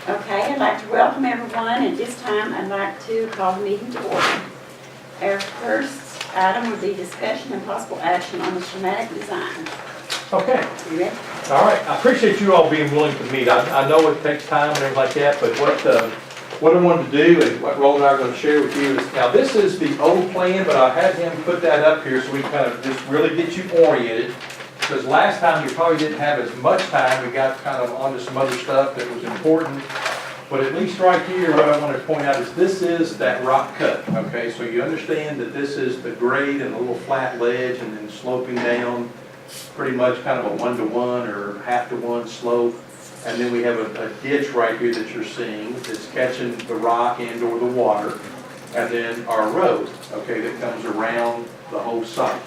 Okay, I'd like to welcome everyone. At this time, I'd like to call the meeting to order. Our first item would be discussion and possible action on the schematic design. Okay, You ready? all right. I appreciate you all being willing to meet. I know it takes time and everything like that, but what I wanted to do and what Roland and I are going to share with you is, now this is the old plan, but I had him put that up here so we kind of just really get you oriented. Because last time we probably didn't have as much time. We got kind of onto some other stuff that was important. But at least right here, what I want to point out is this is that rock cut, okay? So you understand that this is the grade and a little flat ledge and then sloping down, pretty much kind of a 1-to-1 or half-to-1 slope. And then we have a ditch right here that you're seeing that's catching the rock and or the water. And then our road, okay, that comes around the whole site.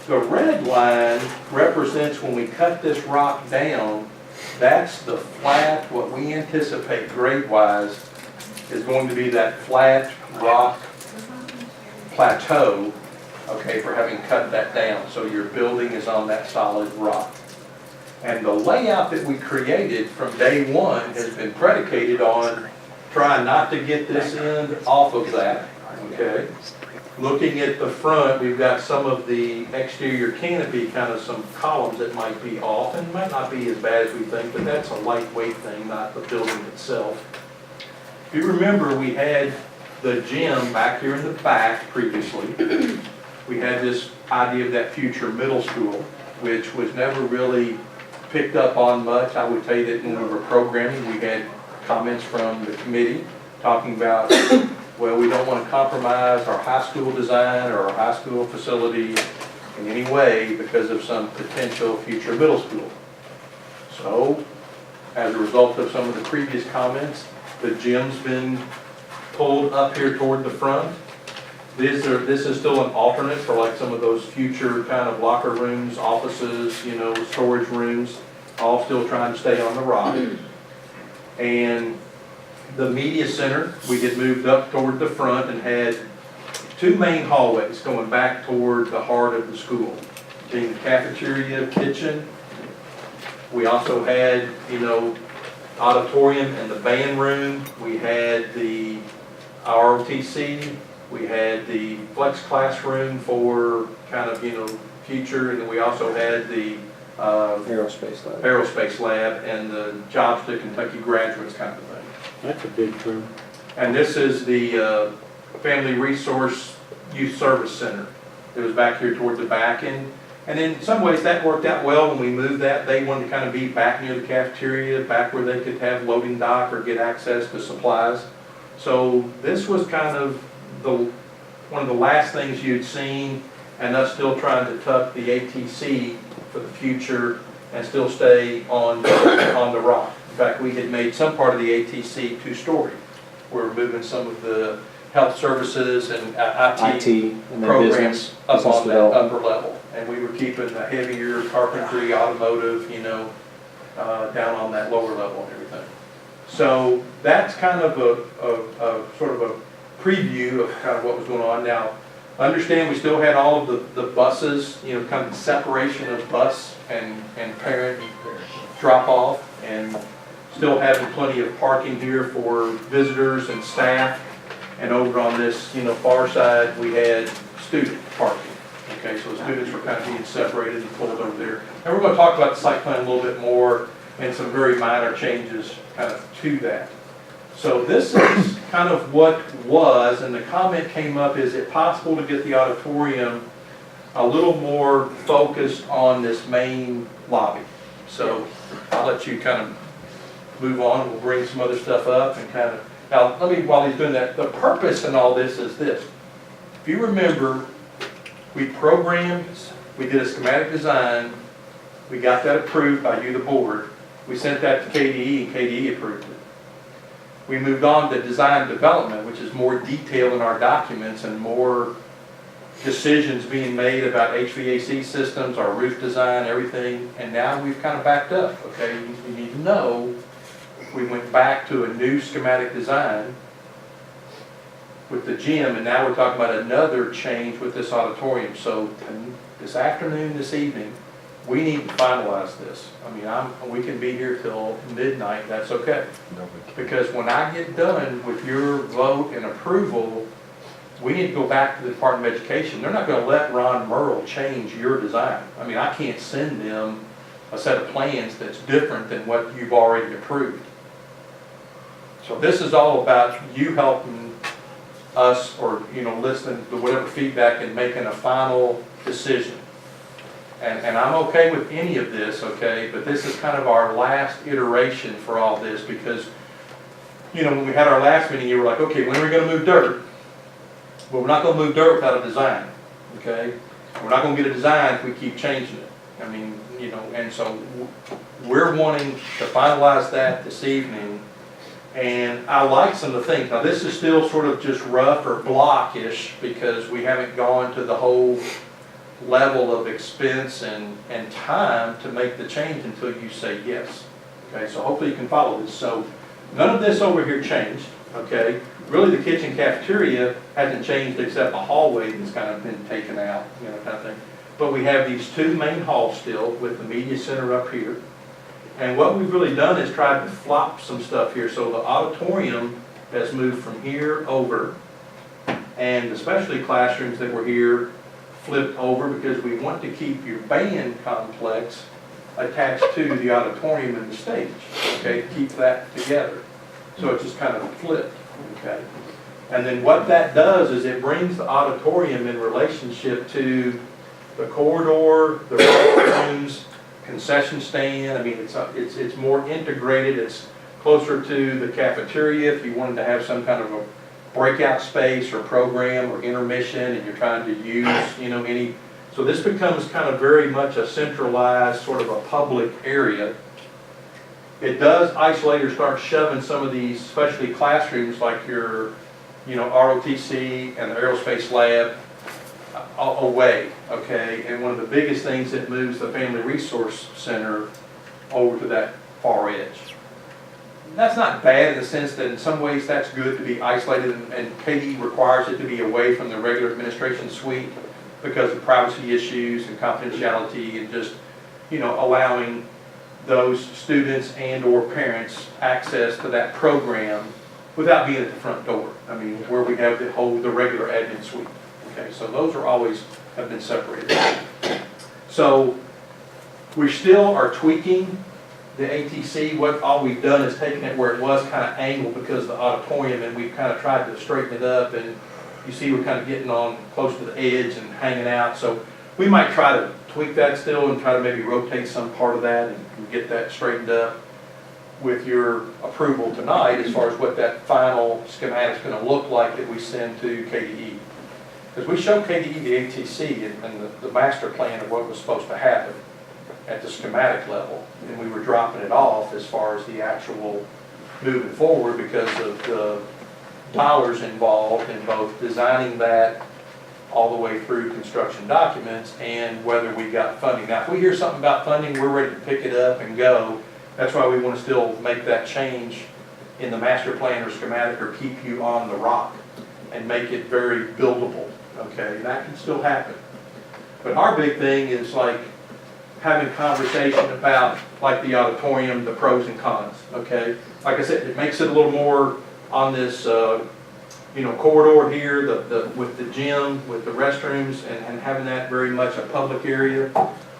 The red line represents when we cut this rock down, that's the flat, what we anticipate grade-wise is going to be that flat rock plateau, okay, for having cut that down. So your building is on that solid rock. And the layout that we created from day one has been predicated on trying not to get this end off of that, okay? Looking at the front, we've got some of the exterior canopy, kind of some columns that might be off, and might not be as bad as we think, but that's a lightweight thing, not the building itself. If you remember, we had the gym back here in the back previously. We had this idea of that future middle school, which was never really picked up on much. I would tell you that when we were programming, we had comments from the committee talking about, well, we don't want to compromise our high school design or our high school facility in any way because of some potential future middle school. So, as a result of some of the previous comments, the gym's been pulled up here toward the front. This is still an alternate for like some of those future kind of locker rooms, offices, you know, storage rooms, all still trying to stay on the rock. And the media center, we had moved up toward the front and had two main hallways going back toward the heart of the school, being the cafeteria, kitchen. We also had, you know, auditorium and the band room. We had the ROTC. We had the flex classroom for kind of, you know, future, and then we also had the aerospace lab and the jobs to Kentucky graduates kind of thing. That's a big room. And this is the Family Resource Youth Service Center. It was back here toward the back end. And in some ways that worked out well when we moved that. They wanted to kind of be back near the cafeteria, back where they could have loading dock or get access to supplies. So this was kind of one of the last things you'd seen, and us still trying to tuck the ATC for the future and still stay on the rock. In fact, we had made some part of the ATC two-story. We're moving some of the health services and IT and programs up on that development. upper level. And we were keeping the heavier carpentry, automotive, you know, down on that lower level and everything. So that's kind of a sort of a preview of kind of what was going on. Now, understand we still had all of the buses, you know, kind of the separation of bus and parent drop off, and still having plenty of parking here for visitors and staff. And over on this, you know, far side, we had student parking. Okay, so the students were kind of being separated and pulled over there. And we're going to talk about the site plan a little bit more and some very minor changes kind of to that. So this is kind of what was, and the comment came up, is it possible to get the auditorium a little more focused on this main lobby? So I'll let you kind of move on. We'll bring some other stuff up and kind of, now let me, while he's doing that, the purpose in all this is this. If you remember, we programmed, we did a schematic design, we got that approved by you, the board. We sent that to KDE and KDE approved it. We moved on to design development, which is more detail in our documents and more decisions being made about HVAC systems, our roof design, everything. And now we've kind of backed up, okay? You need to know we went back to a new schematic design with the gym, and now we're talking about another change with this auditorium. So this afternoon, this evening, we need to finalize this. I mean, we can be here till midnight, that's okay. Because when I get done with your vote and approval, we need to go back to the Department of Education. They're not gonna let Ron Merle change your design. I mean, I can't send them a set of plans that's different than what you've already approved. So this is all about you helping us, or, listening to whatever feedback and making a final decision. And I'm okay with any of this, okay, but this is kind of our last iteration for all this, because, when we had our last meeting, you were like, okay, when are we gonna move dirt? Well, we're not gonna move dirt without a design, okay? We're not gonna get a design if we keep changing it. I mean, and so we're wanting to finalize that this evening. And I like some of the things. Now, this is still sort of just rough or blockish because we haven't gone to the whole level of expense and time to make the change until you say yes. Okay, so hopefully you can follow this. So none of this over here changed, okay? Really, the kitchen cafeteria hasn't changed except the hallway that's kind of been taken out, kind of thing. But we have these two main halls still with the media center up here. And what we've really done is tried to flop some stuff here. So the auditorium has moved from here over, and especially classrooms that were here flipped over, because we want to keep your band complex attached to the auditorium and the stage, okay, keep that together. So it's just kind of flipped, okay. And then what that does is it brings the auditorium in relationship to the corridor, the rooms, concession stand. I mean, it's more integrated. It's closer to the cafeteria if you wanted to have some kind of a breakout space or program or intermission, and you're trying to use, any. So this becomes kind of very much a centralized sort of a public area. It does isolate or start shoving some of these, especially classrooms like your, ROTC and the aerospace lab away, okay? And one of the biggest things that moves the Family Resource Center over to that far edge. That's not bad in the sense that in some ways that's good to be isolated, and KDE requires it to be away from the regular administration suite because of privacy issues and confidentiality, and just, allowing those students and or parents access to that program without being at the front door. I mean, where we have the regular admin suite. Okay, so those are always have been separated. So we still are tweaking the ATC. What all we've done is taken it where it was kind of angled because of the auditorium, and we've kind of tried to straighten it up, and you see we're kind of getting on close to the edge and hanging out. So we might try to tweak that still and try to maybe rotate some part of that and get that straightened up with your approval tonight as far as what that final schematic is going to look like that we send to KDE. Because we showed KDE the ATC and the master plan of what was supposed to happen at the schematic level, and we were dropping it off as far as the actual moving forward because of the dollars involved in both designing that all the way through construction documents and whether we got funding. Now, if we hear something about funding, we're ready to pick it up and go. That's why we want to still make that change in the master plan or schematic, or keep you on the rock and make it very buildable. Okay, that can still happen. But our big thing is like having conversation about, like the auditorium, the pros and cons, okay? Like I said, it makes it a little more on this, corridor here, with the gym, with the restrooms, and having that very much a public area.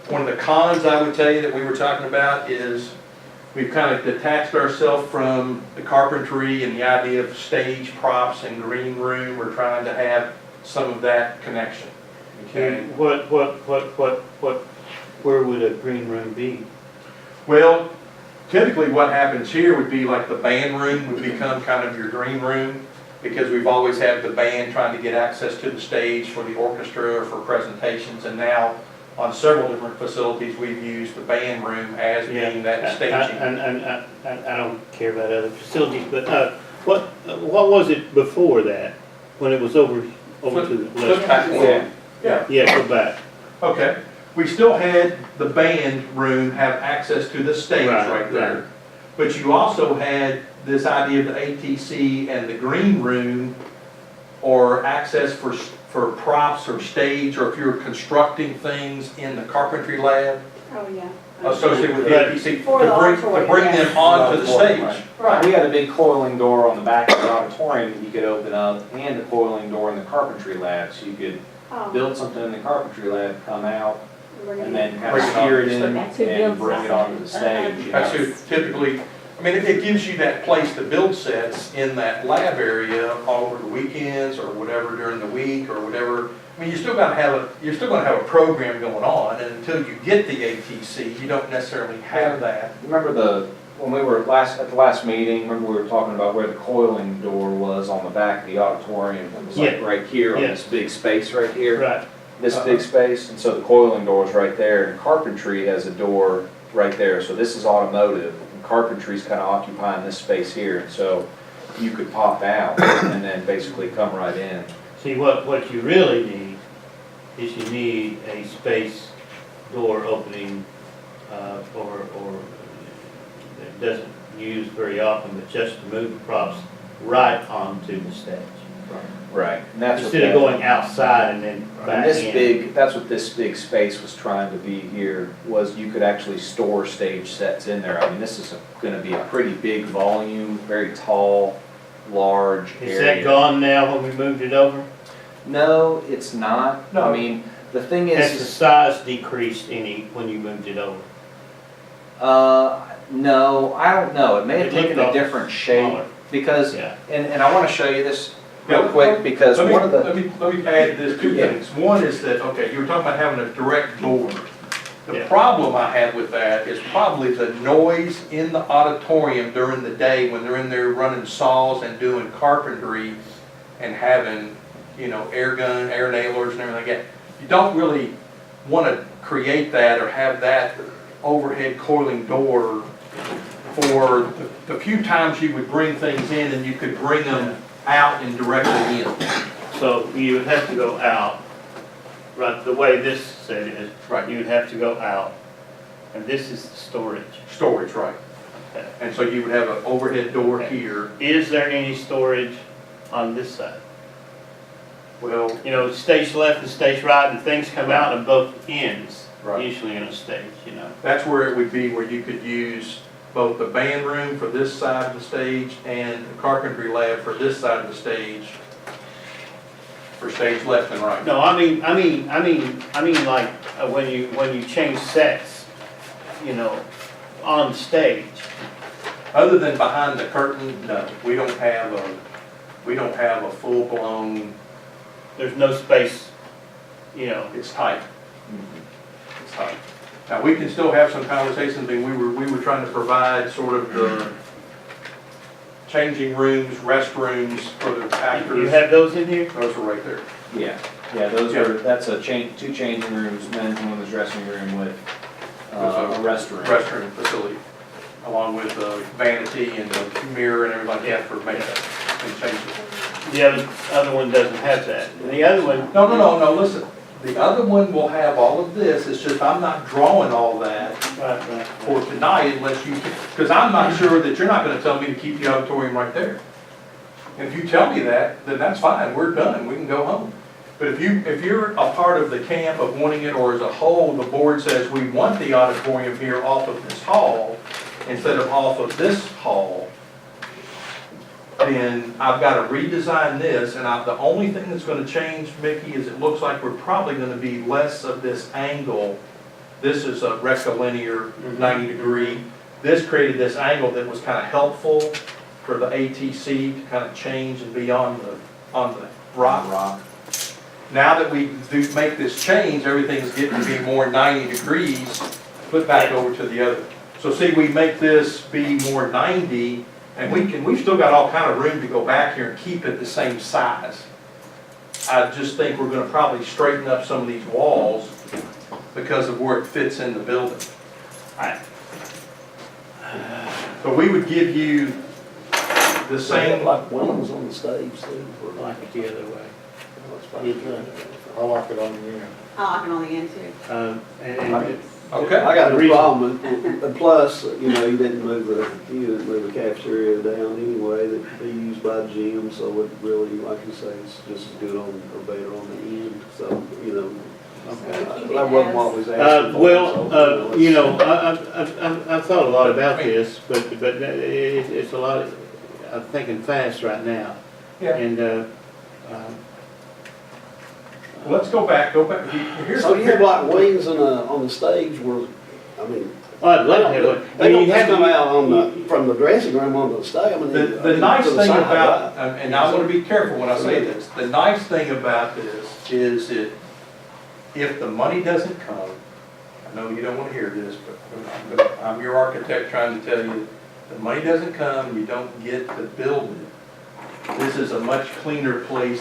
One of the cons I would tell you that we were talking about is we've kind of detached ourselves from the carpentry and the idea of stage props and green room. We're trying to have some of that connection. Okay. Where would a green room be? Well, typically what happens here would be like the band room would become kind of your green room, because we've always had the band trying to get access to the stage for the orchestra or for presentations, and now on several different facilities we've used the band room as being that staging. I don't care about other facilities, but what was it before that, when it was over to the Flip left? back one. Yeah, go back. Okay. We still had the band room have access to the stage right there. Right. But you also had this idea of the ATC and the green room, or access for props or stage, or if you're constructing things in the carpentry lab, Oh, yeah. associated with the APC, For the to auditorium, bring yes. them onto the stage. Right. We had a big coiling door on the back of the auditorium that you could open up, and the coiling door in the carpentry lab, so you could Oh, build something in the carpentry lab, come out, bring it and then in. kind Bring of it on steer it to the in That's who and builds bring the it onto the stage. stage. That's who typically, I mean, it gives you that place to build sets in that lab area over the weekends or whatever during the week or whatever. I mean, you're still gonna have a program going on, and until you get the ATC, you don't necessarily have that. Remember when we were at the last meeting, remember we were talking about where the coiling door was on the back of the auditorium? It was like Yeah. right here on Yeah. this big space right here. Right. This big space, and so the coiling door is right there, and carpentry has a door right there, so this is automotive, and carpentry's kind of occupying this space here, and so you could pop out and then basically come right in. See, what you really need is you need a space door opening, or that doesn't use very often, but just to move the props right onto the stage. Right. And that's what Instead of that- going outside and then and back this in. big, that's what this big space was trying to be here, was you could actually store stage sets in there. I mean, this is gonna be a pretty big volume, very tall, large Is that area. gone now when we moved it over? No, it's not. No. I mean, the thing Has the is, size decreased any when you moved it over? no, I don't know. It may have It looked taken a awful different shape, smaller. because, Yeah. and I wanna show you this real Yeah. quick, because Let me, one of the, let me add this two Yeah. things. One is that, okay, you were talking about having a direct door. The Yeah. problem I have with that is probably the noise in the auditorium during the day when they're in there running saws and doing carpentry and having, air gun, air nailers and everything like that. You don't really want to create that or have that overhead coiling door for the few times you would bring things in and you could bring them out and directly in. So you would have to go out, right, the way this set is. Right. You would have to go out, and this is the storage. Storage, right. Okay. And so you would have an overhead door Okay. here. Is there any storage on this side? Well, Stage left and stage right, and things come out on both ends, right. usually in a stage, That's where it would be, where you could use both the band room for this side of the stage and the carpentry lab for this side of the stage, for stage left and right. No, I mean, like, when you change sets, on stage. Other than behind the curtain, no, we don't have a full-blown, There's no space, it's tight. It's tight. Now, we can still have some conversations, and we were trying to provide sort of the changing rooms, restrooms for the actors. You have those in here? Those are right there. yeah, that's two changing rooms, men's and women's dressing room with a restroom. Restroom facility, along with the vanity and the mirror and everything like that for makeup and changes. The other one doesn't have that. And the other one, No, listen. The other one will have all of this, it's just I'm not drawing all that right. for tonight unless you, because I'm not sure that you're not gonna tell me to keep the auditorium right there. And if you tell me that, then that's fine, we're done, we can go home. But if you're a part of the camp of wanting it, or as a whole, the board says we want the auditorium here off of this hall instead of off of this hall, then I've got to redesign this, and the only thing that's going to change, Mickey, is it looks like we're probably going to be less of this angle. This is a rectilinear 90-degree. This created this angle that was kind of helpful for the ATC to kind of change and be on the rock. Now that we do make this change, everything's getting to be more 90 degrees, flip back over to the other. So see, we make this be more 90, and we've still got all kind of room to go back here and keep it the same size. I just think we're gonna probably straighten up some of these walls because of where it fits in the building. So we would give you the same, Like wings on the stage too. I like it the other way. I like it on the end. I like it on the end too. And okay? I got The no reason- problem with, and plus, you didn't move the cafeteria down anyway, that could be used by the gym, so it really, like you say, it's just as good on, or better on the end, so, That wasn't what was asking for. Well, you know, I've thought a lot about this, but it's a lot, I'm thinking fast right now. Yeah. And, Let's go back. Here's So the you have like wings on the stage where, I mean, I'd love to have one. I they mean, don't you have just come to, out on from the dressing room on the stage. I mean, The nice to the thing side, about, right? and I want to be careful when I say this, the nice thing about this is that if the money doesn't come, I know you don't want to hear this, but I'm your architect trying to tell you, the money doesn't come, you don't get to build it. This is a much cleaner place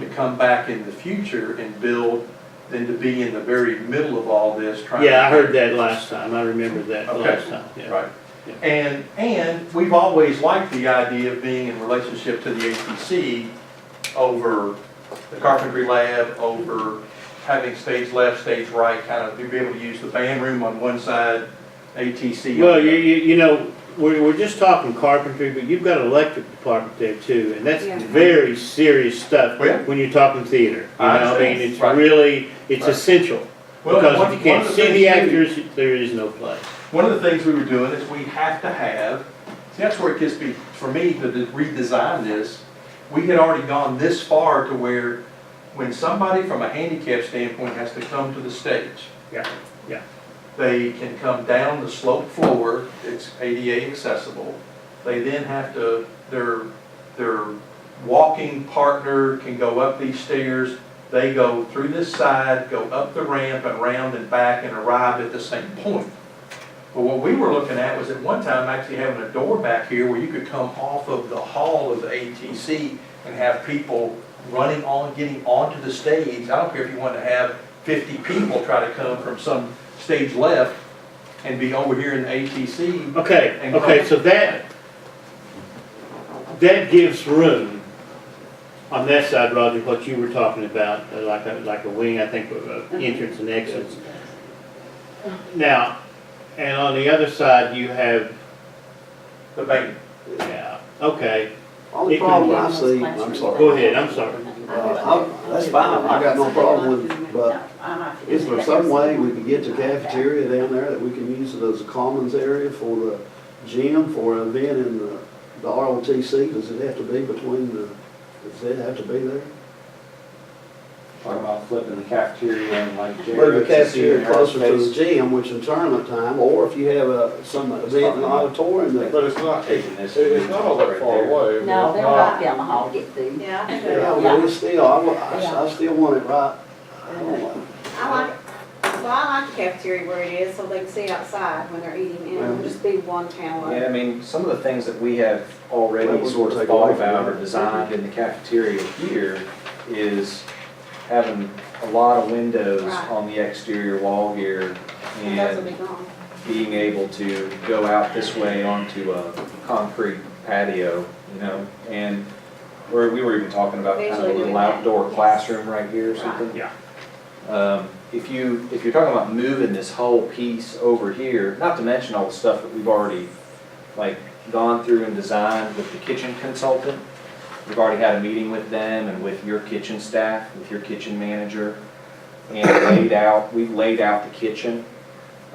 to come back in the future and build than to be in the very middle of all this trying. yeah, I heard that last time. I remember that Okay. last time, yeah. Right. Yeah. And we've always liked the idea of being in relationship to the ATC over the carpentry lab, over having stage left, stage right, kind of be able to use the band room on one side, ATC. Well, you know, we're just talking carpentry, but you've got an electric department there too, and that's Yeah. very serious stuff Oh, yeah. when you're talking theater. You I know, I mean, understand. it's Right. really, it's Right. essential. Well, Because one- if you can't one of the see the things too- actors, there is no play. One of the things we were doing is we have to have, see, that's where it gets me, for me to redesign this, we had already gone this far to where when somebody from a handicap standpoint has to come to the stage. Yeah, yeah. They can come down the sloped floor, it's ADA accessible. They then have to, their walking partner can go up these stairs. They go through this side, go up the ramp and around and back and arrive at the same point. But what we were looking at was at one time actually having a door back here where you could come off of the hall of the ATC and have people running on, getting onto the stage. I don't care if you want to have 50 people try to come from some stage left and be over here in the ATC. Okay, And okay, come- so that gives room on that side, Roger, what you were talking about, like a wing, I think, entrance and exits. Now, and on the other side, you have, The bank. yeah, okay, Only It can problem be- I see, I'm sorry. go ahead, I'm sorry. That's fine, I got no problem with it, but is there some way we could get the cafeteria down there that we can use it as a commons area for the gym, for an event in the ROTC? Does it have to be does it have to be there? Talking about flipping the cafeteria and like. Move the cafeteria closer to the gym, which in tournament time, or if you have some event in the auditorium that. But it's not, Taking this. it's not all that far away. No, they're right down the hall to get food. Yeah, I think Yeah, but it's still, I still want it right. I don't know. I like the cafeteria where it is, so they can see outside when they're eating, and it'll just be one panel. Yeah, I mean, some of the things that we have already Well, we sort can of take thought away from about that. or designed in the cafeteria here is having a lot of windows Right. on the exterior wall here And those will be and gone. being able to go out this way onto a concrete patio, you know, and where we were even talking about kind of a Visually little doing that. outdoor Yes. classroom right here or Right. something. Yeah. If you're talking about moving this whole piece over here, not to mention all the stuff that we've already like gone through and designed with the kitchen consultant. We've already had a meeting with them and with your kitchen staff, with your kitchen manager, and we've laid out the kitchen.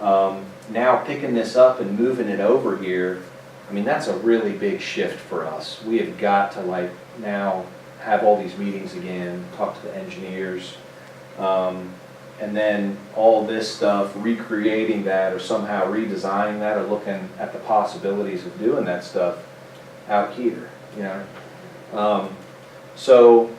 Now picking this up and moving it over here, I mean, that's a really big shift for us. We have got to like now have all these meetings again, talk to the engineers, and then all this stuff, recreating that or somehow redesigning that or looking at the possibilities of doing that stuff out here, you know? So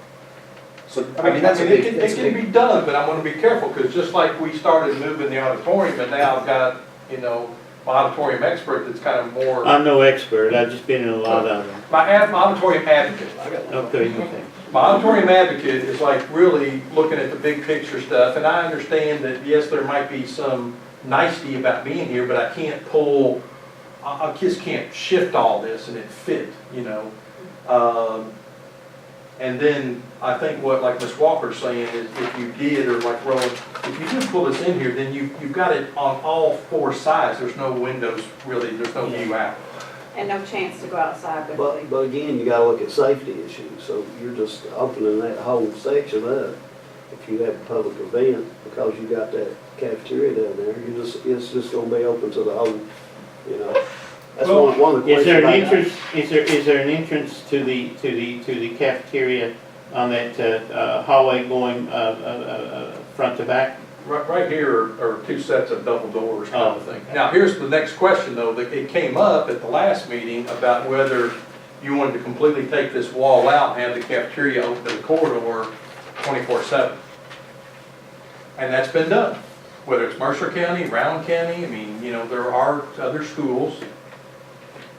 I mean, that's a big, It can be done, but I'm gonna be careful, because just like we started moving the auditorium, and now I've got, you know, my auditorium expert that's kind of more, I'm no expert, I've just been in a lot of them. my auditorium advocate. Okay, okay. My auditorium advocate is like really looking at the big picture stuff, and I understand that, yes, there might be some nicety about being here, but I can't pull, I just can't shift all this and it fit, you know? And then I think what, like Ms. Walker's saying, is if you did, or like Rowan, if you just pull this in here, then you've got it on all four sides. There's no windows, really, there's no view out. And no chance to go outside with the. But again, you gotta look at safety issues, so you're just opening that whole section up. if you have a public event, because you got that cafeteria down there, it's just gonna be open to the whole, you know. That's one of the Is there questions an I got. entrance, is there an entrance to the cafeteria on that hallway going front to back? Right here are two sets of double doors kind of thing. Now, here's the next question though, that it came up at the last meeting about whether you wanted to completely take this wall out and have the cafeteria open to the corridor 24/7. And that's been done, whether it's Mercer County, Round County, I mean, you know, there are other schools.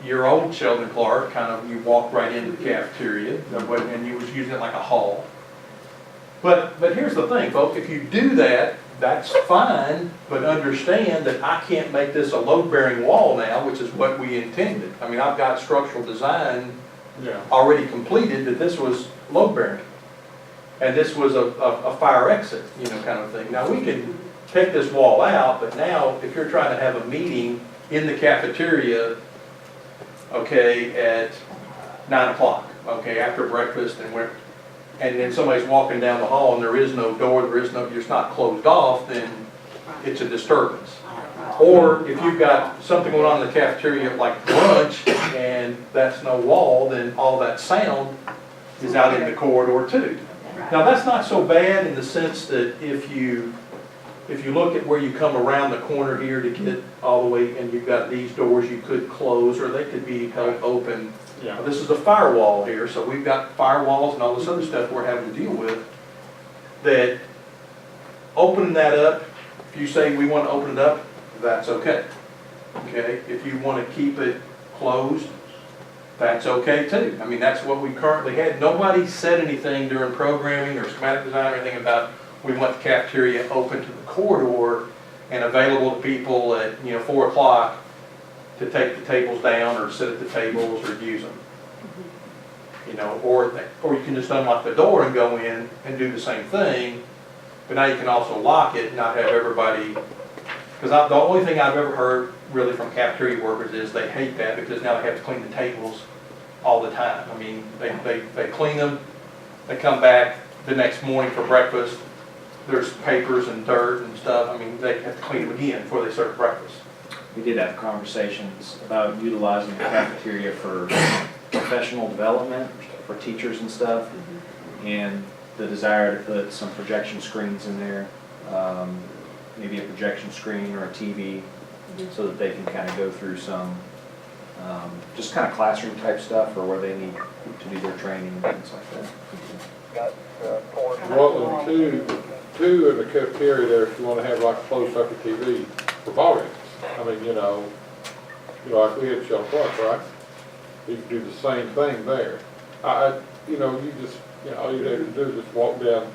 Your old Sheldon Clark, kind of, you walked right into the cafeteria, and you was using it like a hall. But here's the thing, folks, if you do that, that's fine, but understand that I can't make this a load-bearing wall now, which is what we intended. I mean, I've got structural design already completed that this was load-bearing. And this was a fire exit, you know, kind of thing. Now, we can take this wall out, but now, if you're trying to have a meeting in the cafeteria, okay, at 9 o'clock, okay, after breakfast, and then somebody's walking down the hall and there is no door, it's not closed off, then it's a disturbance. Or if you've got something going on in the cafeteria like lunch and that's no wall, then all that sound is out in the corridor too. Now, that's not so bad in the sense that if you look at where you come around the corner here to get all the way, and you've got these doors you could close, or they could be held open. Yeah. This is a firewall here, so we've got firewalls and all this other stuff we're having to deal with. That opening that up, if you say we want to open it up, that's okay. Okay, if you want to keep it closed, that's okay too. I mean, that's what we currently had. Nobody said anything during programming or schematic design or anything about we want the cafeteria open to the corridor and available to people at, 4 o'clock to take the tables down or sit at the tables or use them. You know, or you can just unlock the door and go in and do the same thing, but now you can also lock it and not have everybody, because the only thing I've ever heard really from cafeteria workers is they hate that because now they have to clean the tables all the time. I mean, they clean them, they come back the next morning for breakfast, there's papers and dirt and stuff. I mean, they have to clean them again before they serve breakfast. We did have conversations about utilizing the cafeteria for professional development for teachers and stuff, and the desire to put some projection screens in there, maybe a projection screen or a TV, so that they can kind of go through some just kind of classroom type stuff, or where they need to do their training and things like that. Well, two in the cafeteria there, if you want to have like a closed circuit TV for volumes. I mean, like we had Sheldon Clark, right? You could do the same thing there. All you have to do is just walk down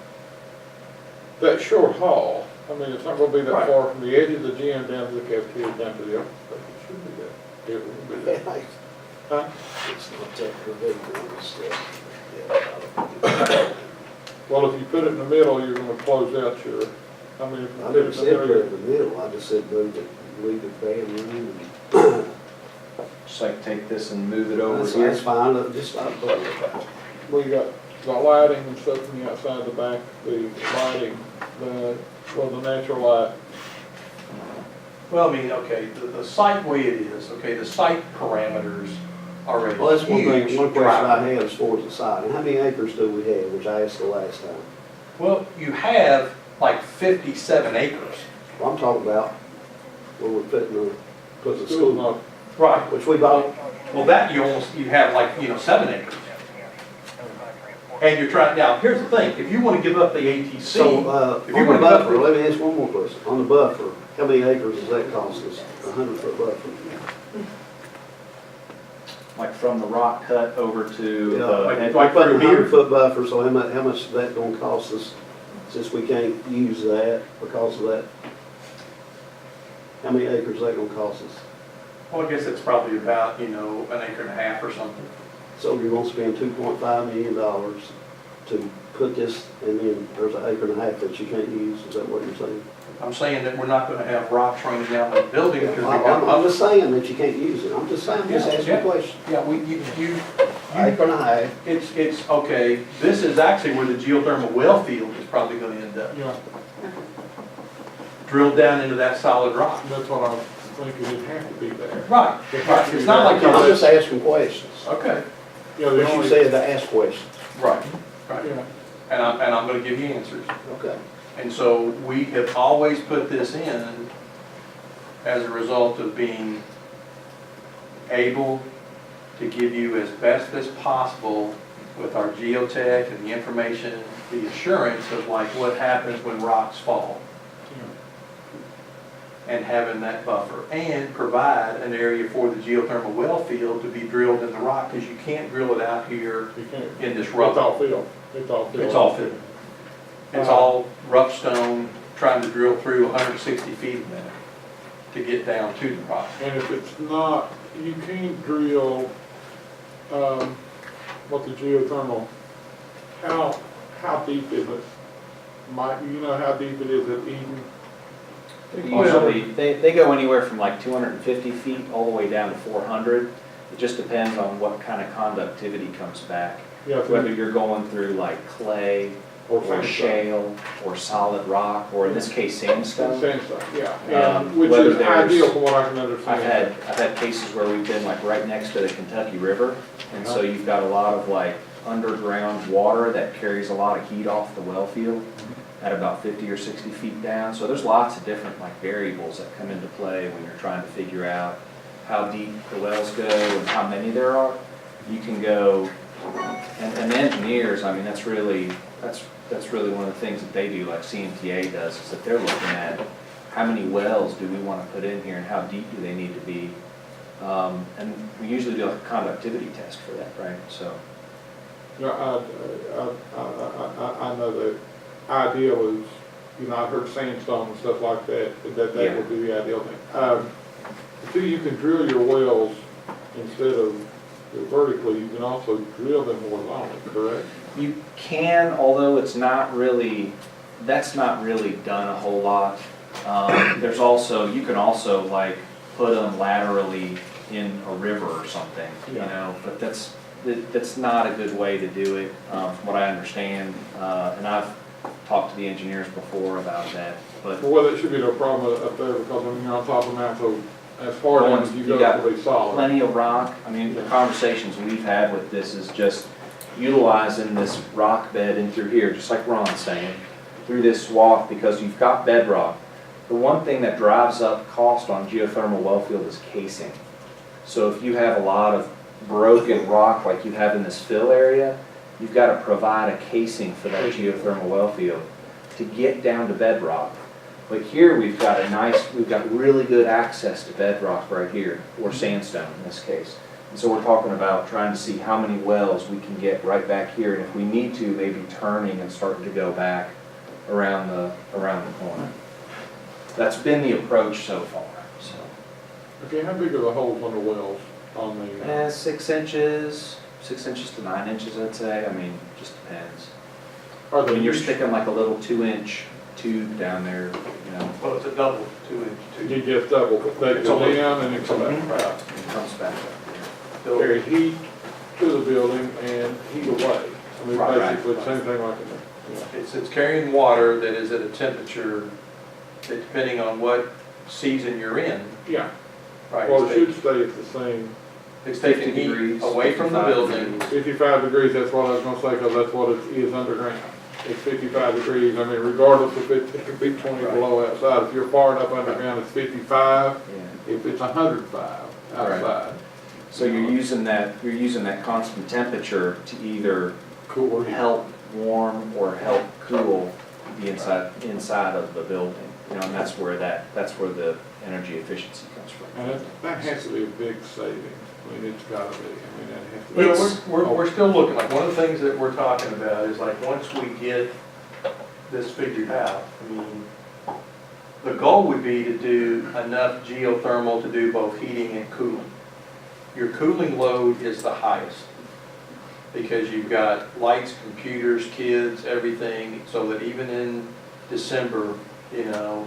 that short hall. I mean, it's not going to be that Right. far from the edge of the gym down to the cafeteria, down to the open space. It should be that. It won't be that. Huh? It's not that provision, it's just, Well, if you put it in the middle, you're going to close out your, I mean, if you I put never it said in put the it middle. in the middle, I just said leave the band room and. Just like take this and move it over That's here. fine, just stop putting it back. We got lighting and stuff from the outside the back, the lighting, the natural light. Well, I mean, okay, the site way it is, okay, the site parameters are a Well, that's one thing, huge one question I driver. have as far as the site, and how many acres do we have, which I asked the last time? Well, you have like 57 acres. Well, I'm talking about where we're putting the School's school, not, Right. which we bought. Well, that you have like, 7 acres. And you're trying, now, here's the thing, if you want to give up the ATC. So, if you on the wanna go buffer, for- let me ask one more question, on the buffer, how many acres does that cost us, 100-foot buffer? Like from the rock cut over to Yeah, the like- edge. like We're putting a here. 100-foot buffer, so how much is that gonna cost us, since we can't use that because of that? How many acres is that gonna cost us? Well, I guess it's probably about, an acre and a half or something. So you're gonna spend $2.5 million to put this, and then there's an acre and a half that you can't use, is that what you're saying? I'm saying that we're not going to have rocks raining down on the building because we I'm got. just saying that you can't use it, I'm just saying, I'm just asking a question. Yeah, acre and a half. It's, okay, this is actually where the geothermal well field is probably gonna end up. Yeah, Drilled down into that solid rock. that's what I was thinking, it'd have to be there. Right, right. It's not like I'm you're just asking questions. okay, Yeah, the But you only, said to ask questions. right, right. yeah, And I'm gonna give you answers. Okay. And so we have always put this in as a result of being able to give you as best as possible with our geotech and the information, the assurance of like what happens when rocks fall. And having that buffer, and provide an area for the geothermal well field to be drilled in the rock, because you can't drill it out here you can't, in this it's rough. all field, it's all field. It's all field. It's all rough stone, trying to drill through 160 feet a minute to get down to the rock. And if it's not, you can't drill, what the geothermal, how deep is it? Mike, you know how deep it is at Eden? Usually, they go anywhere from like 250 feet all the way down to 400. It just depends on what kind of conductivity comes back. Yeah, Whether you're going through like clay, or sandstone. shale, or solid rock, or in this case sandstone. Sandstone, yeah, and Whether which is there's- ideal from what I can understand. I've had cases where we've been like right next to the Kentucky River, and so you've got a lot of like underground water that carries a lot of heat off the well field at about 50 or 60 feet down. So there's lots of different like variables that come into play when you're trying to figure out how deep the wells go and how many there are. You can go, and the engineers, I mean, that's really one of the things that they do, like CMTA does, is that they're looking at how many wells do we want to put in here and how deep do they need to be. And we usually do a conductivity test for that, right? So. Yeah, I know that ideal is, you know, I've heard sandstone and stuff like that, Yeah. would be the ideal thing. So you can drill your wells instead of vertically, you can also drill them horizontally, correct? You can, although it's not really, that's not really done a whole lot. There's also, you can also like put them laterally in a river or something, you Yeah. know, but that's not a good way to do it, from what I understand. And I've talked to the engineers before about that, but Well, that should be no problem up there because when you're on top of the mountain, so as far down as you You go, got it'll be solid. plenty of rock. I mean, the conversations we've had with this is just utilizing this rock bed in through here, just like Ron's saying, through this swath, because you've got bedrock. The one thing that drives up cost on geothermal well field is casing. So if you have a lot of broken rock like you have in this fill area, you've got to provide a casing for that geothermal well field to get down to bedrock. But here we've got we've got really good access to bedrock right here, or sandstone in this case. And so we're talking about trying to see how many wells we can get right back here, and if we need to, maybe turning and starting to go back around the corner. That's been the approach so far, so. Okay, how big are the holes on the wells on the? 6 inches to 9 inches, I'd say. I mean, just depends. Are I they mean, you're huge? sticking like a little 2-inch tube down there, you know, Well, it's a double, 2-inch, You just double, they It's go a- down and then come back. and it comes back up. Carry heat to the building and heat away. I mean, Right. basically, same thing like in It's carrying water that is at a temperature that, depending on what season you're in, yeah. right? Well, it should stay at the same It's taking 50 heat degrees, away from the 55 building. 55 degrees, that's what I was gonna say, because that's what it is underground. It's 55 degrees, I mean, regardless if it could be 20 Right. below outside. If you're far enough underground, it's 55. Yeah. If it's 105 outside. So you're using that constant temperature to either Cool. or heat. help warm or help cool the inside of the building. You know, and that's where the energy efficiency comes from. And that has to be a big savings. I mean, it's gotta be, I mean, that has to be. Well, we're still looking, like, one of the things that we're talking about is like, once we get this figured out, I mean, the goal would be to do enough geothermal to do both heating and cooling. Your cooling load is the highest because you've got lights, computers, kids, everything, so that even in December, you know,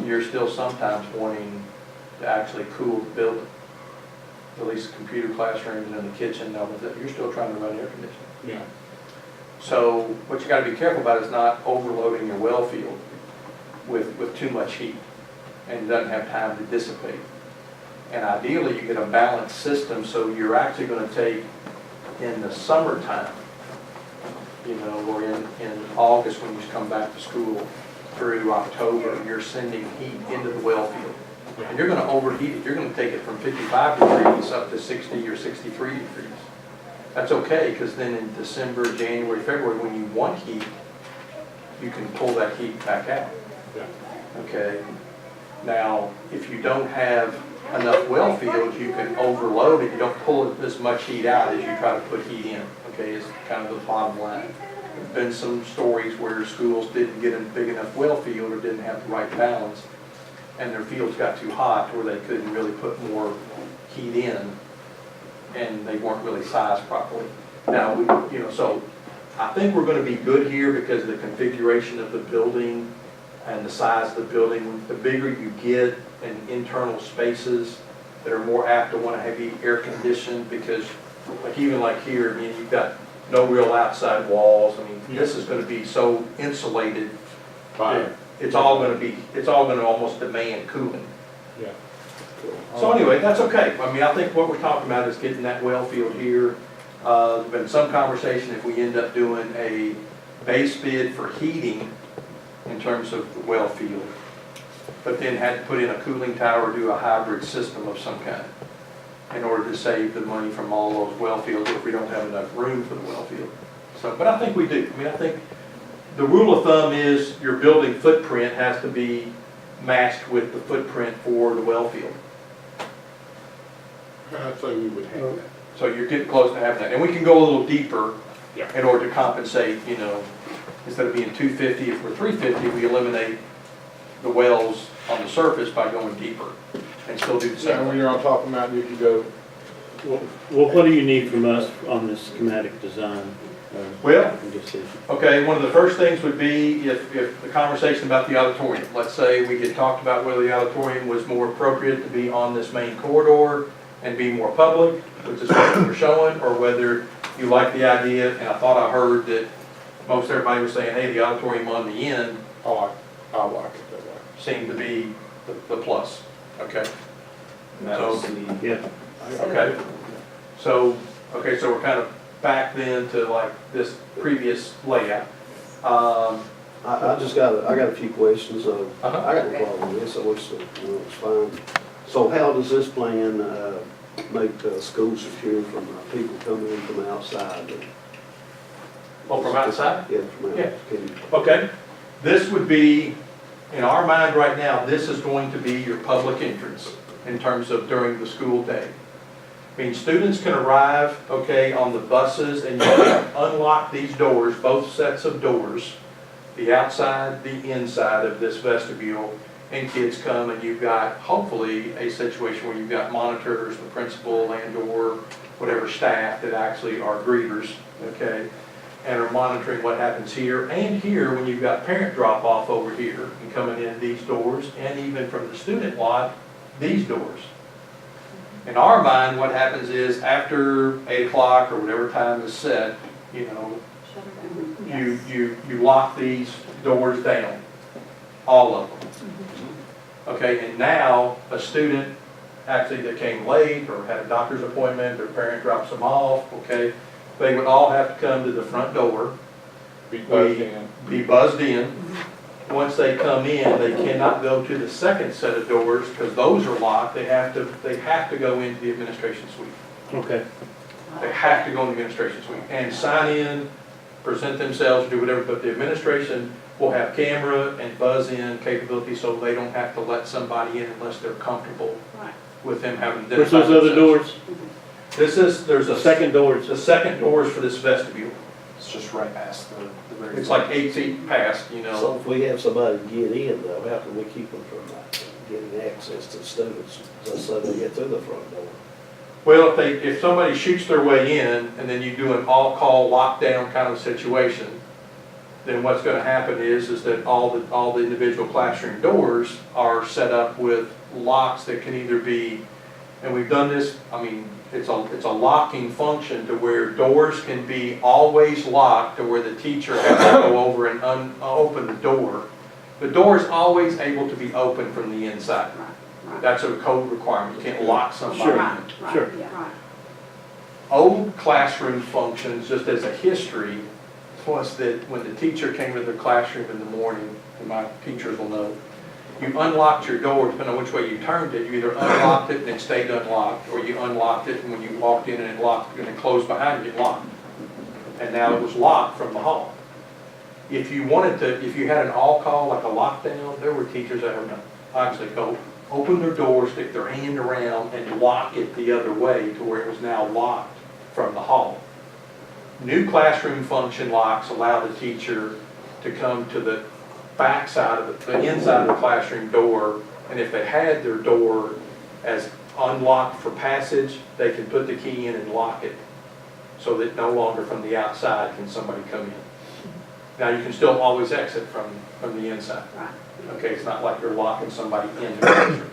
you're still sometimes wanting to actually cool the building. at least computer classrooms and the kitchen and all of that, you're still trying to run air conditioning. Yeah. So what you gotta be careful about is not overloading your well field with too much heat and doesn't have time to dissipate. And ideally, you get a balanced system, so you're actually gonna take in the summertime, you know, or in August when you come back to school through October, you're sending heat into the well field. And you're gonna overheat it, you're gonna take it from 55 degrees up to 60 or 63 degrees. That's okay, because then in December, January, February, when you want heat, you can pull that heat back out. Yeah. Okay? Now, if you don't have enough well fields, you can overload it, you don't pull as much heat out as you try to put heat in. Okay, it's kind of the bottom line. There's been some stories where schools didn't get a big enough well field or didn't have the right balance, and their fields got too hot where they couldn't really put more heat in, and they weren't really sized properly. Now, so I think we're gonna be good here because of the configuration of the building and the size of the building. The bigger you get in internal spaces that are more apt to wanna have air conditioned, because like even like here, I mean, you've got no real outside walls. I mean, this is gonna be so insulated. Fine. It's all gonna almost demand cooling. Yeah. So anyway, that's okay. I mean, I think what we're talking about is getting that well field here. There's been some conversation if we end up doing a base bid for heating in terms of the well field, but then had to put in a cooling tower or do a hybrid system of some kind in order to save the money from all those well fields if we don't have enough room for the well field. So, but I think we do. I mean, I think the rule of thumb is your building footprint has to be matched with the footprint for the well field. I'd say we would have that. So you're getting close to having that. And we can go a little deeper Yeah. in order to compensate, you know, instead of being 250, if we're 350, we eliminate the wells on the surface by going deeper and still do the Yeah, same when thing. you're on top of the mountain, you can go, Well, what do you need from us on this schematic design? Well, Decision? okay, one of the first things would be if the conversation about the auditorium. Let's say we had talked about whether the auditorium was more appropriate to be on this main corridor and be more public, which is what we're showing, or whether you like the idea, and I thought I heard that most everybody was saying, hey, the auditorium on the end I like it that way. seemed to be the plus, okay? And that was the, Yeah. Okay, so we're kind of back then to like this previous layout. I just got, I got a few questions, I Uh-huh. got no problem with this, I wish, it's fine. So how does this plan, make the school secure from people coming in from outside? Oh, from outside? Yeah, from Yeah. outside. Can- Okay, this would be, in our mind right now, this is going to be your public entrance in terms of during the school day. I mean, students can arrive, okay, on the buses, and you can unlock these doors, both sets of doors, the outside, the inside of this vestibule, and kids come, and you've got, hopefully, a situation where you've got monitors, the principal and/or whatever staff that actually are greeters, okay, and are monitoring what happens here and here when you've got parent drop-off over here and coming in these doors, and even from the student lot, these doors. In our mind, what happens is after 8 o'clock or whatever time is set, you know, you lock these doors down, all of them. Okay, and now a student actually that came late or had a doctor's appointment, their parent drops them off, okay, they would all have to come to the front door, Be buzzed in. be buzzed in. Once they come in, they cannot go to the second set of doors because those are locked. They have to go into the administration suite. Okay. They have to go in the administration suite and sign in, present themselves, do whatever, but the administration will have camera and buzz in capability so they don't have to let somebody in unless they're comfortable Right. with them having Where's identified those other themselves. doors? There's The a second doors. the second doors for this vestibule. it's just right past the very. It's like 8 feet past, you know. So if we have somebody get in though, how can we keep them from getting access to the students, just so they get through the front door? Well, if somebody shoots their way in and then you do an all-call lockdown kind of situation, then what's gonna happen is that all the individual classroom doors are set up with locks that can either be And we've done this, I mean, it's a locking function to where doors can be always locked to where the teacher has to go over and open the door. The door is always able to be opened from the inside. Right. That's a code requirement. You can't lock somebody Sure. in. Right, right, Sure. yeah. Right. Old classroom functions, just as a history, was that when the teacher came to the classroom in the morning, and my teachers will know, you unlocked your door, depending on which way you turned it, you either unlocked it and it stayed unlocked, or you unlocked it and when you walked in and it locked, and it closed behind you, it locked. And now it was locked from the hall. If you wanted to, if you had an all-call, like a lockdown, there were teachers that would actually go open their door, stick their hand around and lock it the other way to where it was now locked from the hall. New classroom function locks allow the teacher to come to the back side of the inside of the classroom door, and if they had their door as unlocked for passage, they can put the key in and lock it so that no longer from the outside can somebody come in. Now, you can still always exit from the inside. Right. Okay, it's not like you're locking somebody in the classroom.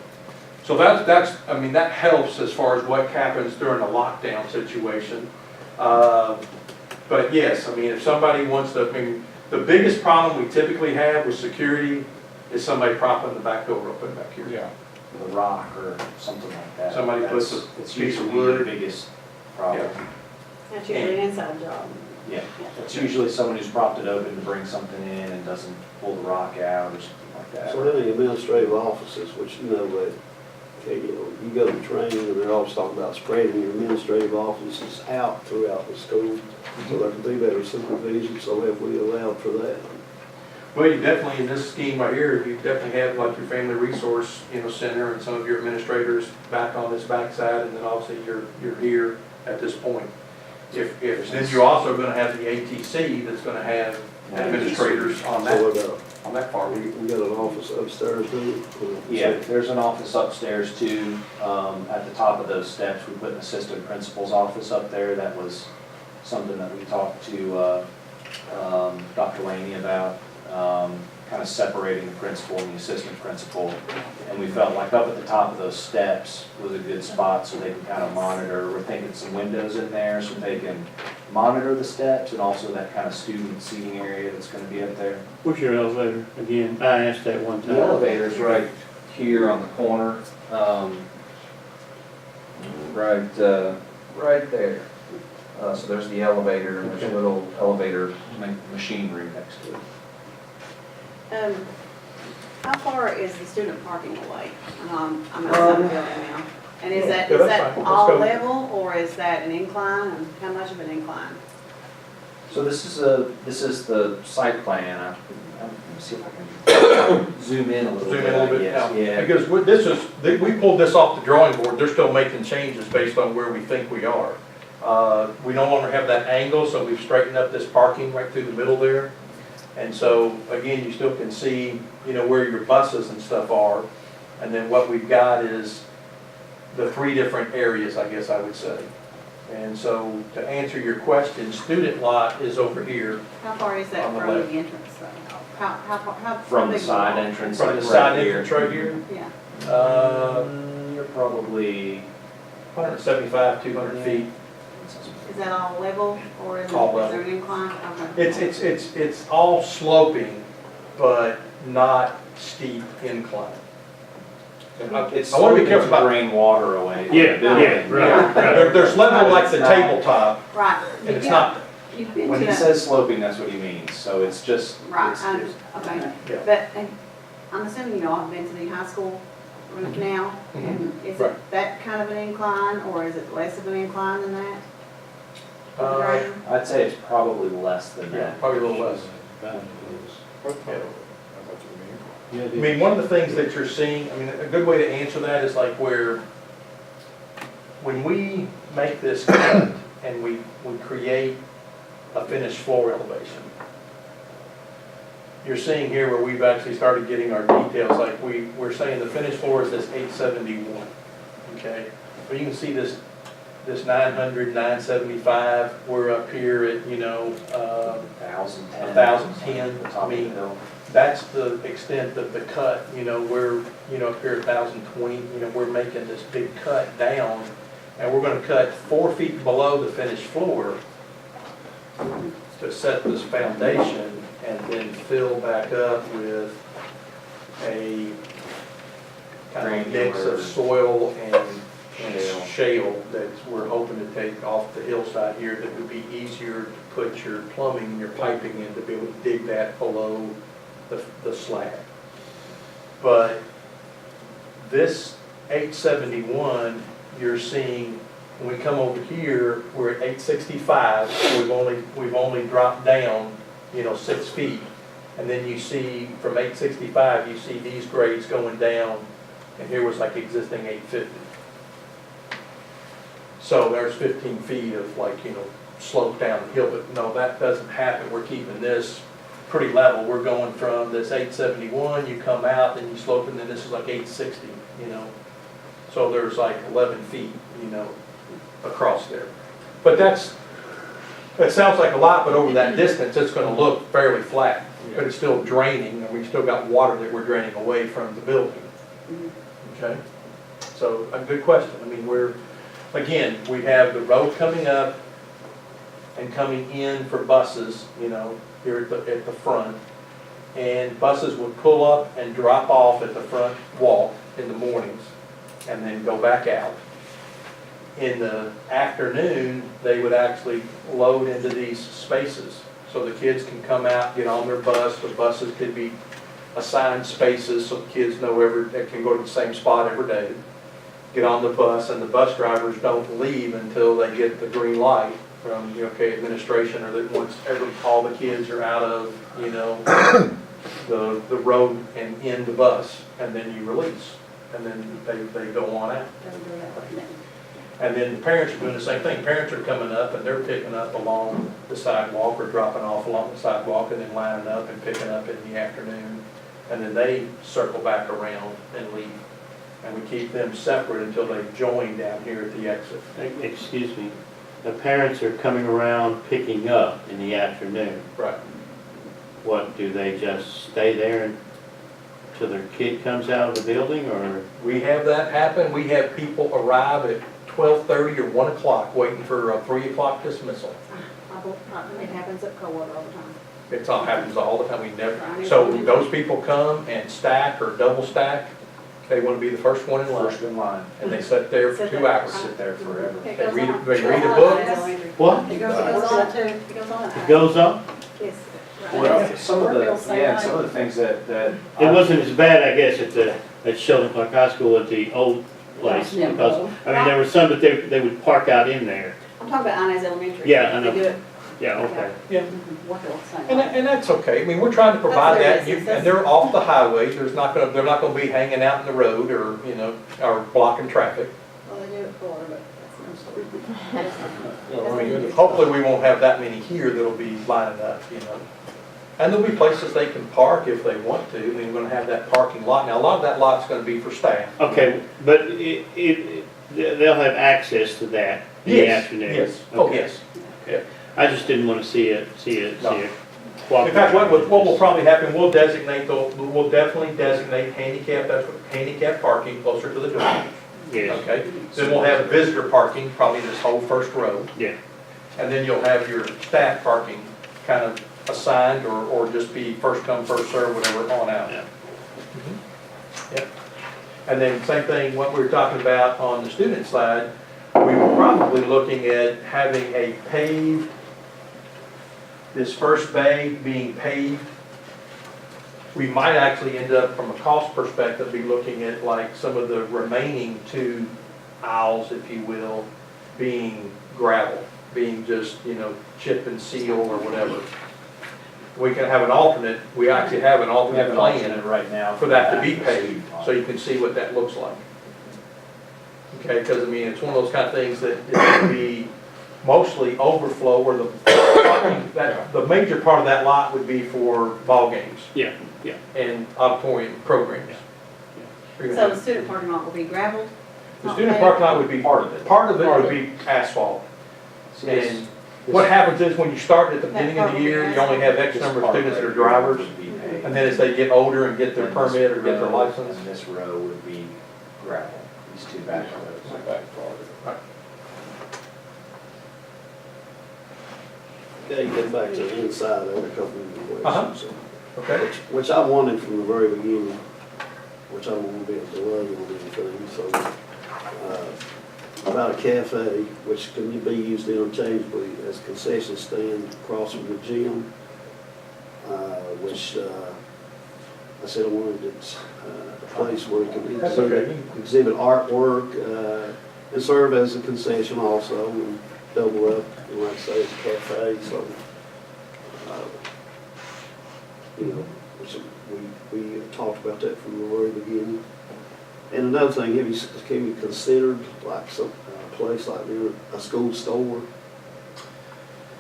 So I mean, that helps as far as what happens during a lockdown situation. But yes, I mean, if somebody wants to, I mean, the biggest problem we typically have with security is somebody propping the back door open back here. Yeah. The rock or something like that. Somebody puts That's- a it's piece of usually your wood. biggest problem. That's usually an inside job. Yeah, it's usually someone who's propped it open to bring something in and doesn't pull the rock out or something like that. So then the administrative offices, which you know, you go to training and they're always talking about spreading your administrative offices out throughout the school. So there can be better supervision, so have we allowed for that? Well, you definitely, in this scheme right here, you definitely have like your family resource, center and some of your administrators back on this backside, and then obviously you're here at this point. Then you're also gonna have the ATC that's gonna have administrators on So that far. we got an office upstairs too? Yeah, there's an office upstairs too. At the top of those steps, we put an assistant principal's office up there. That was something that we talked to Dr. Laney about, kind of separating the principal and the assistant principal. And we felt like up at the top of those steps was a good spot so they can kind of monitor. We're thinking some windows in there so they can monitor the steps and also that kind of student seating area that's going to be up there. Where's your elevator? Again, I asked that one time. The elevator's right here on the corner, right there. So there's the elevator, and there's a little elevator machine room next to it. How far is the student parking away? I'm outside the building now. And is that Yeah, that's fine. all Let's go. level or is that an incline? And how much of an incline? So this is the site plan. Let me see if I can zoom in a little Zoom bit. in a little I bit guess. now. Yeah. Because we pulled this off the drawing board, they're still making changes based on where we think we are. We no longer have that angle, so we've straightened up this parking right through the middle there. And so, again, you still can see, where your buses and stuff are. And then what we've got is the three different areas, I guess I would say. And so, to answer your question, student lot is over here. How far is that On the from the left. entrance though? How From the big is side lot? entrance. From the like side right entrance right here, Yeah. You're probably 175, 200 feet. Is that all level or is All there level. an incline? Okay. It's all sloping, but not steep incline. It's I want to be sloping careful to about, drain water away. Yeah, right. there's level like the tabletop, Right. and it's not, You've been When to he that. says sloping, that's what he means, so it's just. Right, it's- okay. Yeah. But I'm assuming you all have been to the high school roof now? And is Right. it that kind of an incline or is it less of an incline than that? I'd say it's probably less than that. probably a little less. What I thought you mean. I mean, one of the things that you're seeing, a good way to answer that is like where, when we make this cut and we create a finished floor elevation, you're seeing here where we've actually started getting our details, like we're saying the finished floor is this 871, okay? But you can see this this 900, 975, we're up here at, 1,010. 1,010. The top of the hill. That's the extent of the cut, we're, up here at 1,020, we're making this big cut down, and we're gonna cut 4 feet below the finished floor to set this foundation, and then fill back up with a kind of mix of soil and shale that we're hoping to take off the hillside here, that would be easier to put your plumbing and your piping in, to be able to dig that below the slab. But this 871, you're seeing, when we come over here, we're at 865, we've only dropped down, 6 feet. And then you see, from 865, you see these grades going down, and here was like existing 850. So there's 15 feet of slope down the hill, but no, that doesn't happen. We're keeping this pretty level. We're going from this 871, you come out, then you slope, and then this is like 860, So there's like 11 feet, across there. But that sounds like a lot, but over that distance, it's gonna look fairly flat. But it's still draining, and we've still got water that we're draining away from the building. Okay? So, a good question. I mean, again, we have the road coming up and coming in for buses, here at the front. And buses would pull up and drop off at the front walk in the mornings and then go back out. In the afternoon, they would actually load into these spaces. So the kids can come out, get on their bus. The buses could be assigned spaces so the kids know they can go to the same spot every day. Get on the bus, and the bus drivers don't leave until they get the green light from administration, or that once all the kids are out of the road and in the bus, and then you release, and then they go on out. And then the parents are doing the same thing. Parents are coming up and they're picking up along the sidewalk or dropping off along the sidewalk and then lining up and picking up in the afternoon. And then they circle back around and leave. And we keep them separate until they join down here at the exit. Excuse me, the parents are coming around picking up in the afternoon. Right. What, do they just stay there until their kid comes out of the building, or? We have that happen. We have people arrive at 12:30 or 1 o'clock waiting for a 3 o'clock dismissal. It happens at Coldwater all the time. It happens all the time. So those people come and stack or double stack. They want to be the first one in line. First in line. And they sit there for 2 hours. Sit there forever. They read a book. What? It goes on too. It goes on. It goes on? Yes. Well, some of the things that. It wasn't as bad, I guess, at Sheldon Clark High School at the old place, because, there were some that they would park out in there. I'm talking about Inez Elementary. Yeah, I know. They do it. Yeah, okay. Yeah. And that's okay. I mean, we're trying to provide that, and they're off the highway. They're not gonna be hanging out in the road or, or blocking traffic. Well, they do it for, but that's no story. I mean, hopefully we won't have that many here that'll be lining up, And there'll be places they can park if they want to. I mean, we're gonna have that parking lot. Now, a lot of that lot's gonna be for staff. Okay, but they'll have access to that in the afternoon? Yes, oh, Okay. yes. Yeah. I just didn't want to see it. No. In fact, what will probably happen, we'll definitely designate handicap parking closer to the door. Yes. Okay? Then we'll have visitor parking, probably this whole first row. Yeah. And then you'll have your staff parking kind of assigned or just be first come, first serve, whatever, on out. Yeah. Yep. And then same thing, what we were talking about on the student side, we were probably looking at having a paved, this first bay being paved. We might actually end up, from a cost perspective, be looking at like some of the remaining 2 aisles, if you will, being gravel, being just, chip and seal or whatever. We can have an alternate, we actually have an We have alternate an plan alternate right now. for that to be paved, so you can see what that looks like. Okay, because it's one of those kind of things that it can be mostly overflow, or the major part of that lot would be for ball games. Yeah. And auditorium programs. So the student parking lot will be gravelled? The student parking lot would be, Part of it. part of it would be asphalt. So this- And what happens is when you start at the beginning of the year, you only have X this number of part students that are right here drivers. would be paved. And then as they get older and get their And this permit or get their row license. And this row would be gravel, these two back rows. Back part of it. Okay, get back to the inside there, a couple of Uh-huh. questions. Okay. Which I wanted from the very beginning, which I don't want to be a delay on anything, so, about a cafe, which can be used interchangeably as concession stand across from the gym, which, I said I wanted it, a place where it can That's okay. exhibit artwork, and serve as a concession also, and double up, and like I say, it's a cafe, so, you know, which we talked about that from the very beginning. And another thing, have you considered like some place like near a school store?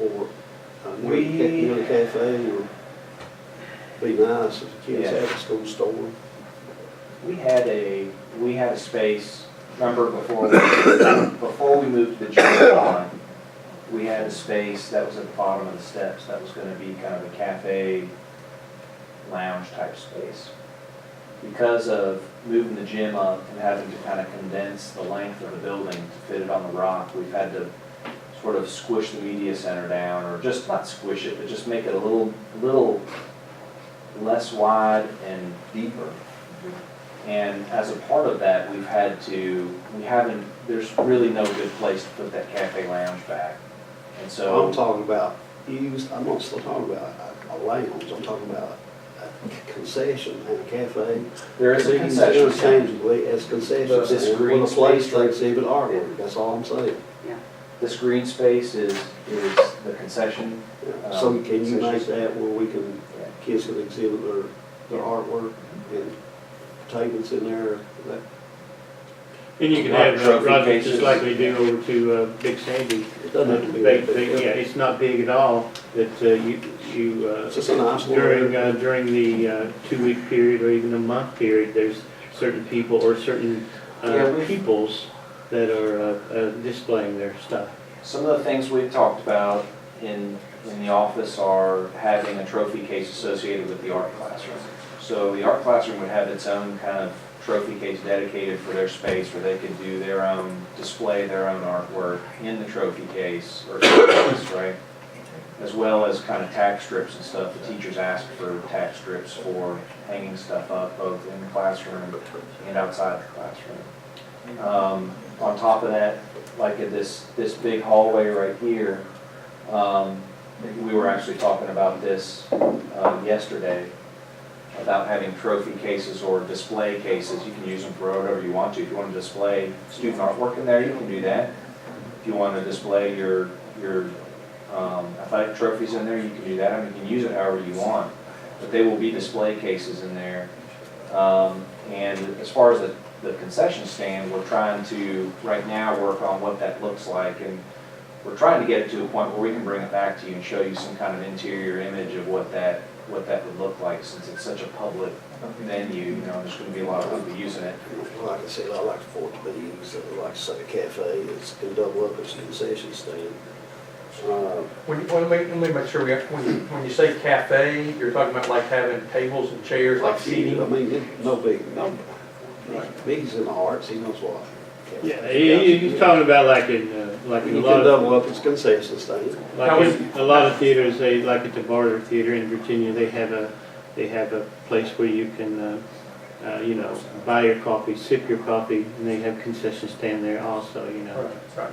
Or near a cafe, or be nice if the kids Yeah. had a school store? We had a space, remember before we moved to the gym line, we had a space that was at the bottom of the steps that was gonna be kind of a cafe, lounge type space. Because of moving the gym up and having to kind of condense the length of the building to fit it on the rock, we've had to sort of squish the media center down, or just not squish it, but just make it a little less wide and deeper. And as a part of that, there's really no good place to put that cafe lounge back. And so. I'm talking about I'm not still talking about a lounge, I'm talking about a concession and a cafe. There is a concession stand. Interchangeably as concessions, This and green with a place space to right- exhibit artwork, that's all I'm saying. This green space is the concession. So can you make concessions. that where we can, Yeah. kids can exhibit their artwork and tables in there, that, And you can Like have, trophy Roger, cases. just like we do over to Big Sandy. it doesn't have to be that big. Yeah, it's not big at all, that It's just a nice little during the 2-week period or even a month period, there's certain people or certain peoples that are displaying their stuff. Some of the things we've talked about in the office are having a trophy case associated with the art classroom. So the art classroom would have its own kind of trophy case dedicated for their space where they could do their own, display their own artwork in the trophy case or case, right? As well as kind of tack strips and stuff. The teachers ask for tack strips for hanging stuff up both in the classroom and outside the classroom. On top of that, like at this big hallway right here, we were actually talking about this yesterday, about having trophy cases or display cases. You can use them for whatever you want to. If you want to display student artwork in there, you can do that. If you want to display your athletic trophies in there, you can do that. I mean, you can use it however you want, but they will be display cases in there. And as far as the concession stand, we're trying to, right now, work on what that looks like, and we're trying to get it to a point where we can bring it back to you and show you some kind of interior image of what that would look like, since it's such a public venue, you know, there's gonna be a lot of people using it. like I said, I like for it to be used, like I say, a cafe, it's can double up as a concession stand. Let me make sure when you say cafe, you're talking about like having tables and chairs, like I seating? mean, no big, Big's in the arts, he knows what. Yeah, he's talking about like in a You lot can double of, up as concession stand. like in a lot of theaters, like at the Barter Theater in Virginia, they have a place where you can, buy your coffee, sip your coffee, and they have concession stand there also, you know. Right.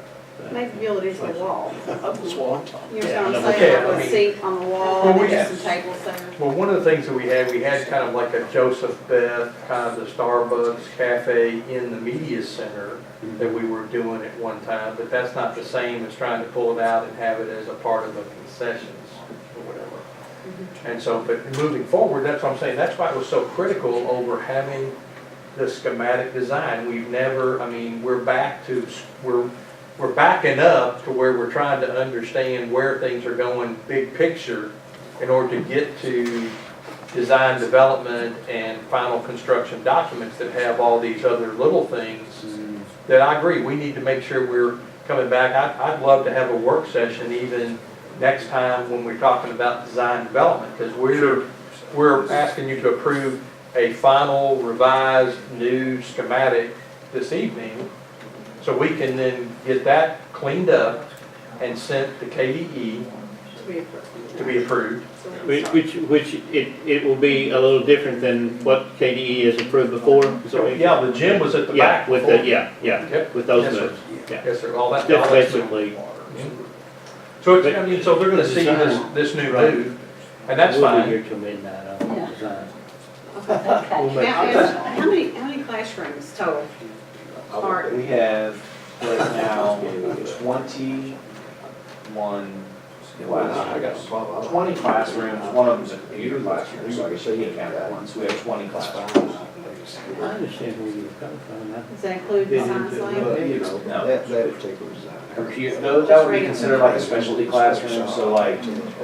Maybe build it into the wall. That's what I'm talking You're Yeah, gonna okay, say I like a mean- seat on the wall Well, and we then have- some tables there. Well, one of the things that we had kind of like a Joseph Beth, kind of the Starbucks cafe in the media center that we were doing at one time, but that's not the same as trying to pull it out and have it as a part of the concessions or whatever. And so, but moving forward, that's what I'm saying, that's why it was so critical over having the schematic design. We've never, I mean, we're backing up to where we're trying to understand where things are going big picture in order to get to design development and final construction documents that have all these other little things that I agree, we need to make sure we're coming back. I'd love to have a work session even next time when we're talking about design development, because we're asking you to approve a final revised new schematic this evening, so we can then get that cleaned up and sent to KDE to be approved. Which it will be a little different than what KDE has approved before. So Yeah, the gym was at the yeah, back with before. the Yep. with those Yes, sir. moves. Yeah. Yes, sir, all that. Just all that's- basically. So it's, I mean, so they're gonna see this new Right. move, and that's We'll be fine. here till midnight on Yeah. design. Okay. We'll make Now, sure. how many classrooms total? Art, We have right now 21 classrooms. 20 classrooms, one of them's a computer classroom, so I guess you can't count that one, so we have 20 classrooms. I understand where you're coming from. does that include the science lab? You know, No. that particular design. Computer, that would be considered like a specialty classroom, so like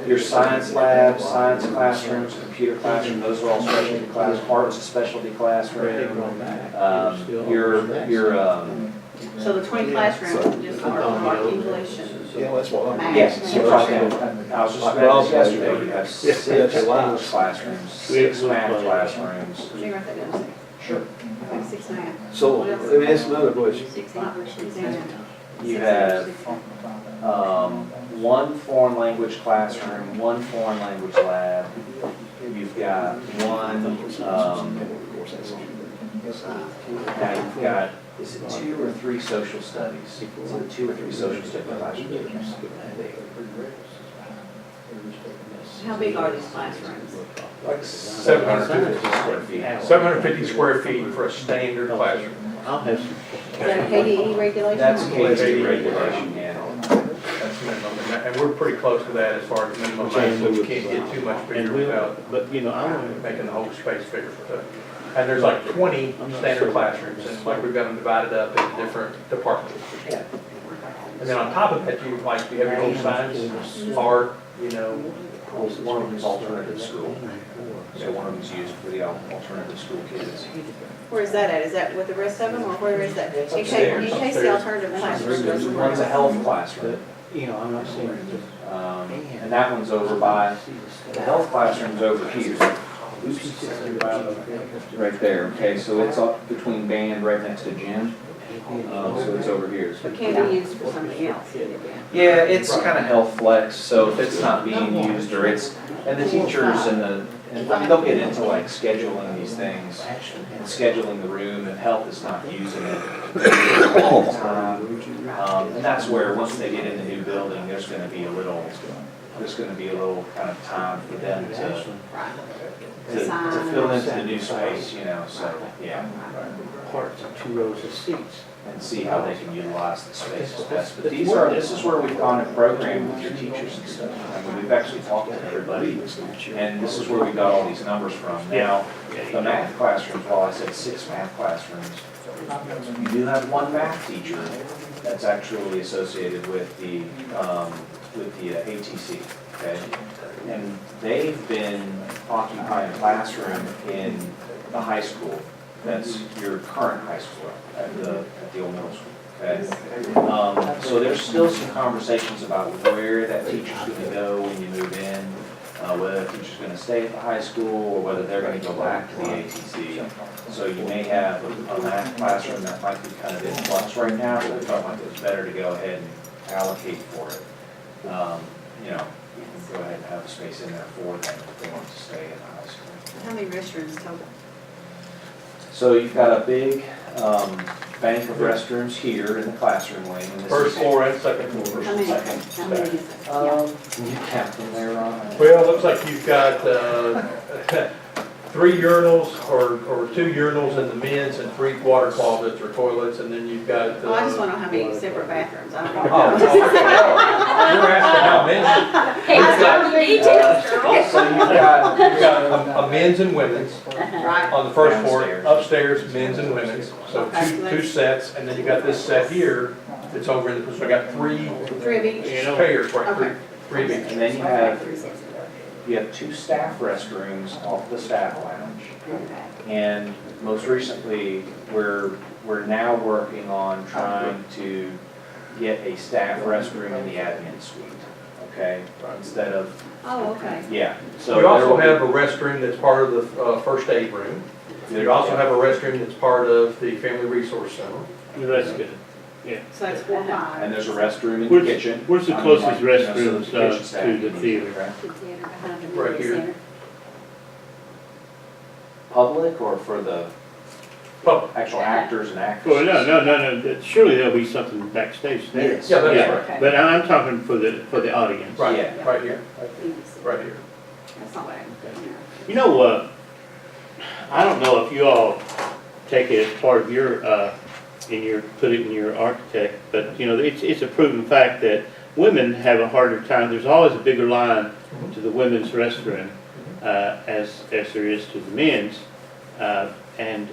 your science labs, science classrooms, computer classroom, those are all specialty class, art's a specialty classroom. So the 20 classrooms just are like English and Yeah, that's what I'm. math. Yes, you probably have, I was just about this yesterday, you have 6 English classrooms, 6 math classrooms. Let me write that down a second. Sure. Okay, 6.5. So, let me ask another question. 6 English, 6 math. You have, one foreign language classroom, one foreign language lab. You've got one, now you've got, is it 2 or 3 social studies? Is it 2 or 3 social studies classrooms? How big are these classrooms? Like 750 square feet. 750 square feet for a standard classroom. I'll have some. Is that a KDE regulation? That's KDE regulation, yeah. That's minimum, and we're pretty close to that as far as minimum height, so we can't get too much And bigger we'll, without but you know, I want to. making the whole space bigger. And there's like 20 standard classrooms, and like we've got them divided up into different departments. And then on top of that, you have your whole science, art, you know. One of them is alternative school. So one of them's used for the alternative school kids. Where is that at? Is that with the rest of them, or where is that? It's In case upstairs. the alternative classrooms. One's a health classroom, You know, I'm not saying it just. and that one's over by, the health classroom's over here. Right there, okay, so it's up between band right next to gym, so it's over here. But can be used for something else. Yeah, it's kind of health flex, so if it's not being used or it's, and the teachers and I mean, they'll get into like scheduling these things and scheduling the room if health is not using it all the time. And that's where, once they get in the new building, there's gonna be a little kind of time for them to fill into the new space, you know, so, yeah. Parts of 2 rows of seats. And see how they can utilize the space as best. But this is where we've gone and programmed with your teachers and stuff. I mean, we've actually talked to everybody, and this is where we got all these numbers from. Now, the math classrooms, while I said 6 math classrooms, you do have 1 math teacher that's actually associated with the ATC, okay? And they've been occupying a classroom in the high school. That's your current high school at the old middle school, okay? So there's still some conversations about where that teacher's gonna go when you move in, whether that teacher's gonna stay at the high school or whether they're gonna go back to the ATC. So you may have a math classroom that might be kind of in flux right now, but we felt like it was better to go ahead and allocate for it. You know, you can go ahead and have a space in there for them if they want to stay at the high school. How many restrooms total? So you've got a big bank of restrooms here in the classroom wing. And this First is- floor and second floor. How many? Second. How many is it? Can you count them there, Ron? Well, it looks like you've got 3 urinals or 2 urinals in the men's and 3 water closets or toilets, and then you've got. Oh, I just want to know how many separate bathrooms. I don't know. You're asking how many? Hey, it's got details, girl. So you've got, You've got a men's and women's Right. on the first floor, Downstairs. upstairs, men's and women's. So two sets, and then you got this set here that's over in the, so I got 3 3 of each? pairs, right, Okay. 3 of each. and then you have 2 staff restrooms off the staff lounge. And most recently, we're we're now working on trying to get a staff restroom in the admin suite, okay? Instead of, Oh, okay. yeah, so. You also there have will a restroom that's part of the first aid room. be- You also have a restroom that's part of the Family Resource Center. That's good. So that's 4-5. And there's a restroom in the Where's- kitchen. where's the I mean, closest like, you know, so restrooms, the kitchen to staff the can use it, theater? correct? The theater behind the Right media here. center. Public or for the Public. actual actors and Well, actresses? no, surely there'll be something backstage there. Yes. Yeah, that's Yeah, right. Okay. but I'm talking for the audience. Right, Yeah. right here, Media center. right here. That's not bad. You know, I don't know if you all take it as part of your, put it in your architect, but, you know, it's a proven fact that women have a harder time, there's always a bigger line to the women's restroom, as there is to the men's. And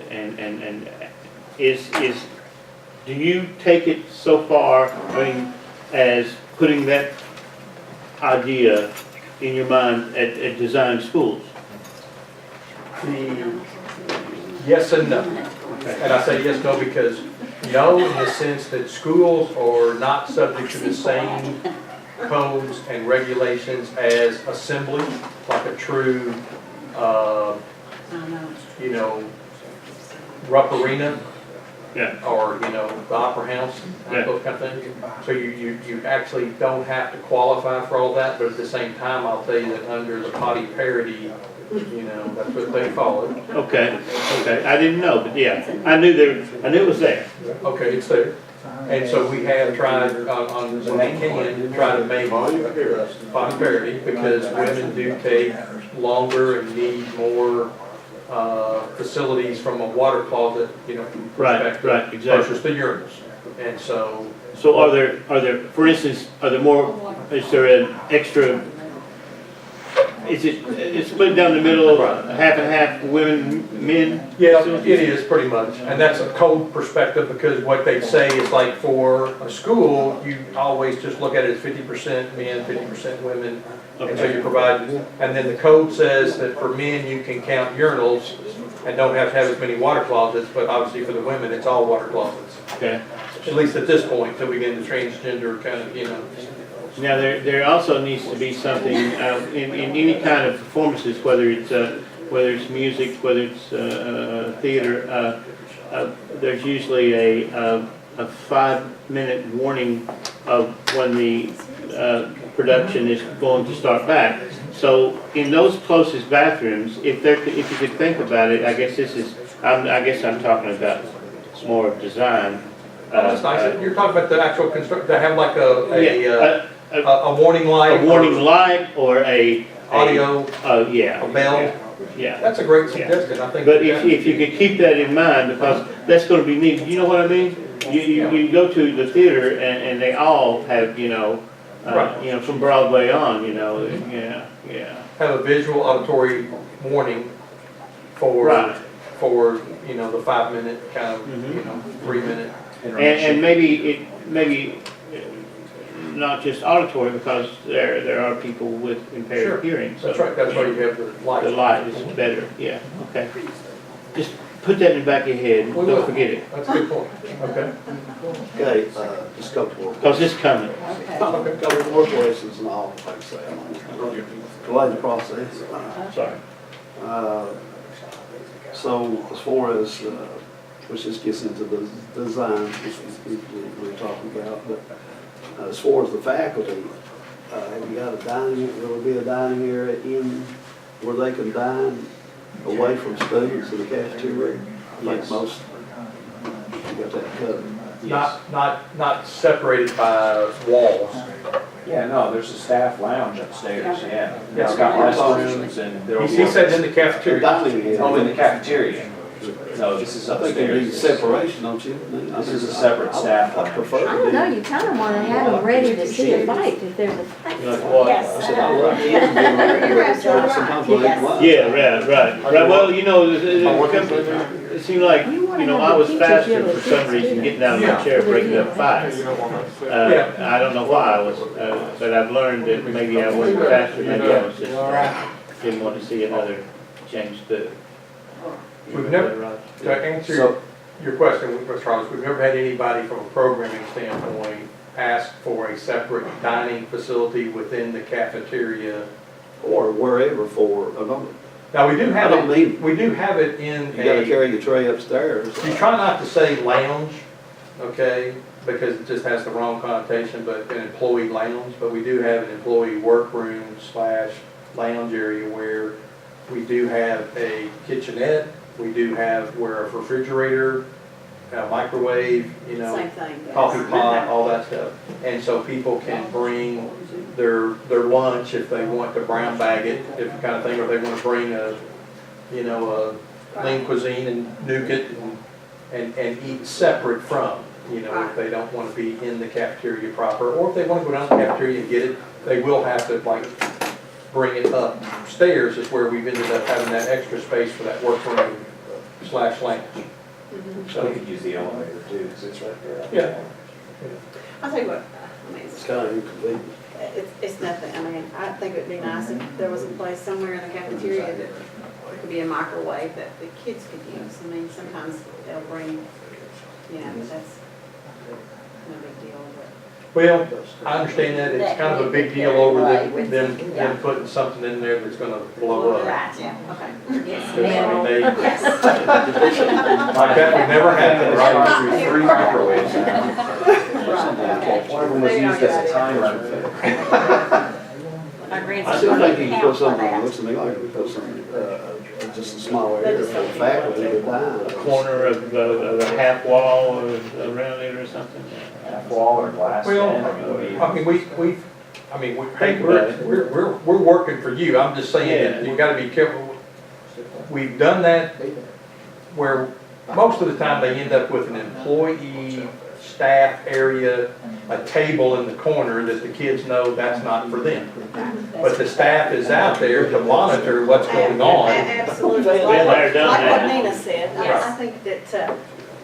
do you take it so far, I mean, as putting that idea in your mind at design schools? Yes and no. And I say yes, no, because no, in the sense that schools are not subject to the same codes and regulations as assembly, like a true, you know, Rupp Arena, Yeah. or, you know, the Opera House, Yeah. those kind of things. So you actually don't have to qualify for all that, but at the same time, I'll tell you that under the potty parity, you know, that's what they follow. Okay, I didn't know, but yeah, I knew it was there. Okay, it's there. And so we have tried, on when they can, try to make potty parity, because women do take longer and need more facilities from a water closet, you know, Right, perspective exactly. versus the urinals. And so, So are there, for instance, is there an extra, is it's split down the middle, half and half, women, men? yeah, it is pretty much. And that's a code perspective, because what they say is like for a school, you always just look at it as 50% men, 50% women. And so you provide, and then the code says that for men, you can count urinals and don't have to have as many water closets, but obviously for the women, it's all water closets. Okay. At least at this point, till we get into transgender kind of, you know. Now, there also needs to be something, in any kind of performances, whether it's music, whether it's theater, there's usually a 5-minute warning of when the production is going to start back. So in those closest bathrooms, if you could think about it, I guess I'm talking about more of design. That's nice. You're talking about the actual construct, to have like a warning A light. warning or light or a Audio, yeah. a bell. Yeah. That's a great suggestion, I think. But if you could keep that in mind, because that's gonna be neat, you know what I mean? You go to the theater and they all have, Right. from Broadway on, yeah. Have a visual auditory warning for, Right. you know, the 5-minute kind of, you know, 3-minute. And maybe not just auditory, because there are people with Sure. impaired hearing, so That's right, that's why you have the light. the light is better, yeah, okay. Just put that in the back of your head, We will. don't forget it, That's a good point, okay. Okay, just a couple more. because it's coming. Couple more questions and all, like I say, I'm going to delay the process. Sorry. So as far as, which just gets into the design, which we're talking about, but as far as the faculty, have you got will there be a dining area in where they can dine away from students in the cafeteria? Like Yes. most, you got that covered. Yes. Not separated by walls. Yeah, no, there's a staff lounge upstairs, yeah. Yeah. It's got restrooms and there'll be. He said in the The cafeteria. dining area. Oh, in the cafeteria. No, this is I think there needs upstairs. separation, don't you? This is a separate staff I lounge. prefer. I don't know, you kind of want to have them ready to see a fight if there's a fight. You like what? Yes. I said, I love it. You're absolutely right. Sometimes when they go out. Yeah, right. Well, it seemed like, I was faster for some reason getting out of my chair, breaking up fights. You don't want to. I don't know why I was, but I've learned that maybe I wasn't faster, maybe I was just, didn't want to see another James Boo. We've never- To answer, So, your question, Mr. Charles, we've never had anybody from a programming standpoint ask for a separate dining facility within the cafeteria. Or wherever for, Now, we do I have don't it, mean, we do have it in you gotta a, carry your tray upstairs. you try not to say lounge, okay, because it just has the wrong connotation, but an employee lounge, but we do have an employee workroom / lounge area where we do have a kitchenette, we do have where a refrigerator, a microwave, you know, Same thing. yes. coffee pot, all that stuff. And so people can bring their lunch if they want to brown bag it, if kind of thing, or they want to bring a, you know, a lean cuisine and nuke it and eat separate from, you know, if they don't want to be in the cafeteria proper, or if they want to go down to the cafeteria and get it, they will have to like bring it upstairs is where we've ended up having that extra space for that workroom / lounge. So we could use the elevator too, because it's right there. Yeah. I'll tell you what, I mean, It's kind of inconvenient. it's nothing, I mean, I think it'd be nice if there was a place somewhere in the cafeteria that could be a microwave that the kids could use. I mean, sometimes they'll bring, you know, but that's no big deal, but. Well, I understand that, it's kind of a big deal over them putting something in there that's gonna blow up. Right, Yeah, okay. yes, I ma'am. mean, Yes. like that would never happen, right? Through 3 microwaves now. One of them was used as a timer. My I grandson. still think you can count put for something, that. it looks to me like you could put something, just a small area for the faculty to dine. A corner of a half wall or around it or something. Half wall or glass. Well, stand, I mean, I mean, hey, we're working for you, I'm just saying, that you gotta be careful. We've done that where most of the time they end up with an employee staff area, a table in the corner that the kids know that's not for them. But the staff is out there to monitor what's going on. Absolutely, Been like there, done what that. Nina said, I think that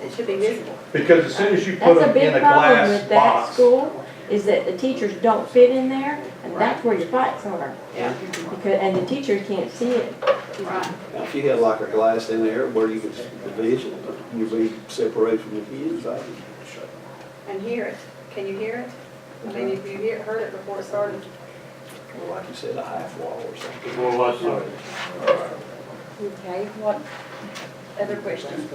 it should be visible. Because as soon as you put That's a them in big a problem glass with that box. school, is that the teachers don't fit in there, and that's where your fights are. Yeah. Because, and the teachers can't see it. Right. Now, if you had like a glass in there where you could division, you'd be separated from the kids, I think. And hear it. Can you hear it? I mean, if you heard it before it started. Or like you said, a half wall or something. Well, what's the- Okay, what other questions?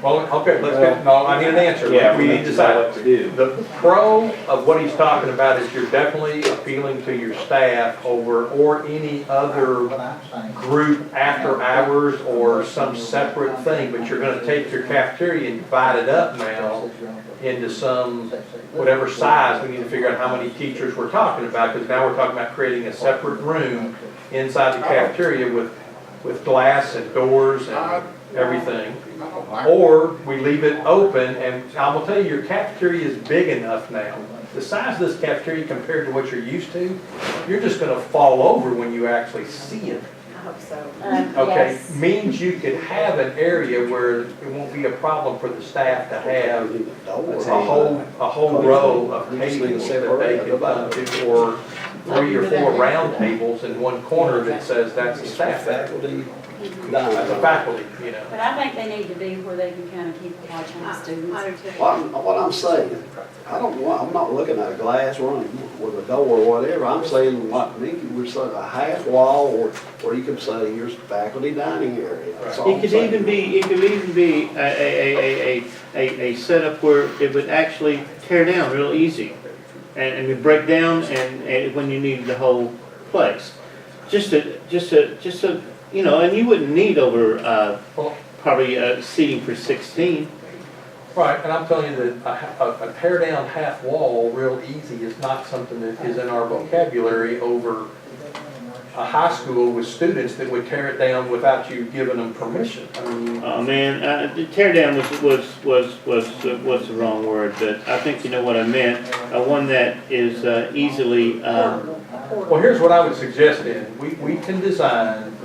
Well, okay, let's get, no, I need an answer. Yeah, We need to decide. what to do. The pro of what he's talking about is you're definitely appealing to your staff over, or any other group after hours or some separate thing, but you're gonna take your cafeteria and divide it up now into some, whatever size, we need to figure out how many teachers we're talking about, because now we're talking about creating a separate room inside the cafeteria with glass and doors and everything. Or we leave it open, and I will tell you, your cafeteria is big enough now. The size of this cafeteria compared to what you're used to, you're just gonna fall over when you actually see it. I hope so. Okay, Yes. means you could have an area where it won't be a problem for the staff to have a whole row of tables that they can come to, or 3 or 4 round tables in one corner that says that's the staff, that's Faculty, the faculty, you know. But I think they need to be where they can kind of keep a watch on the students. I do too. What I'm saying, I'm not looking at a glass room with a door or whatever, I'm saying like me, we're saying a half wall or where you could say here's faculty dining area. That's all It I'm could saying. even be a setup where it would actually tear down real easy. And it break down and when you need the whole place. Just a, you know, and you wouldn't need over, probably, seating for 16. Right, and I'm telling you that a tear down half wall real easy is not something that is in our vocabulary over a high school with students that would tear it down without you giving them permission. I mean, Oh, man, the tear down was the wrong word, but I think you know what I meant. One that is easily, well, here's what I would suggest then. We can design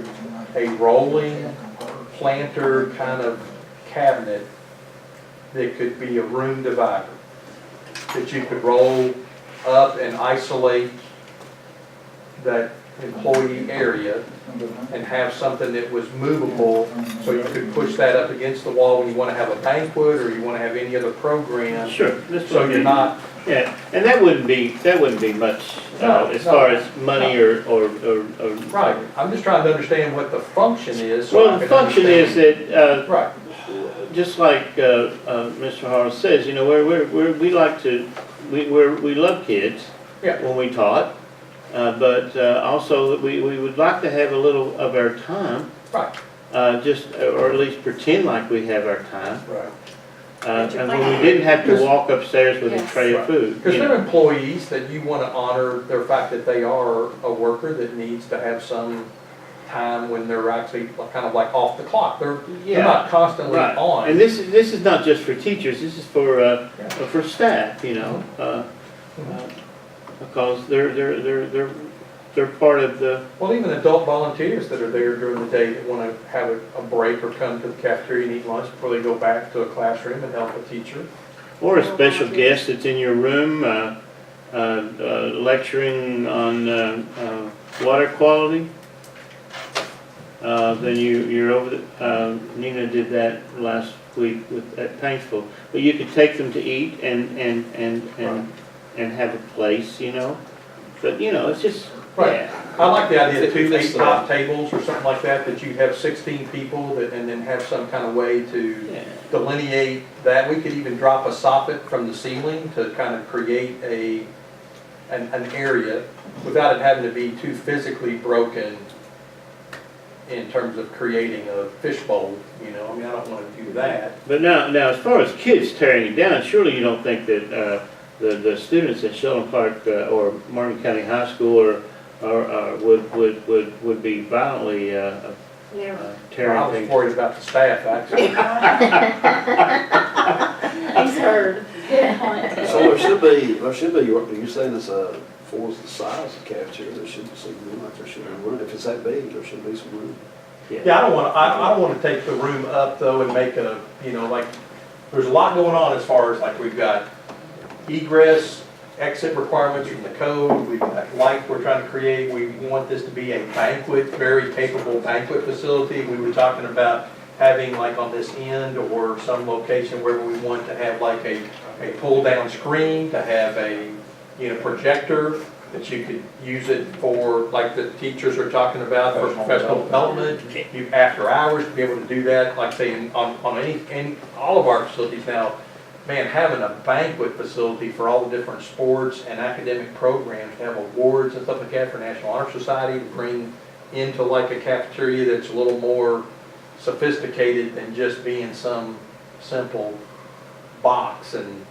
a rolling planter kind of cabinet that could be a room divider, that you could roll up and isolate that employee area and have something that was movable, so you could push that up against the wall when you want to have a banquet or you want to have any other program. Sure. That's So what you're not, Yeah, and that wouldn't be much, No, as no. far as money or. right, I'm just trying to understand what the function is. so I Well, the can function is understand. that, Right, just like, Mr. Harrell says, you know, we like to, we love kids yeah, when we taught, but, also we would like to have a little of our time, right, or at least pretend like we have our time. right. And when we didn't have to walk upstairs with a tray of food. Because you they're know. employees that you want to honor their fact that they are a worker that needs to have some time when they're actually kind of like off the clock. They're Yeah. not constantly Right. on. And this is not just for teachers, this is for staff, you know, because they're part of the, Well, even adult volunteers that are there during the day that want to have a break or come to the cafeteria and eat lunch before they go back to a classroom and help a teacher. or a special guest that's in your room, lecturing on, water quality. Then you're over the, Nina did that last week at Paintsville. But you could take them to eat and have a place, you know, but, you know, it's just, Right. yeah. I like the idea of two It's, 8-top tables or something like that you have 16 people that, and then have some kind of way to Yeah. delineate that. We could even drop a soffit from the ceiling to kind of create an area without it having to be too physically broken in terms of creating a fishbowl, you know, I mean, I don't want to do that. But now, as far as kids tearing it down, surely you don't think that the students at Sheldon Park or Martin County High School would be violently Never. I tearing was things. worried about the staff, actually. He's heard. Good point. So there should be, you're saying it's for the size of the cafeteria, there should be some room, like there should be room. If it's that big, there should be some room. Yeah, I don't want to take the room up though and make a, you know, like, there's a lot going on as far as like we've got egress, exit requirements from the code, we've got light we're trying to create, we want this to be a banquet, very capable banquet facility. We were talking about having like on this end or some location where we want to have like a pull down screen, to have a, you know, projector that you could use it for, like the teachers are talking about, for professional development. You, after hours, to be able to do that, like say on any, all of our facilities now, man, having a banquet facility for all the different sports and academic programs, to have awards and stuff like that for National Honor Society, to bring into like a cafeteria that's a little more sophisticated than just being some simple box. And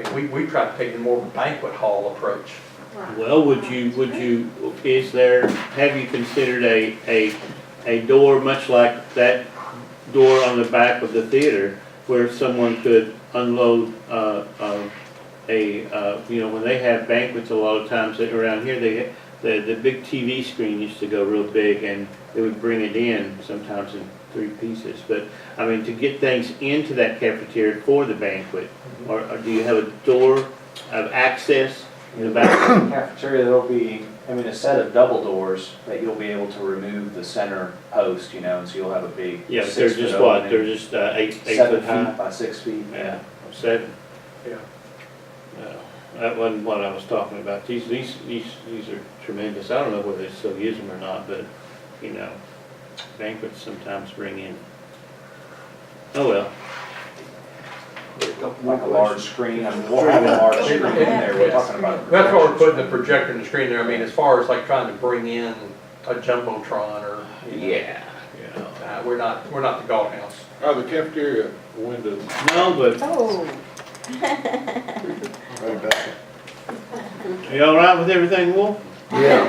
I mean, we try to take a more of a banquet hall approach. Well, have you considered a door much like that door on the back of the theater where someone could unload, you know, when they have banquets a lot of times around here, the big TV screen used to go real big and they would bring it in sometimes in 3 pieces. But, I mean, to get things into that cafeteria for the banquet, or do you have a door of access in the back? Cafeteria, there'll be, I mean, a set of double doors that you'll be able to remove the center post, you know, and so you'll have a big Yeah, but 6 they're foot just what, opening, they're just 8 7 foot feet high? by 6 feet, yeah. 7? Yeah. That wasn't what I was talking about. These are tremendous. I don't know whether they still use them or not, but, you know, banquets sometimes bring in. Oh, well. Like a large screen, I mean, we'll have a large screen in there, we're talking about. That's why we're putting the projector in the screen there. I mean, as far as like trying to bring in a jumbotron or, you know, Yeah. we're not the golf house. Are the cafeteria windows? No, but Oh. Right back. are you all right with everything, Wolf? Yeah.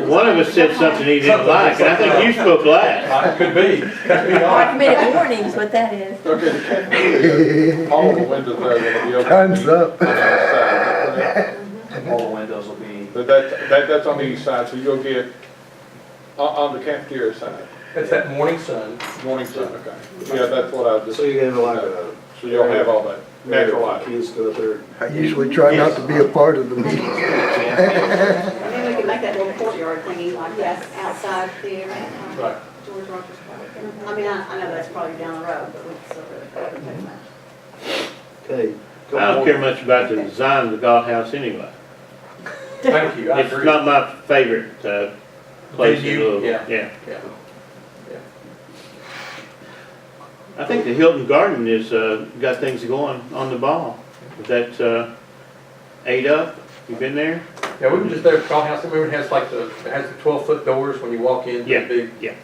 One of us said something he didn't like, and I think you spoke last. Could be. Could be on. Recommended warnings, what that is. Okay, the cafeteria, all the windows there are gonna be open. Time's up. On the outside. All the windows will be, But that's on the east side, so you'll get, on the cafeteria side, It's that morning sun. morning sun, okay. Yeah, that's what I just. So you have like a, So you'll have all that. Natural light. Kids go out there. I usually try not to be a part of the meeting. And then we can make that little courtyard thingy like that outside there. Right. George Rogers Park. I mean, I know that's probably down the road, but we can still do it. Okay. I don't care much about the design of the golf house anyway. Thank you, I It's agree. not my favorite, place in Venue, Louisville. yeah. Yeah. Yeah. I think the Hilton Garden is, got things going on the ball. Is that, ate up? You been there? Yeah, we were just there at the golf house, remember it has like it has the 12-foot doors when you walk in, the Yeah. big. Yeah.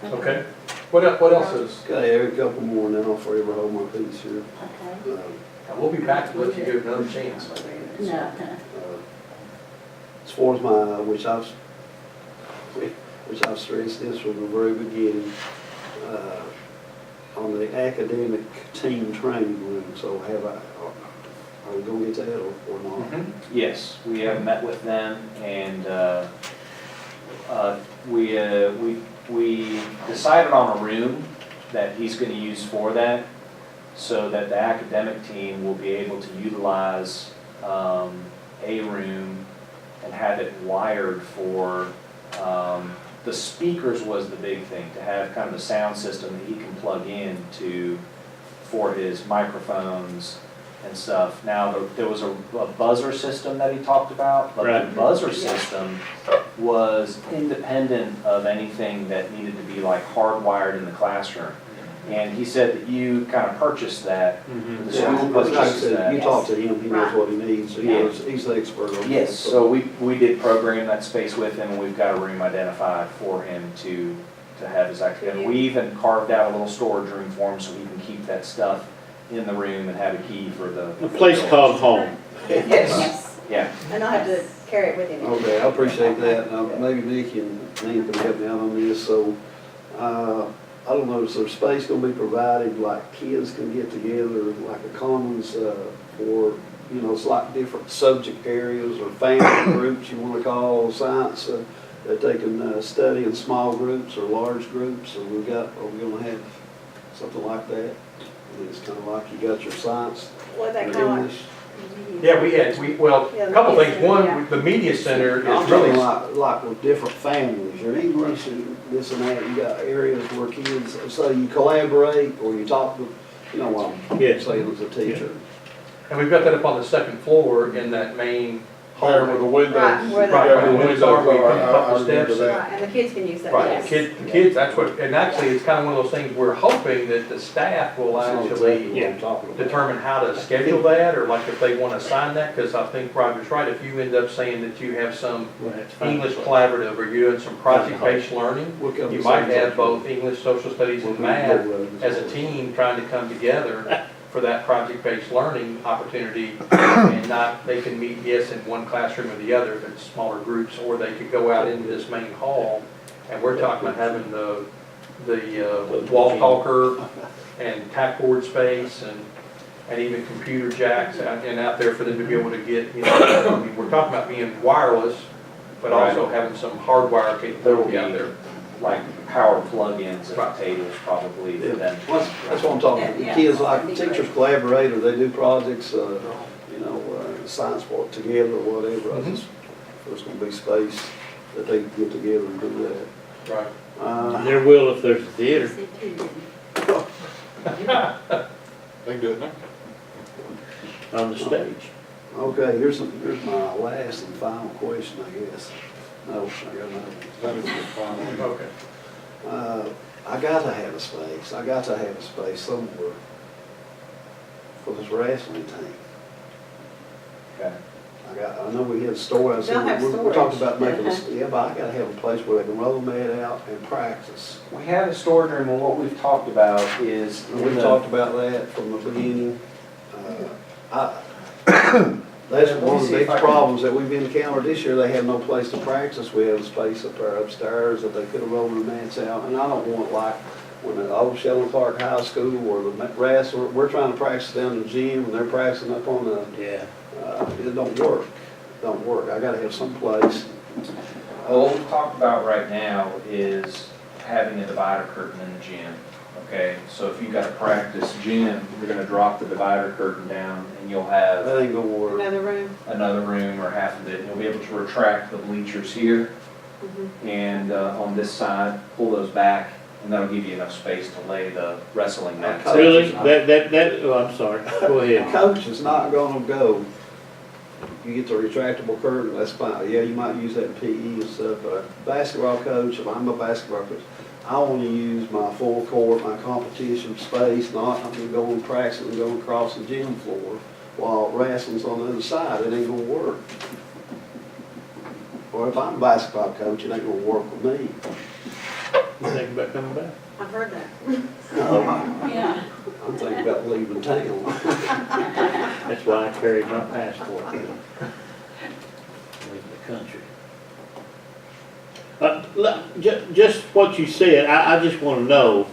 Okay. What else is, Okay, a couple more and then I'll forever hold my peace here. Okay. we'll be back to let you give another chance. No. As far as my, which I've stressed this from the very beginning, on the academic team training room, so are we gonna get to that or not? Mhm. Yes, we have met with them, and we decided on a room that he's going to use for that, so that the academic team will be able to utilize a room and have it wired for, the speakers was the big thing, to have kind of a sound system that he can plug in for his microphones and stuff. Now, there was a buzzer system that he talked about, but the Right. buzzer system was independent of anything that needed to be like hardwired in the classroom. And he said that you kind of purchased that, the Yeah, school like I purchases said, that. you talk to him, he knows Right. what he needs, he's the expert on that. Yes, so we did program that space with him, and we've got a room identified for him to have his academic. We even carved out a little storage room for him so he can keep that stuff in the room and have a key for the. A place called home. Yes, yeah. And I'll have to carry it with him. Okay, I appreciate that. Now, maybe Nick and Nate can help me out on this. So, I don't know, is there space gonna be provided, like kids can get together, like a commons, for, you know, it's like different subject areas or family groups you wanna call, science, that they can, study in small groups or large groups, or are we gonna have something like that? And it's kinda like you got your science, What that your kind of English. Yeah, a couple things. One, the media center I'm is really, talking like with different families, your English and this and that, you got areas where kids, so you collaborate or you talk to, you know what I'm Yes. saying as a teacher. and we've got that up on the second floor in that main There where the hallway. windows. Right, where the- Right, where the Yeah, windows are, where you come up the I remember steps. that. Right, and the kids can use that. Right, yes. the kids, that's what, and actually, it's kind of one of those things, we're hoping that the staff will That's not actually exactly what I'm talking about. determine how to schedule that, or like if they want to assign that, because I think Roger's right, if you end up saying that you have some We'll have to find a English place. collaborative, or you're doing some project-based learning, We'll come you to might some have sort both of- English, social studies, we'll and come to math both of them. as a team trying to come together for that project-based learning opportunity, and not, they can meet, yes, in one classroom or the other, if it's smaller groups, or they could go out into this main hall, and we're talking about having the wall talker and tackboard space, and even computer jacks out there for them to be able to get, you know, I mean, we're talking about being wireless, but also having some hardwire There will capability be out there. like power plug-ins Right. at the tables probably for them. That's what I'm talking about. Yeah. Kids like, teachers collaborate, or they do projects, you know, science work together or whatever. I just, there's gonna be space that they can get together and do that. Right. There will if there's a theater. They can do it now. On the stage. Okay, here's my last and final question, I guess. No, I got another. That'd be fine. Okay. I gotta have a space, I gotta have a space somewhere for this wrestling team. Okay. I know we had a store, I They'll have said, we're talking storage. about making a, yeah, but I gotta have a place where they can roll the mat out and practice. We have a storage room, and what we've talked about is. And we talked about that from the beginning. That's one of the big problems that we've encountered this year. They have no place to practice. We have a space up there upstairs that they could have rolled their mats out. And I don't want like when the old Sheldon Clark High School or the wrestler, we're trying to practice down in the gym and they're practicing up on the, Yeah. it don't work. It don't work. I gotta have some place. What we've talked about right now is having a divider curtain in the gym, Okay, so if you've got a practice gym, you're gonna drop the divider curtain down and you'll have That ain't gonna work. Another room. another room or half of it. You'll be able to retract the bleachers here and on this side, pull those back, and that'll give you enough space to lay the wrestling mats. out. Really? Oh, I'm sorry. Go ahead. Coach is not gonna go, you get the retractable curtain, that's fine. Yeah, you might use that in PE and stuff, but a basketball coach, if I'm a basketball coach, I wanna use my full court, my competition space, not, I'm gonna go and practice and go across the gym floor while wrestling's on the other side. It ain't gonna work. Or if I'm a basketball coach, it ain't gonna work with me. You think about coming back? I've heard that. No, Yeah. I'm thinking about leaving town. That's why I carried my passport. Leaving the country. Just what you said, I just want to know,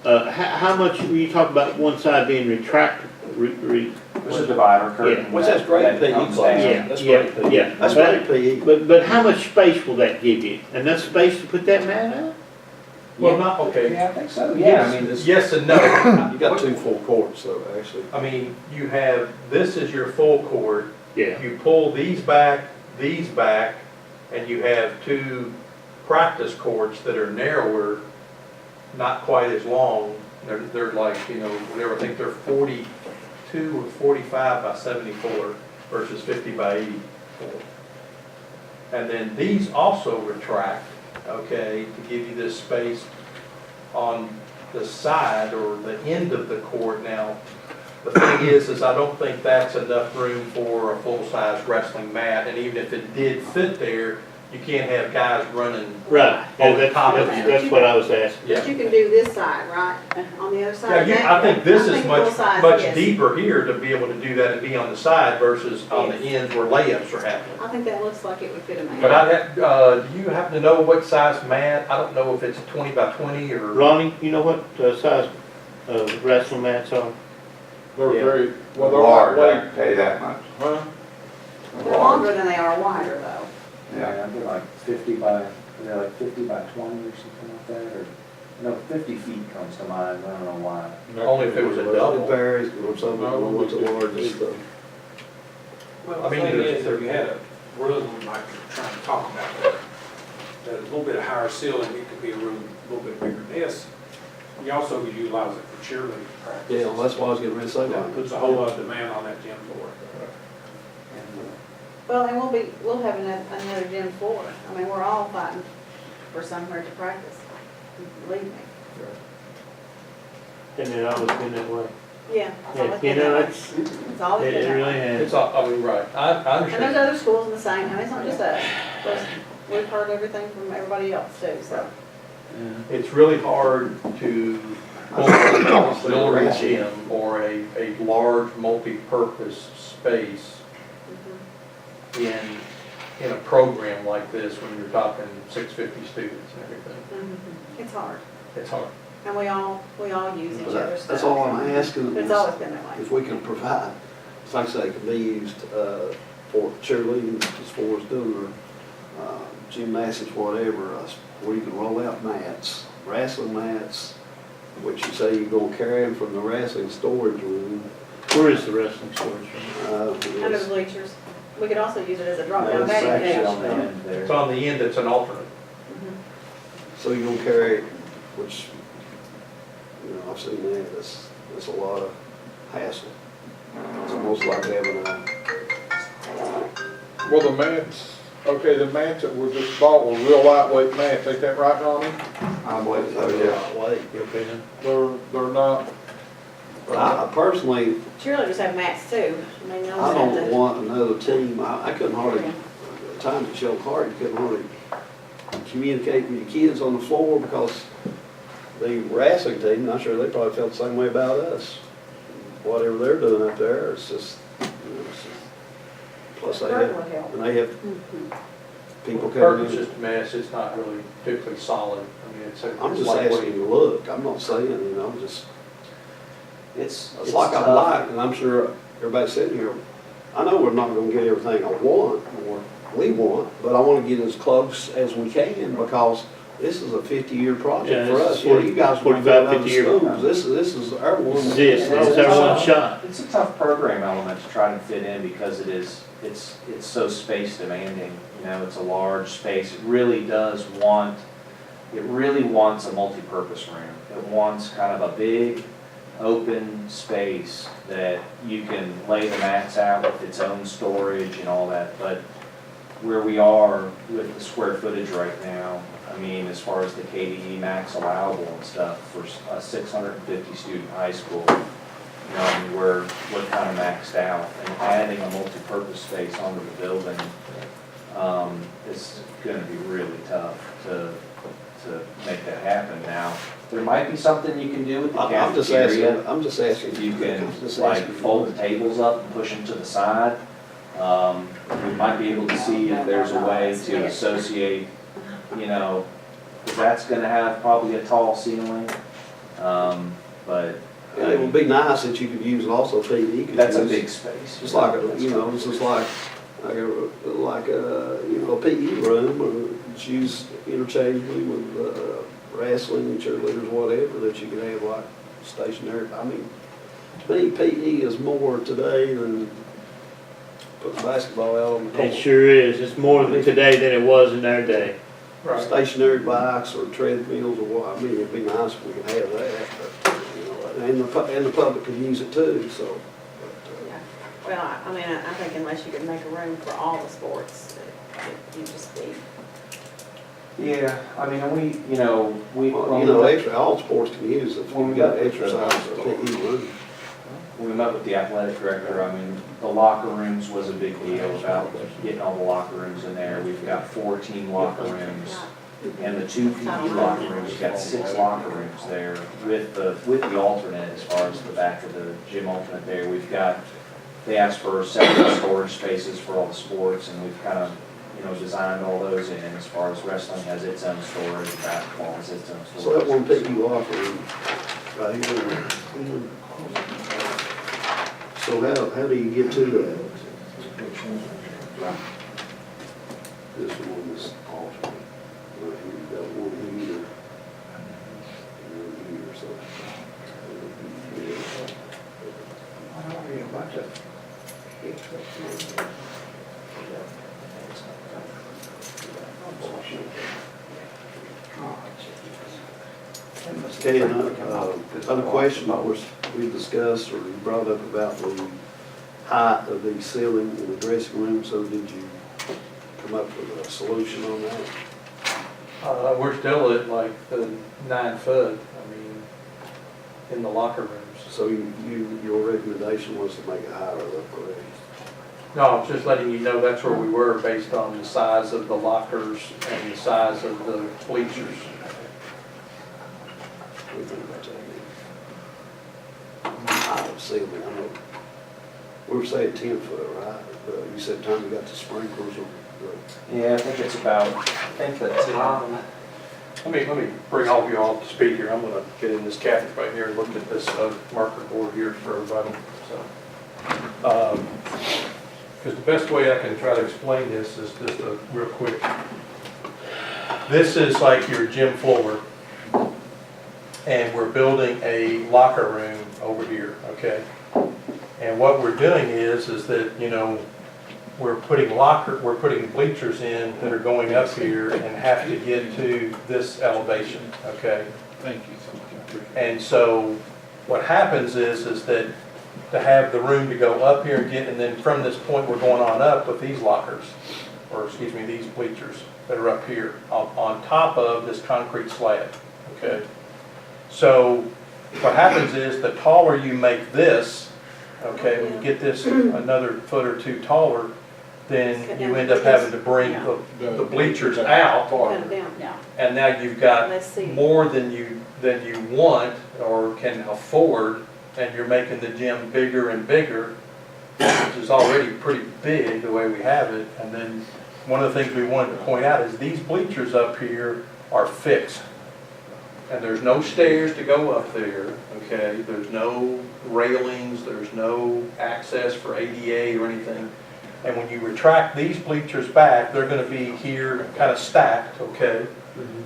how much, were you talking about one side being retractable? There's a divider curtain. Yeah. Which that's great that PE comes class. down. Yeah, That's yeah, great PE. yeah. That's great PE. But how much space will that give you? Enough space to put that mat out? Well, not, okay. Yeah, I think so, yeah, I mean, this. Yes and no. You got two full courts though, actually. I mean, you have, this is your full court. Yeah. You pull these back, and you have two practice courts that are narrower, not quite as long. They're like, whatever, I think they're 42 or 45 by 74 versus 50 by 84. And then these also retract, okay, to give you this space on the side or the end of the court. Now, the thing is I don't think that's enough room for a full-size wrestling mat, and even if it did fit there, you can't have guys running. Right, Over yeah, top of you. that's what I was asking. But you can do this side, right, on the other side? I think this is much Yes. deeper here to be able to do that and be on the side versus on the ends where layups are happening. I think that looks like it would fit a man. But do you happen to know what size mat? I don't know if it's 20 by 20 or. Ronnie, you know what size wrestling mats are? They're Yeah. very, well, they're Large, I lightweight. can pay that much. Huh? They're longer than they are wider, though. Yeah, they're like 50 by 20 or something like that, or, 50 feet comes to mind, I don't know why. Only if it was a It double. varies, or something, what's the largest stuff. Well, I the mean, thing there's- is, if you had a room like you're trying to talk about there, that is a little bit higher ceiling, it could be a room a little bit bigger than this. You also could utilize it for cheerleading practice. Yeah, well, that's why I was getting ready to say That that. puts a whole lot of demand on that gym floor. Well, and we'll have another gym floor. I mean, we're all fighting for somewhere to practice, believe me. And it always been that way. Yeah. it's always You been know, that way. it's, It's always been it that really way. has. It's, I mean, right, I And there's understand. other schools in the same, I mean, it's not just us. We've heard everything from everybody else too, so. It's really hard to build a gym or a large multi-purpose space in a program like this when you're talking 650 students and everything. It's hard. It's hard. And we all use each other's stuff. That's all I'm asking, But it's always been that way. if we can provide, it's like I say, it can be used for cheerleading as far as doing gymnastics, whatever, where you can roll out mats, wrestling mats, which you say you're gonna carry them from the wrestling storage room. Where is the wrestling storage room? Under the bleachers. We could also use it as a drop No, down it's batting actually cage. on the end there. It's on the end that's an alternate. So you're gonna carry, which, I've seen that, that's a lot of hassle. It's almost like having a, Well, the mats, okay, the mats that were just bought were real lightweight mats, ain't that right, Ronnie? I believe so, a yeah. lot of weight. You okay then? They're not, But I personally, Cheerleaders have mats too. I mean, they I always have don't to. want another team, I couldn't hardly, at times at Shell Clark, you couldn't hardly communicate with your kids on the floor because the wrestling team, I'm sure they probably felt the same way about us. Whatever they're doing up there, it's just, it's just, plus they Curtain have, would help. and they have people coming Curtain's in. just a mess, it's not really particularly solid. I mean, it's I'm it's just lightweight. asking you to look, I'm not saying, just, It's it's like I tough. like, and I'm sure everybody sitting here, I know we're not gonna get everything I want, or we want, but I wanna get as close as we can, because this is a 50-year project Yeah, for it's us. You know, you guys want 45, to build other 50 year. schools. This is our one. This is our one shot. It's a tough program element to try to fit in because it's so space demanding. You know, it's a large space. It really wants a multi-purpose room. It wants kind of a big, open space that you can lay the mats out with its own storage and all that. But where we are with the square footage right now, I mean, as far as the KDE max allowable and stuff for a 650 student high school, you know, I mean, we're kind of maxed out. And adding a multi-purpose space onto the building is going to be really tough to make that happen. Now, there might be something you can do with the cafeteria. I'm just asking. If you can, like, fold the tables up and push them to the side. We might be able to see if there's a way to associate, you know, because that's gonna have probably a tall ceiling, but. It would be nice that you could use also PE. That's a big space. Just like, you know, it's just like a you know, a PE room, or it's used interchangeably with wrestling, cheerleaders, whatever, that you could have like stationary. I mean, to me, PE is more today than putting basketball out on the court. It sure is. It's more today than it was in their day. Right. Stationary bikes or treadmills or what, I mean, it'd be nice if we could have that, but, you know, and the public could use it too, so. Yeah. Well, I mean, I think unless you could make a room for all the sports, you'd just be. Yeah, I mean, Well, you know, actually, all sports can use it, if you've got exercise or PE room. we met with the athletic director. I mean, the locker rooms was a big deal about getting all the locker rooms in there. We've got 14 locker rooms. And the 2 PE locker rooms, we've got 6 locker rooms there with the alternate as far as the back of the gym alternate there. They asked for separate storage spaces for all the sports, and we've kind of, you know, designed all those in as far as wrestling has its own storage, and basketball has its own storage. So that one PE locker room, right here. So how do you get to that? This one is alternate. Right here, you got one here. And one here, so. Okay, another question we discussed or you brought up about the height of the ceiling in the dressing room, so did you come up with a solution on that? We're still at like the 9 foot, I mean, in the locker rooms. So your recommendation was to make it higher, up, correct? No, I was just letting you know that's where we were based on the size of the lockers and the size of the bleachers. What do you think about that? Height of ceiling, I know. We were saying 10 foot, right? You said time you got the sprinklers or Yeah, I think it's about, I think the top. Let me bring all of you all to speak here. I'm gonna get in this cabinet right here and look at this marker board here for everybody, so. Because the best way I can try to explain this is just real quick. This is like your gym floor, and we're building a locker room over here, okay? And what we're doing is that, you know, we're putting bleachers in that are going up here and have to get to this elevation, okay? Thank you so much. And so what happens is that to have the room to go up here and then from this point we're going on up with these lockers, or excuse me, these bleachers that are up here on top of this concrete slab, okay? So what happens is the taller you make this, okay, when you get this another foot or two taller, then you end up having to bring the bleachers out, Cut it down. Yeah. and now you've got Let's see. more than you want or can afford, and you're making the gym bigger and bigger, which is already pretty big the way we have it. And then one of the things we wanted to point out is these bleachers up here are fixed. And there's no stairs to go up there, okay? There's no railings, there's no access for ADA or anything. And when you retract these bleachers back, they're gonna be here kind of stacked, okay?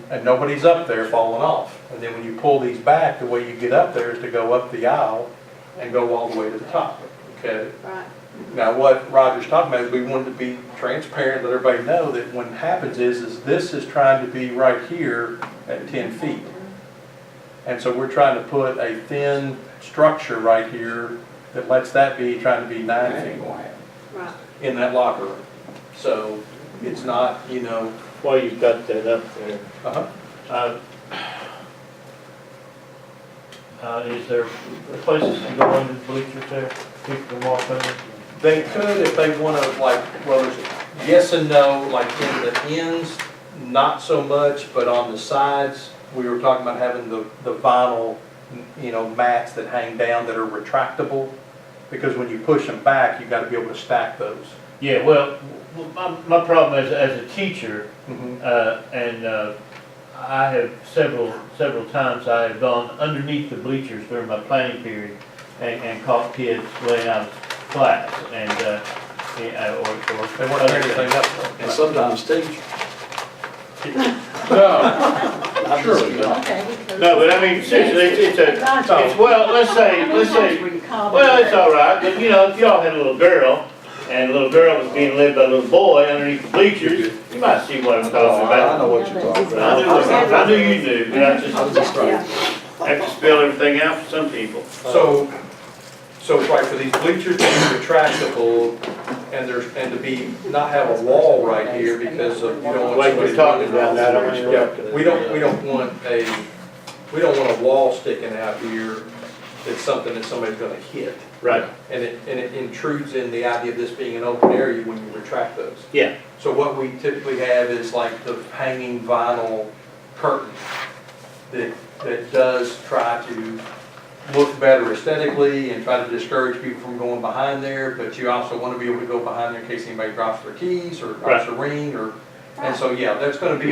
and nobody's up there falling off. And then when you pull these back, the way you get up there is to go up the aisle and go all the way to the top, okay? Right. Now, what Roger's talking about is we wanted to be transparent, let everybody know that what happens is this is trying to be right here at 10 feet. And so we're trying to put a thin structure right here that lets that be, trying to be 9 feet Right. in that locker room. So it's not, you know, While you've got that up there, uh-huh. Is there places to go under the bleachers there? People can walk under? They could if they want to, like, well, there's yes and no, like in the ends, not so much, but on the sides, we were talking about having the vinyl, you know, mats that hang down that are retractable, because when you push them back, you got to be able to stack those. Yeah, well, my problem is, as a teacher, Mm-hmm. I have several times I have gone underneath the bleachers during my planning period and caught kids laying out of class and, They want to tear anything up. And sometimes teach. No, surely not. Okay. No, but I mean, seriously, it's, well, let's say, well, it's all right, but you know, if y'all had a little girl, and the little girl was being led by a little boy underneath the bleachers, you might see what I'm talking about. I know what you're talking about. I knew you knew, but I just have to spell everything out for some people. So right, for these bleachers to be retractable and to be, not have a wall right here because of, you don't want. Like we're talking about that, Yeah, we don't want a wall sticking out here that's something that somebody's gonna hit. Right. And it intrudes in the idea of this being an open area when you retract those. Yeah. So what we typically have is like the hanging vinyl curtain that does try to look better aesthetically and try to discourage people from going behind there, but you also want to be able to go behind there in case anybody drops their keys or drops a ring or, and so, yeah, that's going to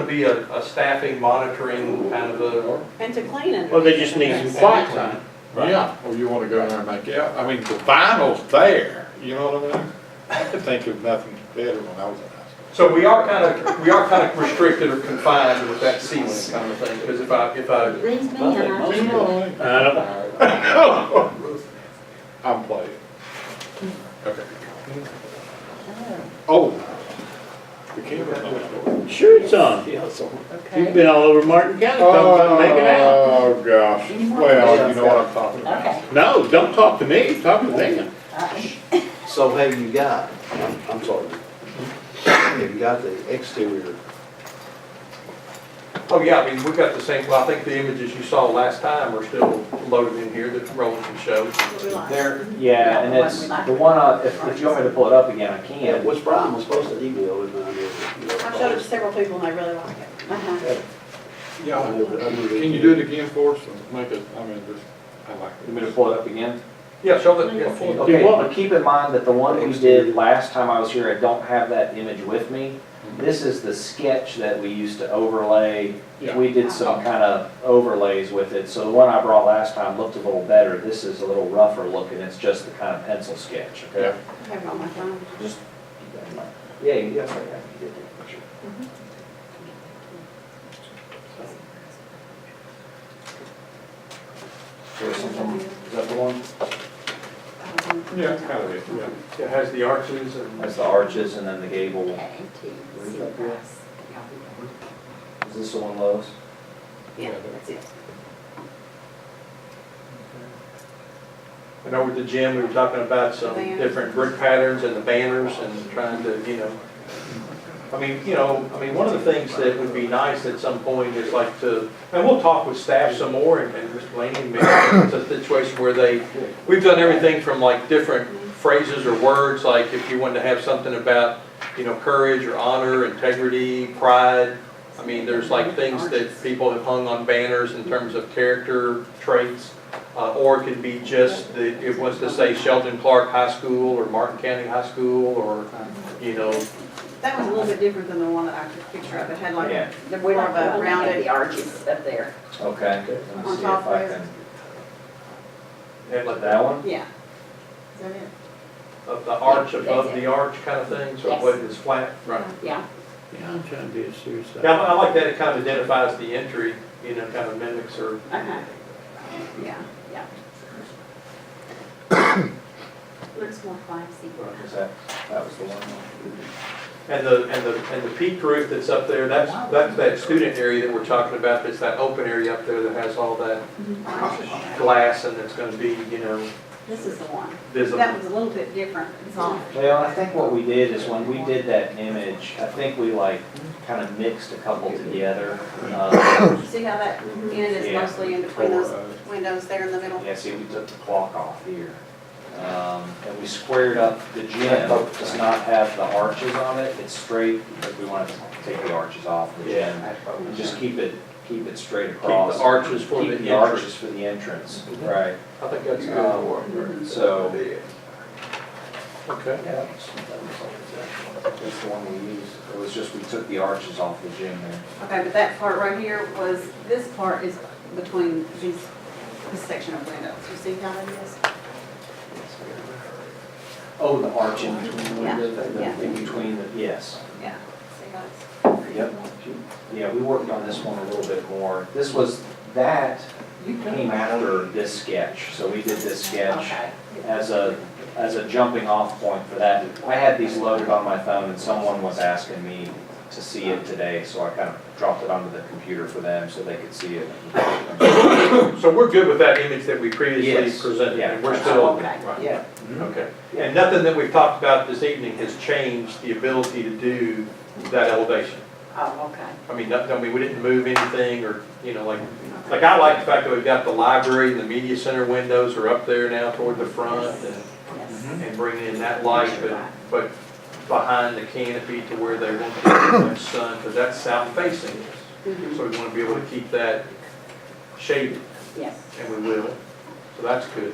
be a staffing, monitoring kind of a. And to clean it. Well, they just need some quiet time. Yeah, or you wanna go in there and make out, I mean, the vinyl's there, you know what I mean? I could think of nothing better when I was in high school. So we are kind of restricted or confined with that ceiling kind of thing, because if I. These men, I'm playing. Okay. Oh. The camera's not. Sure it's on. You've been all over Martin County talking about making out. Oh, gosh. Well, you know what I'm talking about. Okay. No, don't talk to me, talk to them. So have you got, I'm sorry, have you got the exterior? Oh, yeah, I mean, we've got the same, well, I think the images you saw last time are still loaded in here that Roland can show. There, yeah, and it's, the one, if you want me to pull it up again, I Yeah, can. which Brian was supposed to email it, and I I've showed it to several people and they really like it. Uh-huh. Yeah, can you do it again for us and make it, I mean, just, I like You want me to pull it up again? Yeah, show that, yeah, full. Okay, but keep in mind that the one we did last time I was here, I don't have that image with me. This is the sketch that we used to overlay. Yeah. We did some kind of overlays with it, so the one I brought last time looked a little better. This is a little rougher looking, it's just the kind of pencil sketch, okay? Yeah. I have it on my phone. Just keep that in mind. Yeah, yeah, yeah, you did take a picture. Is that the one? Yeah, kind of, yeah. It has the arches and. That's the arches and then the gable. Yeah, and to see price. Is this the one, Lois? Yeah, that's it. And over at the gym, we were talking about some different brick patterns and the banners and trying to, one of the things that would be nice at some point is like to, and we'll talk with staff some more and Mr. Laney, maybe it's a situation where we've done everything from like different phrases or words, like if you wanted to have something about, courage or honor, integrity, pride. I mean, there's like things that people have hung on banners in terms of character traits. Or it could be just, it wants to say Sheldon Clark High School or Martin County High School or, That was a little bit different than the one that I took a picture of. It had like Yeah. more of a The rounded. arches up there. Okay. Let me On see top if I there. can. Like that one? Yeah. Is that it? of the arch above the arch kind of thing, so Yes. what is flat. Right. Yeah. Yeah, I'm trying to be as serious. Yeah, I like that, it kind of identifies the entry, you know, kind of mimics or. Uh-huh. Yeah, yeah. Looks more classy. That was the one. And the peaked roof that's up there, that's that student area that we're talking about, that's that open area up there that has all that glass and it's gonna be, you know, This is the one. visible. That was a little bit different. It's all. Well, I think what we did is when we did that image, I think we like kind of mixed a couple together. See how that end is Yeah. mostly in between those windows there in the middle? Yeah, see, we took the clock off here. And we squared up, the gym does not have the arches on it, it's straight, because we wanted to take the arches off the gym. And just keep it straight across. Keep the arches for Keep the the entrance. arches for the entrance, right. I think that's good. So, Okay. yeah, that's the one we used. It was just, we took the arches off the gym there. Okay, but that part right here was, this part is between this section of windows. You see how that is? Oh, the arch in between the Yeah, windows, yeah. in between the, yes. Yeah. See how it's? Yep. Yeah, we worked on this one a little bit more. This was, that came after this sketch, so we did this sketch Okay. as a jumping off point for that. I had these loaded on my phone and someone was asking me to see it today, so I kind of dropped it onto the computer for them so they could see it. So we're good with that image that we previously Yes. presented, Yeah. and we're still. Okay. Yeah. Okay. And nothing that we've talked about this evening has changed the ability to do that elevation. Oh, okay. I mean, we didn't move anything or, you know, like I like the fact that we've got the library and the media center windows are up there now toward the front and Yes. and bringing in that light, but behind the canopy to where they won't get too much sun, because that's south facing. Mhm. So we want to be able to keep that shaded, Yes. and we will. So that's good.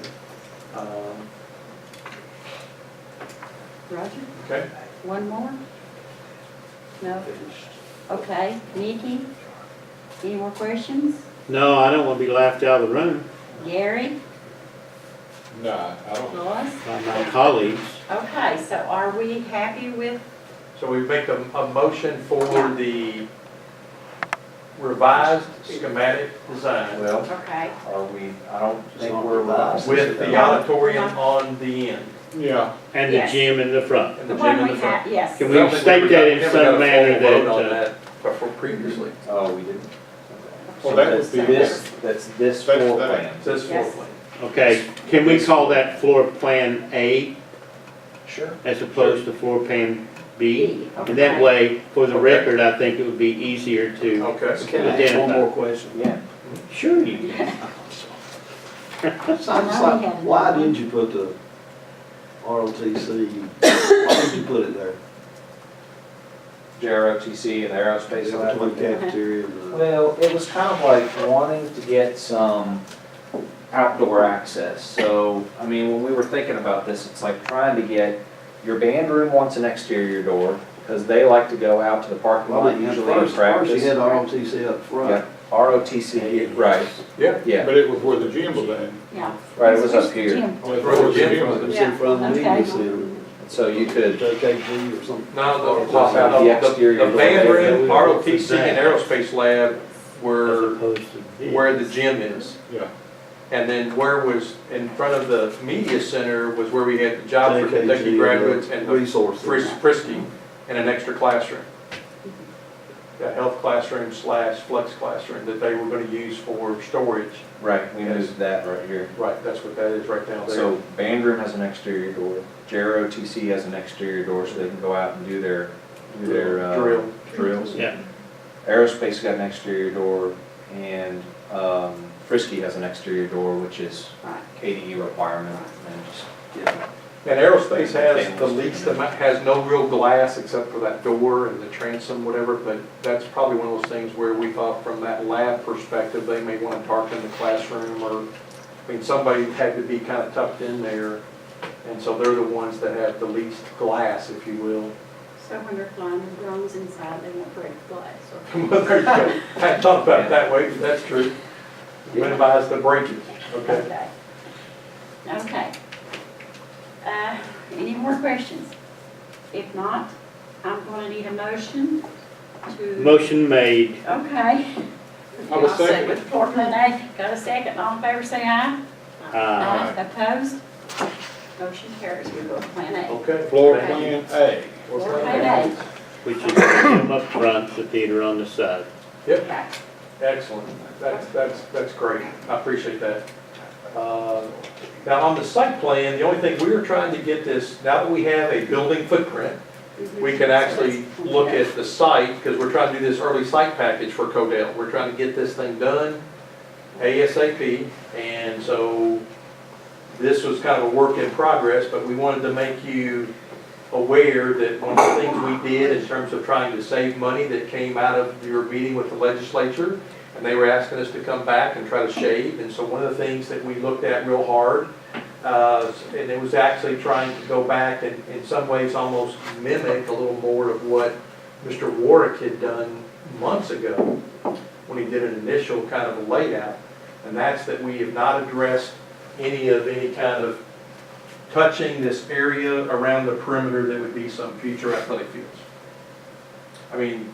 Roger, Okay. one more? No? Okay, Nikki? Any more questions? No, I don't want to be laughed out of the room Gary? Nah, I don't. Lois? by my colleagues. Okay, so are we happy with, So we make a motion for the revised schematic design Well, okay, are we, I don't It's think not we're. revised. with the auditorium on the end Yeah, And the Yes. gym in the front. and the the gym one in we the front. have, yes. Can I don't we think state ever that got- in never some got a manner formal vote on that, Before previously. Oh, we didn't? Well, that would That's be- this floor That's that. plan. This floor Yes. plan. okay, can we call that floor plan A Sure. as opposed to floor plan B? B, And that okay. way, for the Okay. record, I think it would be easier to Okay. Can I ask one more question? Yeah. Sure you can. Why did you put the ROTC, why did you put it there? JROTC and aerospace lab. Between cafeteria and the. Well, it was kind of like wanting to get some outdoor access. So, I mean, when we were thinking about this, it's like trying to get, your band room wants an exterior door, because they like to go out to the parking Well, lot usually in first you practice. had ROTC up front. Yeah, ROTC, right, Yeah. yeah, but it was where the gym was at. Yeah. right, it was up here. Jim. It was where the gym was It's at. in front of the Okay. media center, So you could, JKG or something. No, Pop out the exterior the band door. room, ROTC and aerospace lab As were opposed to B. where the gym is. Yeah. And then where was, in front of the media center was where we had the job for JKG, Kentucky graduates and the Resources. Frisky and an extra classroom. That health classroom / flex classroom that they were gonna use for storage. right, we moved that right here. Right, that's what that is right down there. So band room has an exterior door, JROTC has an exterior door, so they can go out and do their Drill. drills. Yeah, Aerospace got an exterior door, and Frisky has an exterior door, which is Right. KDE requirement, and just get And aerospace has the least amount, has no real glass except for that door and the transom, whatever, but that's probably one of those things where we thought from that lab perspective, they may want to darken the classroom or, I mean, somebody had to be kind of tucked in there. And so they're the ones that have the least glass, if you will. So when they're flying the drones inside, they won't break glass. Well, there you go. I hadn't thought about it that way, but that's true. Minimize the breakage. Okay. Okay. Okay. Any more questions? If not, I'm going to need a motion to? Motion made. Okay. I will second it. For Plan A, got a second, all in favor, say aye. Aye. Opposed? Motion carries, we go to Plan A. Okay. Floor Okay. plan A. For Plan Which is them up front, the theater on the side. A. Yep. Okay. Excellent. That's great. I appreciate that. Now, on the site plan, the only thing, we were trying to get this, now that we have a building footprint, we can actually look at the site, because we're trying to do this early site package for Codell. We're trying to get this thing done ASAP, and so this was kind of a work in progress, but we wanted to make you aware that one of the things we did in terms of trying to save money that came out of your meeting with the legislature, and they were asking us to come back and try to shave, and so one of the things that we looked at real hard, and it was actually trying to go back and in some ways almost mimic a little more of what Mr. Warwick had done months ago when he did an initial kind of a layout, and that's that we have not addressed any kind of touching this area around the perimeter that would be some future athletic fields. I mean,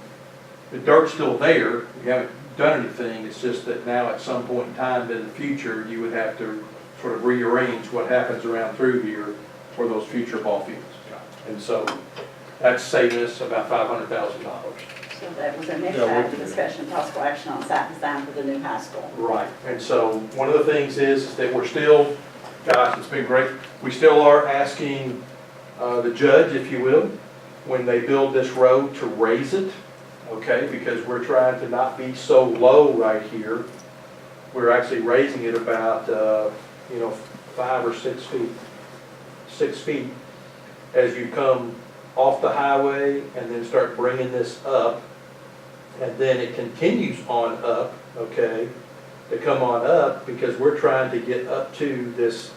the dirt's still there, we haven't done anything, it's just that now at some point in time in the future, you would have to sort of rearrange what happens around through here for those future ball fields. And so that's saving us about $500,000. So that was our next Yeah, we item, can- discussion and possible action on site design for the new high school. Right, and so one of the things is that we're still, gosh, it's been great, we still are asking the judge, if you will, when they build this road to raise it, okay, because we're trying to not be so low right here. We're actually raising it about, 5 or 6 feet. 6 feet as you come off the highway and then start bringing this up. And then it continues on up, okay, to come on up because we're trying to get up to this,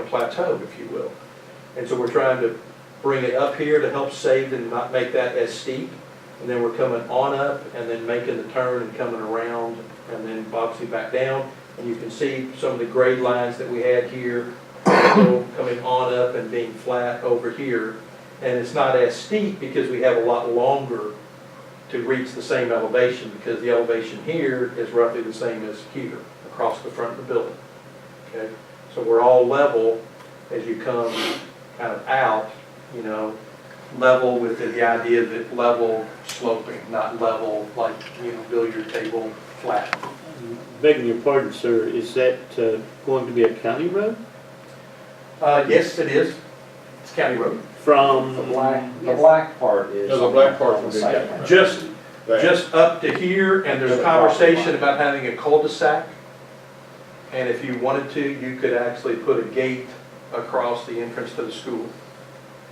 plateau, if you will. And so we're trying to bring it up here to help save and not make that as steep. And then we're coming on up and then making the turn and coming around and then obviously back down. And you can see some of the grade lines that we had here coming on up and being flat over here. And it's not as steep because we have a lot longer to reach the same elevation because the elevation here is roughly the same as here across the front of the building. Okay, so we're all level as you come kind of out, level with the idea that level sloping, not level like, billiard table flat. Begging your pardon, sir, is that going to be a county road? Yes, it is. It's county road. From, The black part is. Yeah, the black part's on the the site big plan. Just up to here, and there's a conversation about having a cul-de-sac. And if you wanted to, you could actually put a gate across the entrance to the school.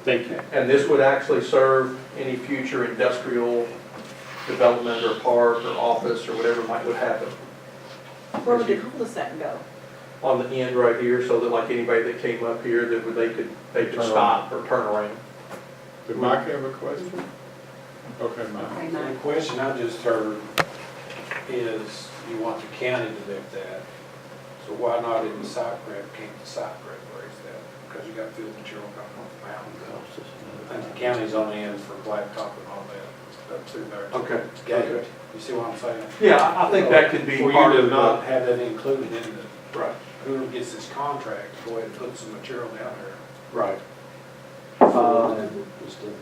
thank you. And this would actually serve any future industrial development or park or office or whatever would happen Where would the cul-de-sac go? on the end right here, so that like anybody that came up here, that they could Turn stop or turn around. Did Mike have a question? Okay, Mike. Okay, The Mike. question I just heard is you want the county to lift that. So why not in the site prep, can't the site prep raise that? Because you got field material coming off the mountain. And the county's on the end for blacktop and all that, up through there. Okay. Gate. You see what I'm saying? Yeah, I think that could be For part you of to not the, have that included in the, right, whoever gets this contract, go ahead and put some material down there. right. Just to-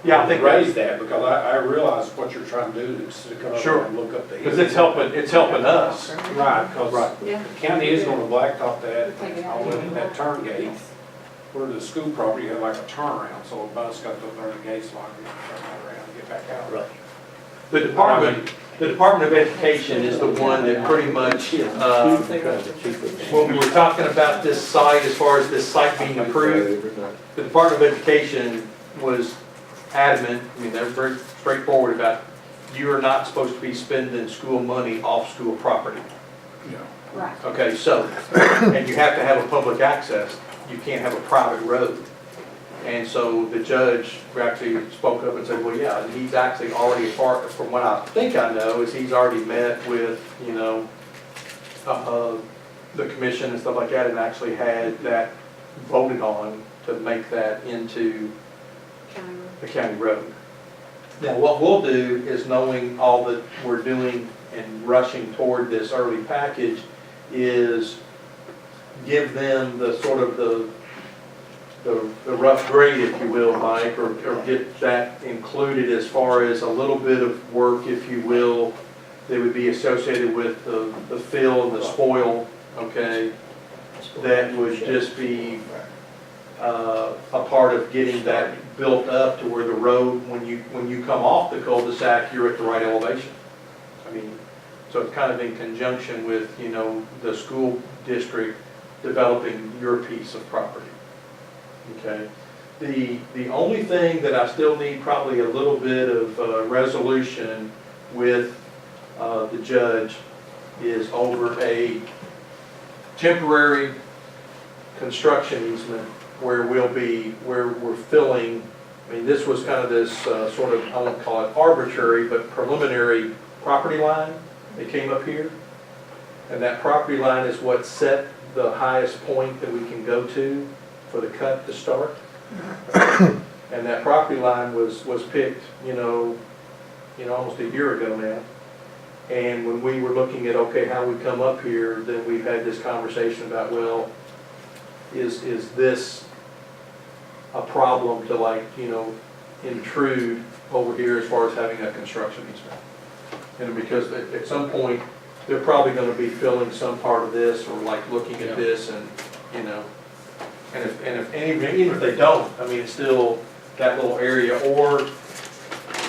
Yeah, I think Raise that, because I realize what you're trying to do is to come up Sure. and look up the hill. Because it's helping us. Right, because Right. Yeah. the county is gonna blacktop that, Take it out. all in that turn gate. Where the school property had like a turnaround, so a bus got to there, the gates locked, you can turn that around and get back out. Right. The Department of Education is the one that pretty much, when we were talking about this site, as far as this site being approved, the Department of Education was adamant, they're very straightforward about, you are not supposed to be spending school money off school property. Right. Okay, so, and you have to have a public access, you can't have a private road. And so the judge actually spoke up and said, well, yeah, and he's actually already, from what I think I know, is he's already met with, the commission and stuff like that, and actually had that voted on to make that into County road. the county road. Now, what we'll do is, knowing all that we're doing and rushing toward this early package, is give them the sort of the rough grade, if you will, Mike, or get that included as far as a little bit of work, if you will, that would be associated with the fill and the spoil, okay? That would just be a part of getting that built up to where the road, when you come off the cul-de-sac, you're at the right elevation. I mean, so it's kind of in conjunction with, you know, the school district developing your piece of property. Okay. The only thing that I still need probably a little bit of resolution with the judge is over a temporary construction easement where we're filling. I mean, this was kind of this sort of, I won't call it arbitrary, but preliminary property line that came up here. And that property line is what set the highest point that we can go to for the cut to start. And that property line was picked, you know, almost a year ago now. And when we were looking at, okay, how we come up here, then we've had this conversation about, well, is this a problem to, like, you know, intrude over here as far as having a construction easement? And because at some point, they're probably gonna be filling some part of this, or like looking at this, and, you know, and even if they don't, I mean, it's still that little area. Or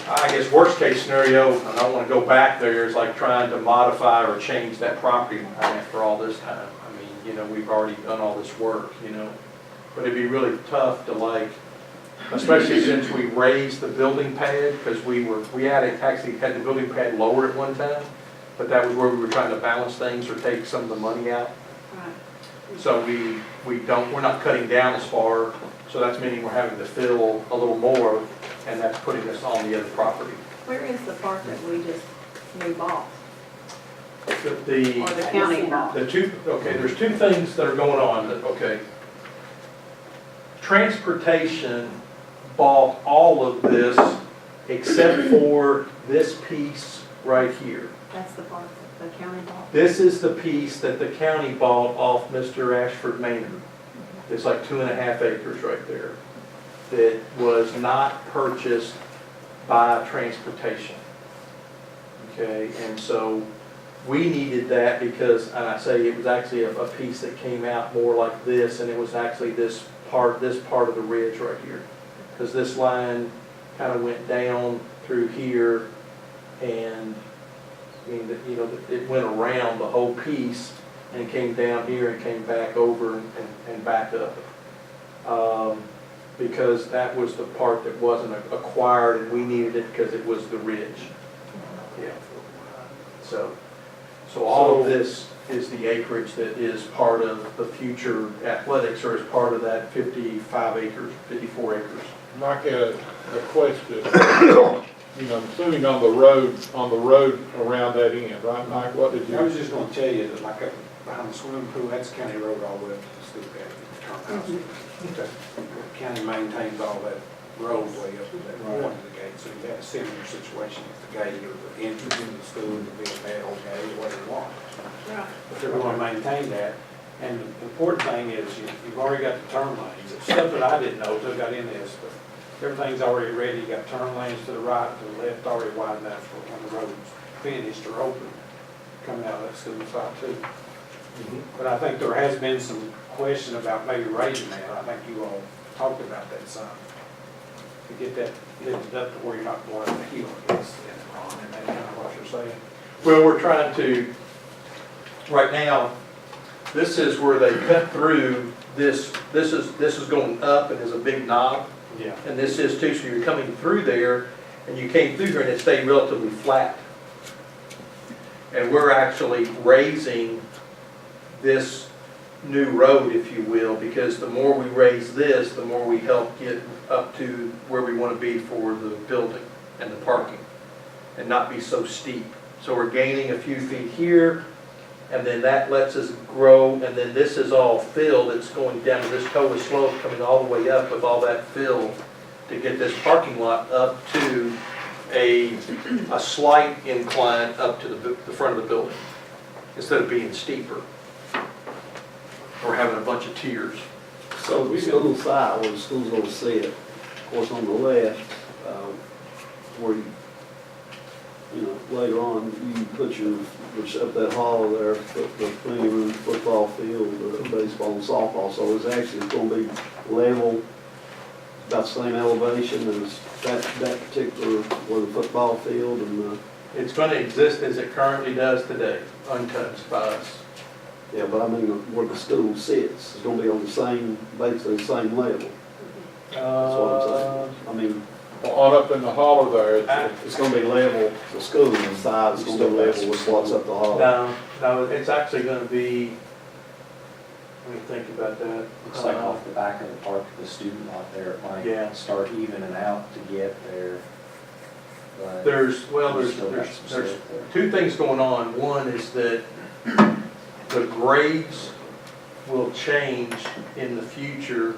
I guess worst case scenario, and I don't wanna go back there, is like trying to modify or change that property line after all this time. I mean, you know, we've already done all this work, you know, but it'd be really tough to, like, especially since we raised the building pad, because we actually had the building pad lower at one time, but that was where we were trying to balance things or take some of the money out. Right. So we're not cutting down as far, so that's meaning we're having to fill a little more, and that's putting us on the other property. Where is the part that we just bought? Or The the county bought? there's two things that are going on. Okay. Transportation bought all of this except for this piece right here. That's the part that the county bought? This is the piece that the county bought off Mr. Ashford Maynard. It's like 2.5 acres right there that was not purchased by transportation. Okay, and so we needed that because, and I say it was actually a piece that came out more like this, and it was actually this part of the ridge right here. Because this line kind of went down through here, and I mean, you know, it went around the whole piece and came down here and came back over and back up. Because that was the part that wasn't acquired, and we needed it because it was the ridge. Yeah. So all of this is the acreage that is part of the future athletics, or is part of that 55 acres, 54 acres. Mike had a question, you know, assuming on the road around that end, right, Mike, what did you? I was just gonna tell you that, like, up behind the swimming pool, that's county road all the way up to the school gate, turn house. Okay. The county maintains all that roadway up to that point of the gate, so you have a similar situation with the gate or the entrance into the school, to be a bad old gate, or whatever you want. But they're gonna maintain that, and the important thing is, you've already got the turn lanes. It's stuff that I didn't know till I got in this, but everything's already ready. You got turn lanes to the right, to the left, already wide enough for when the road's finished or open, coming out of that school side too. But I think there has been some question about maybe raising that. I think you all talked about that some. To get that lifted up to where you're not going up the hill, I guess, and that's kind of what you're saying. Well, we're trying to, right now, this is where they cut through this is going up and is a big knob. Yeah. And this is too, so you're coming through there, and you came through here and it stayed relatively flat. And we're actually raising this new road, if you will, because the more we raise this, the more we help get up to where we want to be for the building and the parking, and not be so steep. So we're gaining a few feet here, and then that lets us grow, and then this is all filled. It's going down to this total slope, coming all the way up with all that fill to get this parking lot up to a slight incline up to the front of the building, instead of being steeper, or having a bunch of tiers. So the school side, where the school's gonna sit, of course, on the left, where you know, later on, you put which up that hall there, the plenty room, football field, baseball and softball, so it's actually gonna be level, about the same elevation as that particular, where the football field and, It's going to exist as it currently does today, untouched by us. yeah, but I mean, where the school sits, it's gonna be on the same, basically the same level, that's what I'm saying. I mean, On up in the hollow there, it's gonna be level, the school inside is gonna be level with what's up the hall. No, it's actually going to be, let me think about that. Looks like off the back of the park, the student lot there, it Yeah. might start evening out to get there. but There's still got some there's slope there. two things going on. One is that the grades will change in the future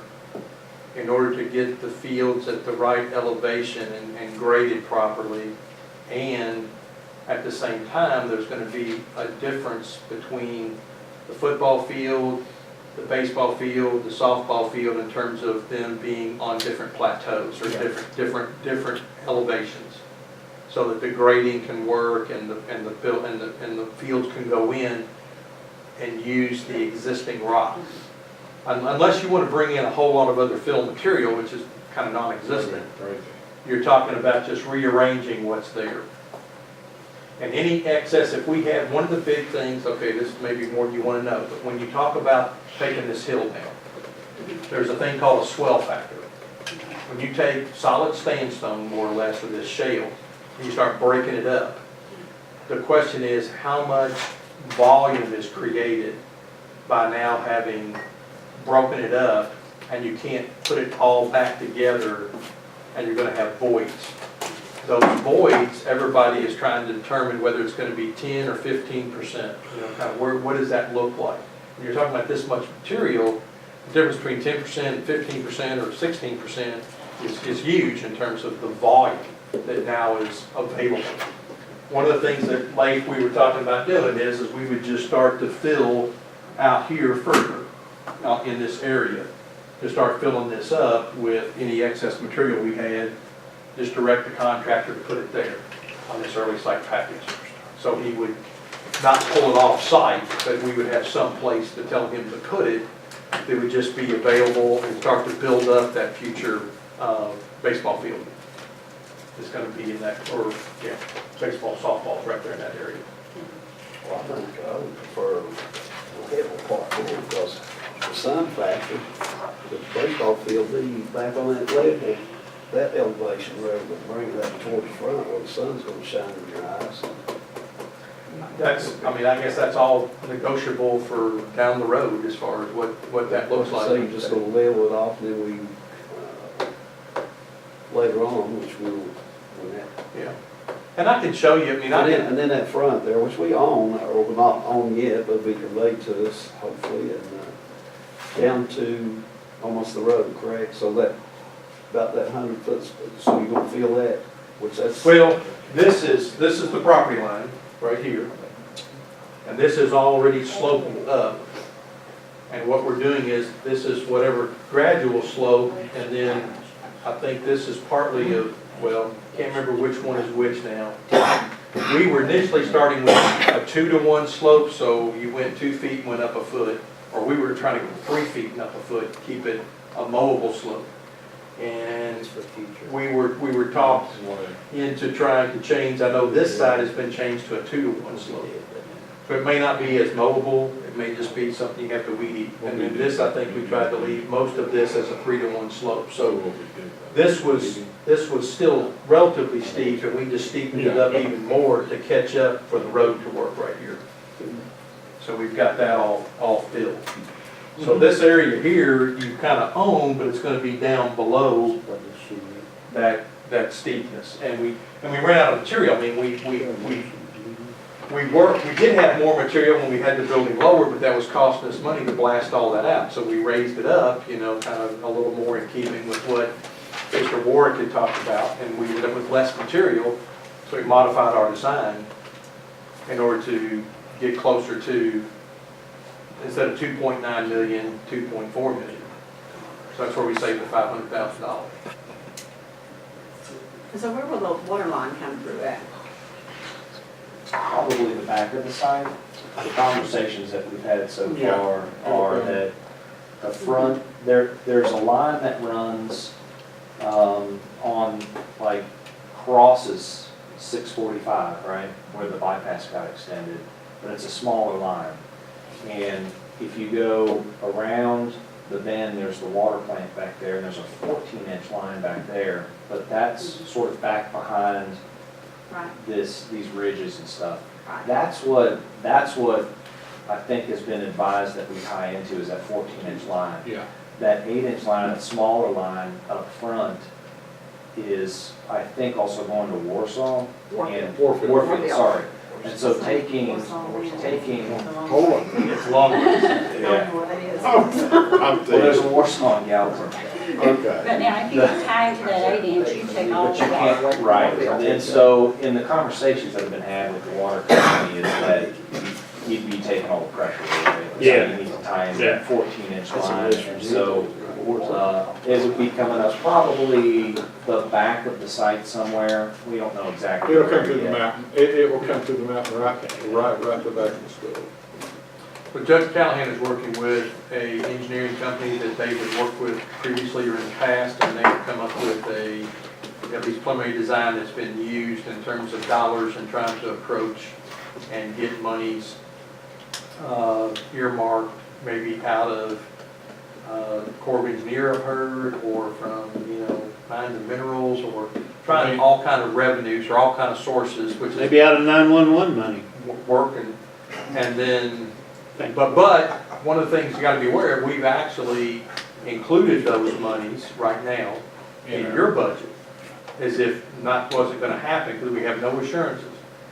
in order to get the fields at the right elevation and graded properly. And at the same time, there's going to be a difference between the football field, the baseball field, the softball field, in terms of them being on different plateaus or different elevations, so that the grading can work and the fields can go in and use the existing rock. Unless you want to bring in a whole lot of other fill material, which is kind of non-existent, you're talking about just rearranging what's there. And any excess, if we have, one of the big things, okay, this may be more than you want to know, but when you talk about taking this hill down, there's a thing called a swell factor. When you take solid sandstone, more or less, or this shale, and you start breaking it up, the question is how much volume is created by now having broken it up, and you can't put it all back together, and you're going to have voids. Those voids, everybody is trying to determine whether it's going to be 10 or 15%. You know, kind of what does that look like? When you're talking about this much material, the difference between 10% and 15% or 16% is huge in terms of the volume that now is available. One of the things that Leif, we were talking about doing is we would just start to fill out here further, out in this area, to start filling this up with any excess material we had, just direct the contractor to put it there on this early site package. So he would not pull it off site, but we would have some place to tell him to put it. It would just be available and start to build up that future baseball field. It's going to be in that, or yeah, baseball, softball, right there in that area. Well, I think I would prefer the hill part more, because the sun factor, the baseball field be back on that level, that elevation, rather than bring that towards the front where the sun's gonna shine in your eyes. That's, I mean, I guess that's all negotiable for down the road as far as what that looks like. So you're just gonna level it off, and then we, later on, which we'll, Yeah. And I can show you, I mean, and then that front there, which we own, or we're not own yet, but be conveyed to us, hopefully, and down to almost the road, correct? So that, about that 100-foot, so you're gonna feel that, which that's. well, this is the property line right here. And this is already sloping up. And what we're doing is, this is whatever gradual slope, and then I think this is partly of, well, can't remember which one is which now. We were initially starting with a 2-to-1 slope, so you went 2 feet and went up a foot. Or we were trying to go 3 feet and up a foot to keep it a mowable slope. And we were talked into trying to change, I know this side has been changed to a 2-to-1 slope. So it may not be as mowable, it may just be something you have to weed eat. And then this, I think we tried to leave most of this as a 3-to-1 slope. So this was still relatively steep, and we just steepened it up even more to catch up for the road to work right here. So we've got that all filled. So this area here, you kind of own, but it's going to be down below that steepness. And we ran out of material. I mean, we did have more material when we had the building lower, but that was costing us money to blast all that out. So we raised it up, you know, kind of a little more in keeping with what Mr. Warwick had talked about, and we ended up with less material, so we modified our design in order to get closer to, instead of 2.9 million, 2.4 million. So that's where we saved the $500,000. So where will the water line come through at? Probably the back of the site. The conversations that we've had so Yeah. far are that the front, there's a line that runs on, like, crosses 645, right, where the bypass got extended, but it's a smaller line. And if you go around the bend, there's the water plant back there, and there's a 14-inch line back there, but that's sort of back behind Right, these ridges and stuff. right. That's what I think has been advised that we tie into, is that 14-inch line. Yeah. That 8-inch line, that smaller line up front is, I think, also going to Warsaw and Warfield. Warfield, sorry. And so taking, Hold on. It's longer. yeah, What that is. I'm well, there's a thinking, Warsaw in Galveston. okay. But now, if you tie into that 8-inch, you take all But the you water away can't, from right, the and so in the conversations that have been had with the water company is that you'd be taking all the pressure away. So Yeah. you need to tie in Yeah. that 14-inch That's a line, risk. and so, it would be coming up probably the back of the site somewhere, we don't know exactly. It'll come where through the yet. mountain, it will come through the mountain right to the back of the school. But Judge Callahan is working with a engineering company that they had worked with previously or in the past, and they've come up with at least preliminary design that's been used in terms of dollars and trying to approach and get monies earmarked maybe out of Corps of Engineer I've heard, or from, mines and minerals, or trying all kind of revenues or all kind of sources, which is Maybe out of 911 money. working. And then, but one of the things you gotta be aware of, we've actually included those monies right now in your budget, as if that wasn't gonna happen, because we have no assurances.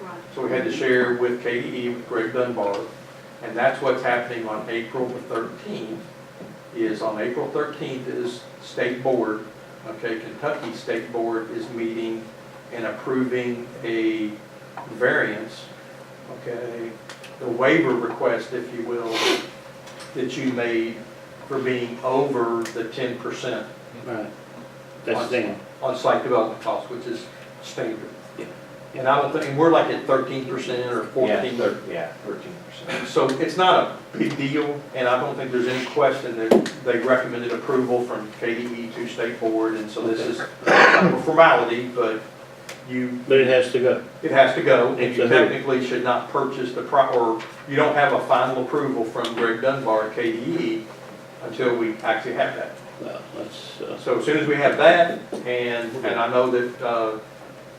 Right. So we had to share with KDE, with Greg Dunbar, and that's what's happening on April the 13th, is on April 13th is State Board, okay, Kentucky State Board is meeting and approving a variance, okay, the waiver request, if you will, that you made for being over the 10% Right. That's standard. on site development costs, which is standard. Yeah. And I don't think, and we're like at 13% or 14%. Yeah, 13%. So it's not a big deal, and I don't think there's any question that they recommended approval from KDE to State Board, and so this is kind of a formality, but But it has to go. it has to go, and It's you a- technically should not purchase or you don't have a final approval from Greg Dunbar at KDE until we actually have that. Well, that's, So as soon as we have that, and I know that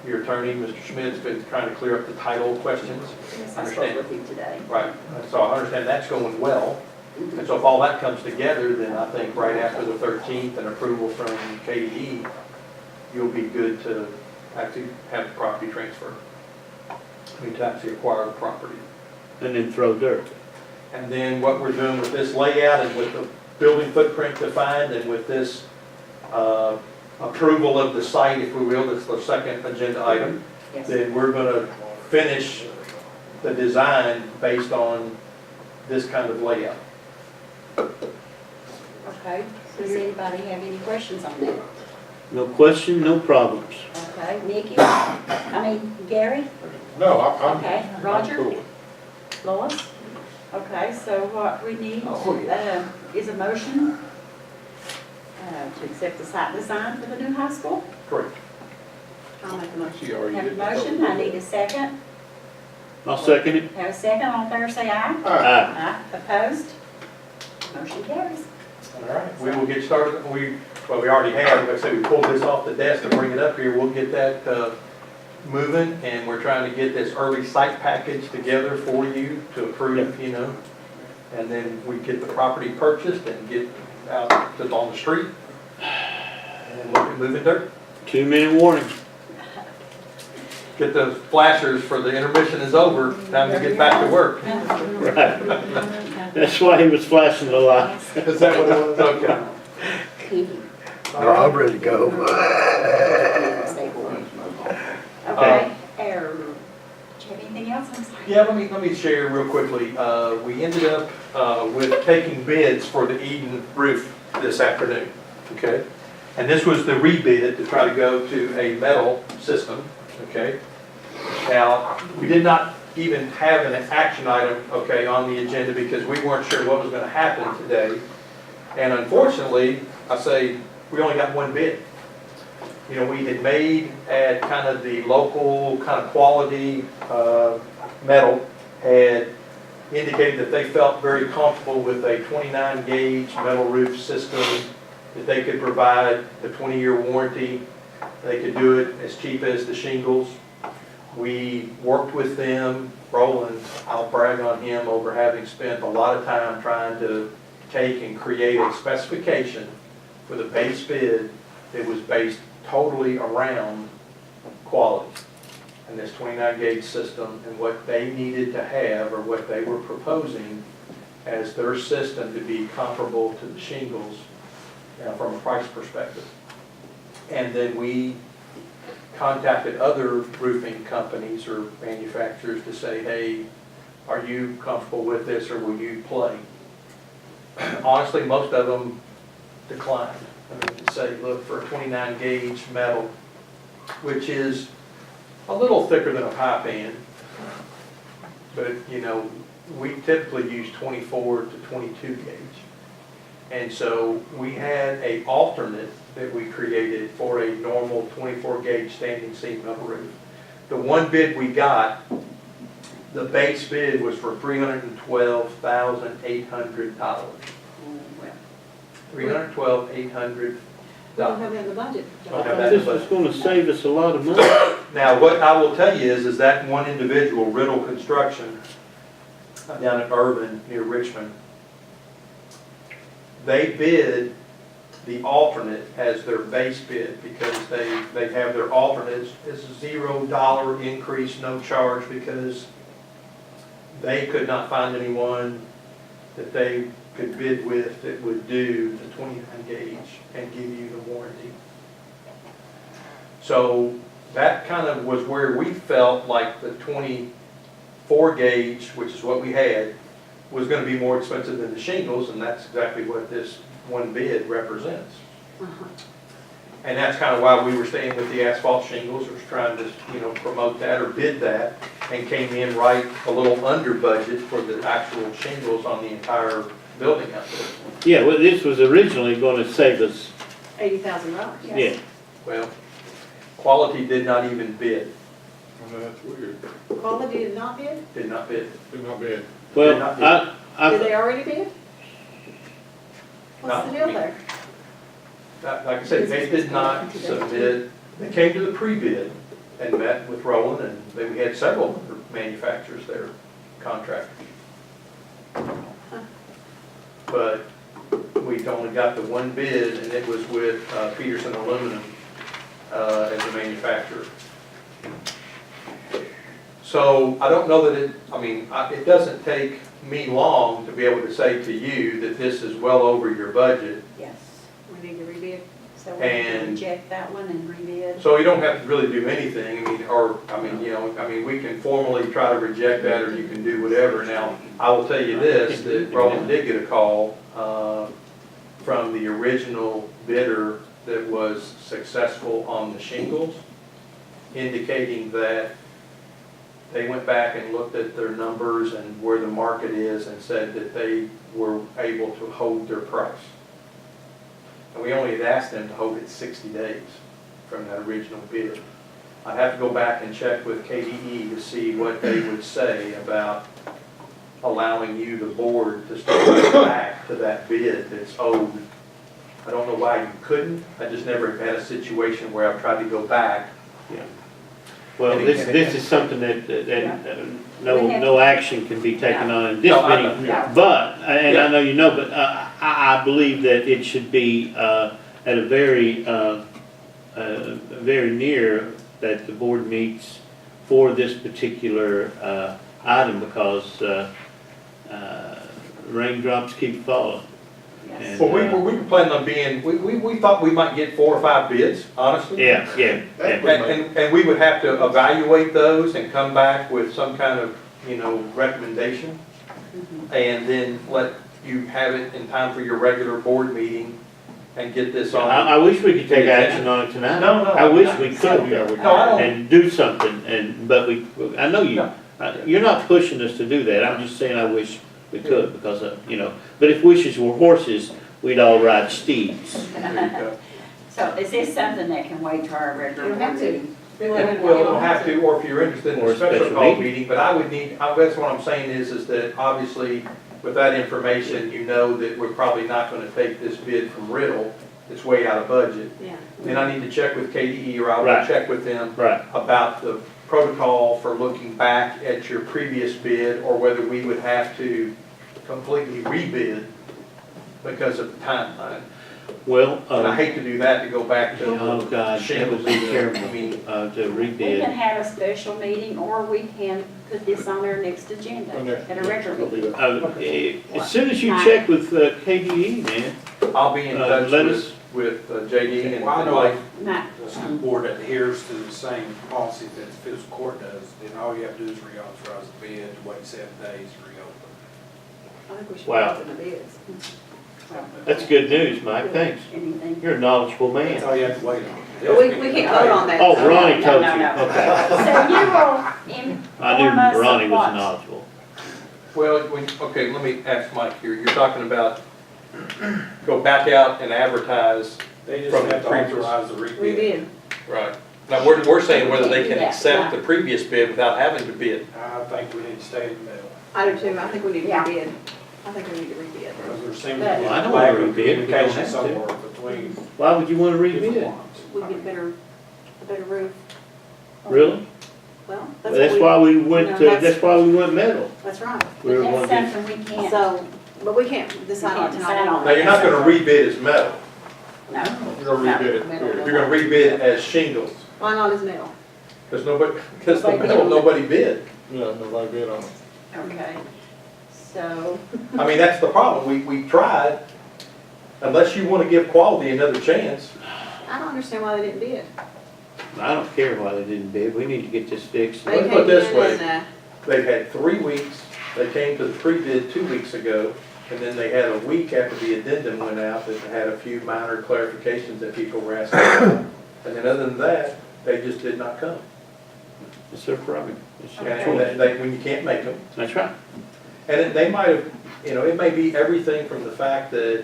your attorney, Mr. Schmidt's been trying to clear up the title questions. Yes, I spoke with you today. Right, so I understand that's going well. And so if all that comes together, then I think right after the 13th and approval from KDE, you'll be good to actually have the property transfer. I mean, to actually acquire the property. and then throw dirt. And then what we're doing with this layout and with the building footprint defined and with this approval of the site, if we will, that's the second agenda item, Yes. then we're gonna finish the design based on this kind of layout. Okay, does anybody have any questions on that? No question, no problems. Okay, Nikki, Gary? No, I'm. Okay, I'm Roger? cool. Lois? Okay, so what we need Oh, is a motion to accept the site design for the new high school. Correct. I'll make a motion. She already Have a did. motion, I need a second. I'll second it. Have a second, all in favor say aye. Aye. Aye, opposed? Motion carries. All right, we will get started. We already have, like I said, we pulled this off the desk to bring it up here. We'll get that moving, and we're trying to get this early site package together for you to approve, and then we get the property purchased and get out on the street, and look at moving dirt. 2-minute warning. Get those flashers for the intermission is over, time to get back to work. Right. That's why he was flashing the light. Is that what it was? Okay. No, I'm ready to go. Okay, do you have anything else? I'm sorry. Yeah, let me share real quickly. We ended up with taking bids for the Eden roof this afternoon, okay? And this was the rebid to try to go to a metal system, okay? Now, we did not even have an action item, okay, on the agenda because we weren't sure what was gonna happen today. And unfortunately, I say, we only got one bid. You know, we had made at kind of the local kind of quality metal, had indicated that they felt very comfortable with a 29 gauge metal roof system, that they could provide the 20-year warranty. They could do it as cheap as the shingles. We worked with them. Roland, I'll brag on him over having spent a lot of time trying to take and create a specification for the base bid that was based totally around quality and this 29 gauge system and what they needed to have or what they were proposing as their system to be comparable to the shingles from a price perspective. And then we contacted other roofing companies or manufacturers to say, hey, are you comfortable with this or will you play? Honestly, most of them declined. I mean, to say, look, for a 29 gauge metal, which is a little thicker than a pipe band, but you know, we typically use 24 to 22 gauge. And so we had a alternate that we created for a normal 24 gauge standing seam metal roof. The one bid we got, the base bid was for $312,800. $312,800. We don't have that in the budget. This is gonna save us a lot of money. Now, what I will tell you is that one individual, Riddle Construction, down at Urban near Richmond, they bid the alternate as their base bid because they have their alternate as a $0 increase, no charge, because they could not find anyone that they could bid with that would do the 29 gauge and give you the warranty. So that kind of was where we felt like the 24 gauge, which is what we had, was going to be more expensive than the shingles, and that's exactly what this one bid represents. And that's kind of why we were staying with the asphalt shingles, or trying to, you know, promote that or bid that, and came in right a little under budget for the actual shingles on the entire building out there. Yeah, well, this was originally gonna save us, $80,000. yeah. Well, Quality did not even bid, Well, that's weird. Quality did not bid? did not bid. Did not bid. Well, not Did I, they already bid? What's No, the deal I mean- there? Like I said, they did not submit, they came to the pre-bid and met with Roland, and then we had several other manufacturers there, contractors. But we only got the one bid, and it was with Peterson Aluminum as a manufacturer. So I don't know that it doesn't take me long to be able to say to you that this is well over your budget. Yes, We need to rebid. so we can And- reject that one and rebid. So you don't have to really do anything, we can formally try to reject that, or you can do whatever. Now, I will tell you this, that Roland did get a call from the original bidder that was successful on the shingles, indicating that they went back and looked at their numbers and where the market is and said that they were able to hold their price. And we only had asked them to hold it 60 days from that original bid. I'd have to go back and check with KDE to see what they would say about allowing you, the board, to start going back to that bid that's owed. I don't know why you couldn't. I just never had a situation where I've tried to go back. well, this is something that no action can be taken on in this No, I know. meeting. Yeah. But, and I know you know, but I believe that it should be at a very near that the board meets for this particular item, because raindrops keep falling. Yes. Well, we were planning on being, we thought we might get 4 or 5 bids, honestly. Yeah, yeah, yeah. And we would have to evaluate those and come back with some kind of, recommendation. And then let you have it in time for your regular board meeting and get this on. I wish we could take action on it tonight. No, no. I wish we could, Yeah, we No, I don't. and do something, but I know you're not pushing us to do that, I'm just saying I wish we could, because, but if wishes were horses, we'd all ride steeds. So is this something that can wait till our regular You don't have board to. meeting? Well, we'll have to, or if you're interested in Or a a special special call meeting. meeting, but I would need, that's what I'm saying is that obviously with that information, that we're probably not gonna take this bid from Riddle. It's way out of budget. Yeah. Then I need to check with KDE, or I'll go Right. check with them Right. about the protocol for looking back at your previous bid, or whether we would have to completely rebid because of the timeline. Well, And I hate to do that, to go back to oh God, that shingles. would be terrible, I mean, to We can rebid. have a special meeting, or we can put this on our next agenda at a regular meeting. As soon as you check with KDE, man, I'll be in touch let us- with JD and Well, I know Mike. Not, the school board adheres to the same policy that the fiscal court does, then all you have to do is reauthorize the bid, wait 7 days to reopen. I think we should Wow. open the bids. that's good news, Mike, thanks. anything. You're a knowledgeable That's man. all you have to wait on. But we can't vote on that. Oh, Ronnie No, told no, you, no. okay. So you will I knew inform us Ronnie of was what? knowledgeable. Well, okay, let me ask Mike here. You're talking about go back out and advertise. They just From the have to previous- authorize the rebid. We did. Right. Now, we're saying whether they can Yeah. accept the previous bid without having to bid. I think we need to stay in the middle, I do too. I think we need to Yeah. rebid. I think we need to rebid. because there seems to But- be Well, I a don't lack wanna of rebid. We don't communication have to. somewhere between Why would you want to different rebid? ones. We get a better roof. Really? Well, That's what why we went, No, that's- that's why we went metal. That's right. We were But gonna that's do- something we can't, So, but we can't decide on We can't decide tonight. on Now, you're not gonna rebid as metal. no. You're gonna rebid it, No. period. You're gonna rebid as shingles. Why not as metal? Because the metal, nobody bid. Yeah, nobody bid on it. Okay, so, I mean, that's the problem. We tried. Unless you want to give quality another chance. I don't understand why they didn't bid. I don't care why they didn't bid, we need to get this fixed. They Let's came put it this in way. and, They've had 3 weeks. They came to the pre-bid 2 weeks ago. And then they had a week after the addendum went out that had a few minor clarifications that people were asking about. And then other than that, they just did not come. It's their prerogative. It's their And choice. when you can't make them. That's right. And they might have, it may be everything from the fact that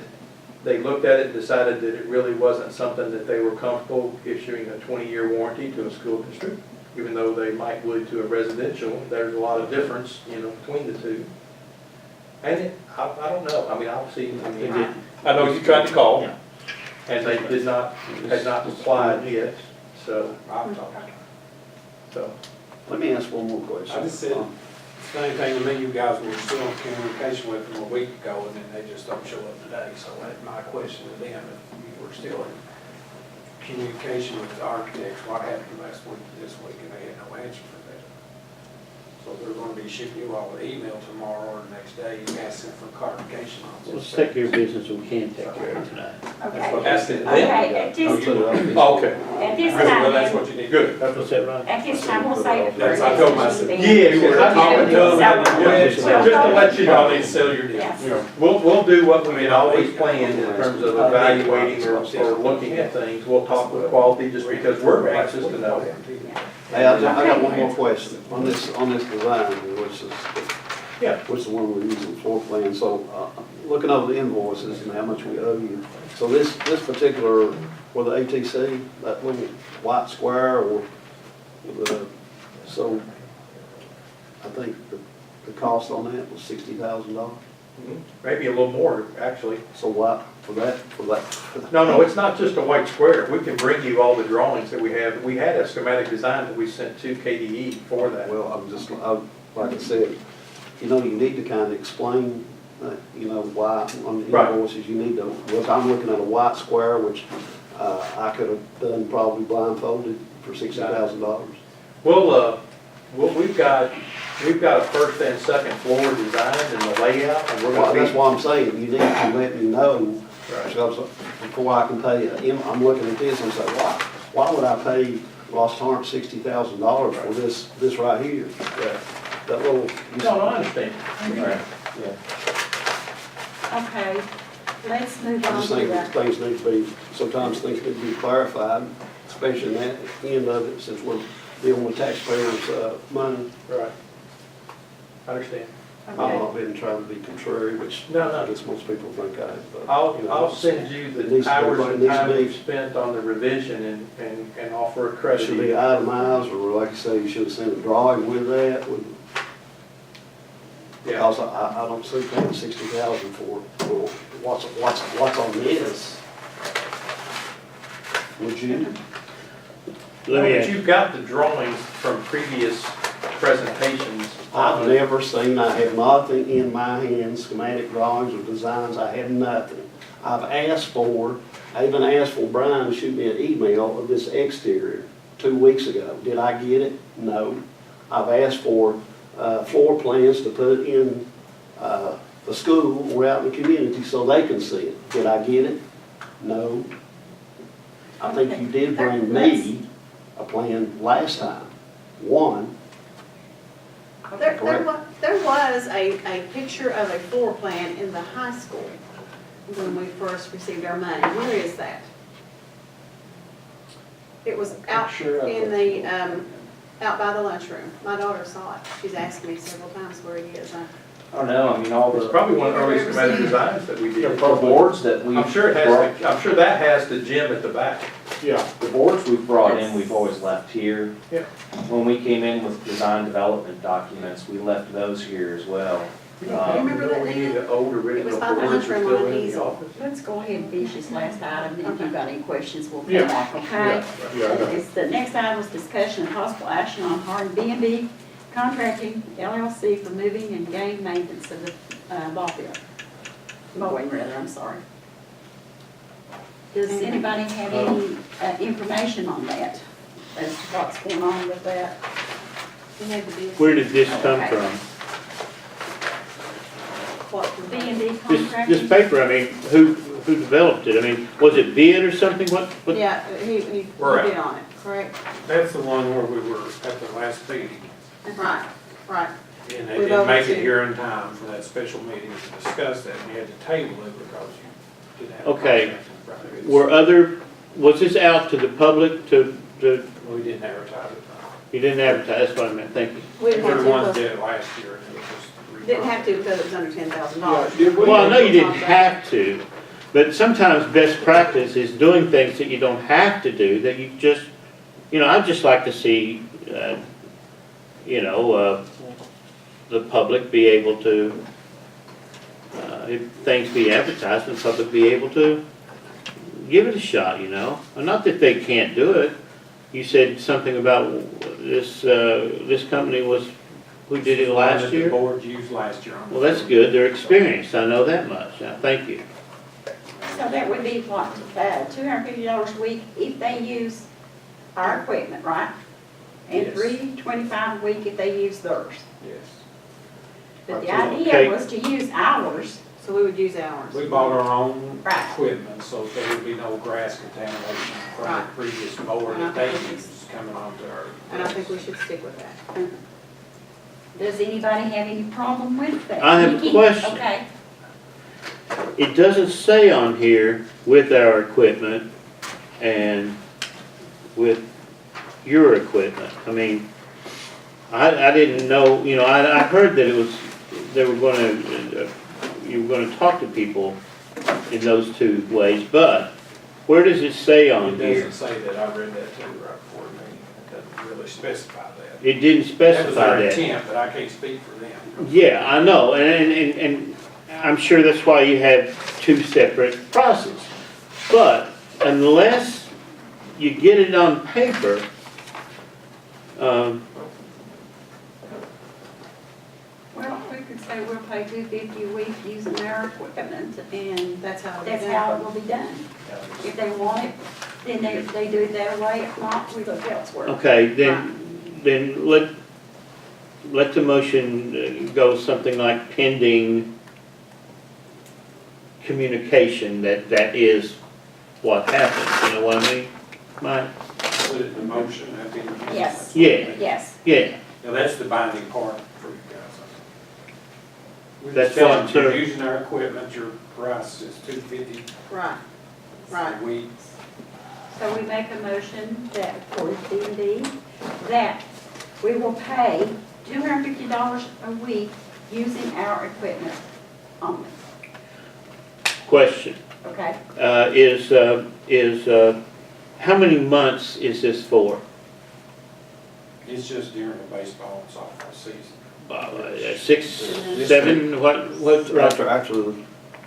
they looked at it and decided that it really wasn't something that they were comfortable issuing a 20-year warranty to a school district, even though they might would to a residential. There's a lot of difference, between the two. And I don't know, I'll see, I know you tried to call, Yeah. and they had not replied yet, so, I've talked. Let me ask one more question. I just said, same thing to me, you guys were still in communication with them a week ago, and then they just don't show up today, so that's my question to them, if you were still in communication with the architects, what happened last week, this week, and they had no answer for that. So they're gonna be shipping you all an email tomorrow or the next day, asking for clarification on Let's this. take care of business we can take care of tonight. okay. asking them. Okay, at this, Oh, okay, at this Well, that's time, what you need. good. What's that, Ron? at this time, we'll say it for That's- I told myself. next Yeah, meeting. because I talked to them, So- just to let you Y'all know, need to sell your deal. Yes. we'll do what we had always planned in terms of evaluating or looking at things. We'll talk with quality just because we're anxious to know. Hey, I got one more question on this design, which is, Yeah. which is the one we're using floor plan. So, looking over the invoices and how much we owe you. So this particular, for the ATC, that little white square or so I think the cost on that was $60,000. Maybe a little more, actually. So what, for that? No, it's not just a white square. We can bring you all the drawings that we have. We had a schematic design that we sent to KDE for that. Well, like I said, you need to kind of explain, why on the Right. invoices, you need to, look, I'm looking at a white square, which I could have done probably blindfolded for $60,000. Well, we've got a first and second floor designed and the layout, and we're Well, gonna that's be, why I'm saying, you need to let me know Because before I can pay, I'm looking at this and say, why would I pay Ross Torrance $60,000 for this right here? That little. No, I understand. Right. Okay, let's move I on just to think that. things need to be, sometimes things need to be clarified, especially in that end of it, since we're dealing with taxpayers' money. Right. I understand. I've Okay. not been trying to be contrary, which No, no. I guess most people think I am, but. you know, I'll send you it the needs to be- hours it and needs to time be- we've spent on the revision and offer a It credit. should be itemized, or like you say, you should have sent a drawing with that, Yeah, because I don't see paying 60,000 for what's on this. Would you? Let me but ask, you've got the drawings from previous presentations. I've never seen, I have nothing in my hands, schematic drawings or designs, I have nothing. I even asked for Brian to shoot me an email of this exterior 2 weeks ago. Did I get it? No. I've asked for floor plans to put in the school or out in the community so they can see it. Did I get it? No. I think you did bring me a plan last time, one. There was a picture of a floor plan in the high school when we first received our money. Where is that? It was out Picture of in the out by the lunchroom. My daughter saw it. She's asked me several times where it is. I don't know, I mean, all It's the probably one of the Have you early ever schematic seen it? designs that we did. the boards that we. I'm sure it has, I'm sure that has the gym at the back. Yeah, The boards we've brought in, we've always left here. Yeah. When we came in with design development documents, we left those here as well. Remember that, We need Dan? the old It original was by the boards are lunchroom still on an in the easel. office. Let's go ahead and finish this last item, and if you've got any questions, we'll come Yeah. back, okay? yeah, I know. It's the next item was discussion and possible action on Hardin B&B Contracting LLC for moving and game maintenance of the ball field. Mowing rather, I'm sorry. Does anybody have any information on that, as to what's going on with that? where did this come Okay. from? B&B This Contracting? paper, I mean, who developed it? I mean, was it bid or something? What? Yeah, he We're bid on it, correct? That's the one where we were at the last meeting, Right, right. and they We've didn't make it overseen. here in time for that special meeting to discuss that, and you had to table it because you didn't have. a Okay. contract in front of you. Were was this out to the public to, We didn't advertise it. you didn't advertise, that's what I meant, thank you. We didn't have Everyone to, did it last year, and it was just. didn't have to because it was under $10,000. Yeah, did we- Well, I know you didn't have to, but sometimes best practice is doing things that you don't have to do, that you just, I'd just like to see, the public be able to, if things be advertised, the public be able to give it a shot, And not that they can't do it. You said something about this company was, who did it last The year? board used last year. Well, that's good, they're experienced, I know that much, thank you. So that would be what, $250 a week if they use our equipment, right? And Yes. $325 a week if they use theirs. Yes. But the Okay. idea was to use ours, So we would use ours. We bought our own Right. equipment, so there would be no grass contamination from Right. the previous mower And I that they think used coming onto our. And I think we should stick with that. does anybody have any problem with that? I have a question. Okay, It doesn't say on here with our equipment and with your equipment. I mean, I didn't know, I heard that you were gonna talk to people in those two ways, but where does it say on It here? doesn't say that, I read that too right before the meeting, it doesn't really specify that. It didn't That was specify their that. intent, but I can't speak for them. Yeah, I know, and I'm sure that's why you have two separate processes. But unless you get it on paper, well, we could say we'll pay $250 a week using our equipment, and That's how that's how it will be done. If they want it, then they do it their way, if not, we look elsewhere. okay, then let the motion go something like pending communication that that is what happened, you know what I mean? Mike? Put it in motion, that'd be. Yes. Yeah, Yes. yeah, Now, that's the binding part for you guys. We're That's just telling what, you, sir. using our equipment, your price is $250 Right, right. a week. So we make a motion that for B&B, that we will pay $250 a week using our equipment only, question. okay? How many months is this for? It's just during the baseball and softball season. 6, 7, what? After,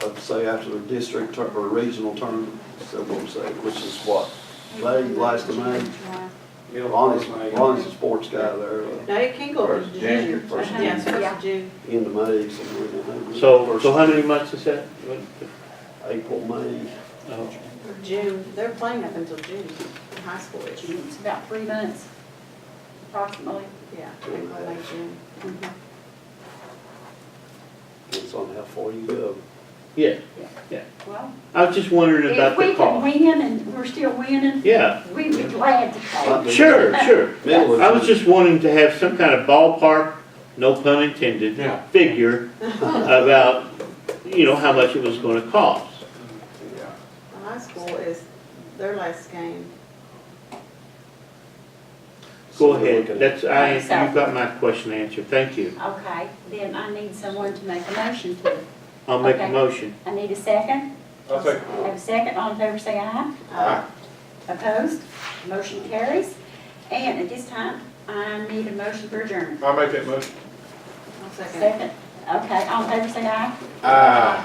let's say after the district or regional tournament, so we'll say, which is what, May, last of May? Lonnie's a sports guy there, No, it can go to First June. June, first June. Yes, first of June. end of May, somewhere in there. So how many months is that? April, May. Oh. June, they're playing up until June, in high school. It's about 3 months, approximately. Yeah, April, May, June. Depends on how far you go. Yeah, Well, I was just wondering if about we the can cost. win and we're still winning, Yeah, we'd be glad to pay. sure. Middle I of was just wanting to have some kind of ballpark, no pun intended, Yeah. figure about, you know, how much it was gonna cost. Yeah. The high school is their last game. Go ahead, that's, Right, so- you've got my question answered, thank you. Okay, then I need someone to make a motion to. I'll make a Okay. motion. I need a second. I think, Have a second, all in favor say aye. Opposed? Motion carries. And at this time, I need a motion for adjournment. I'll make that motion. I'll second. Second, okay, all in favor say aye. Aye.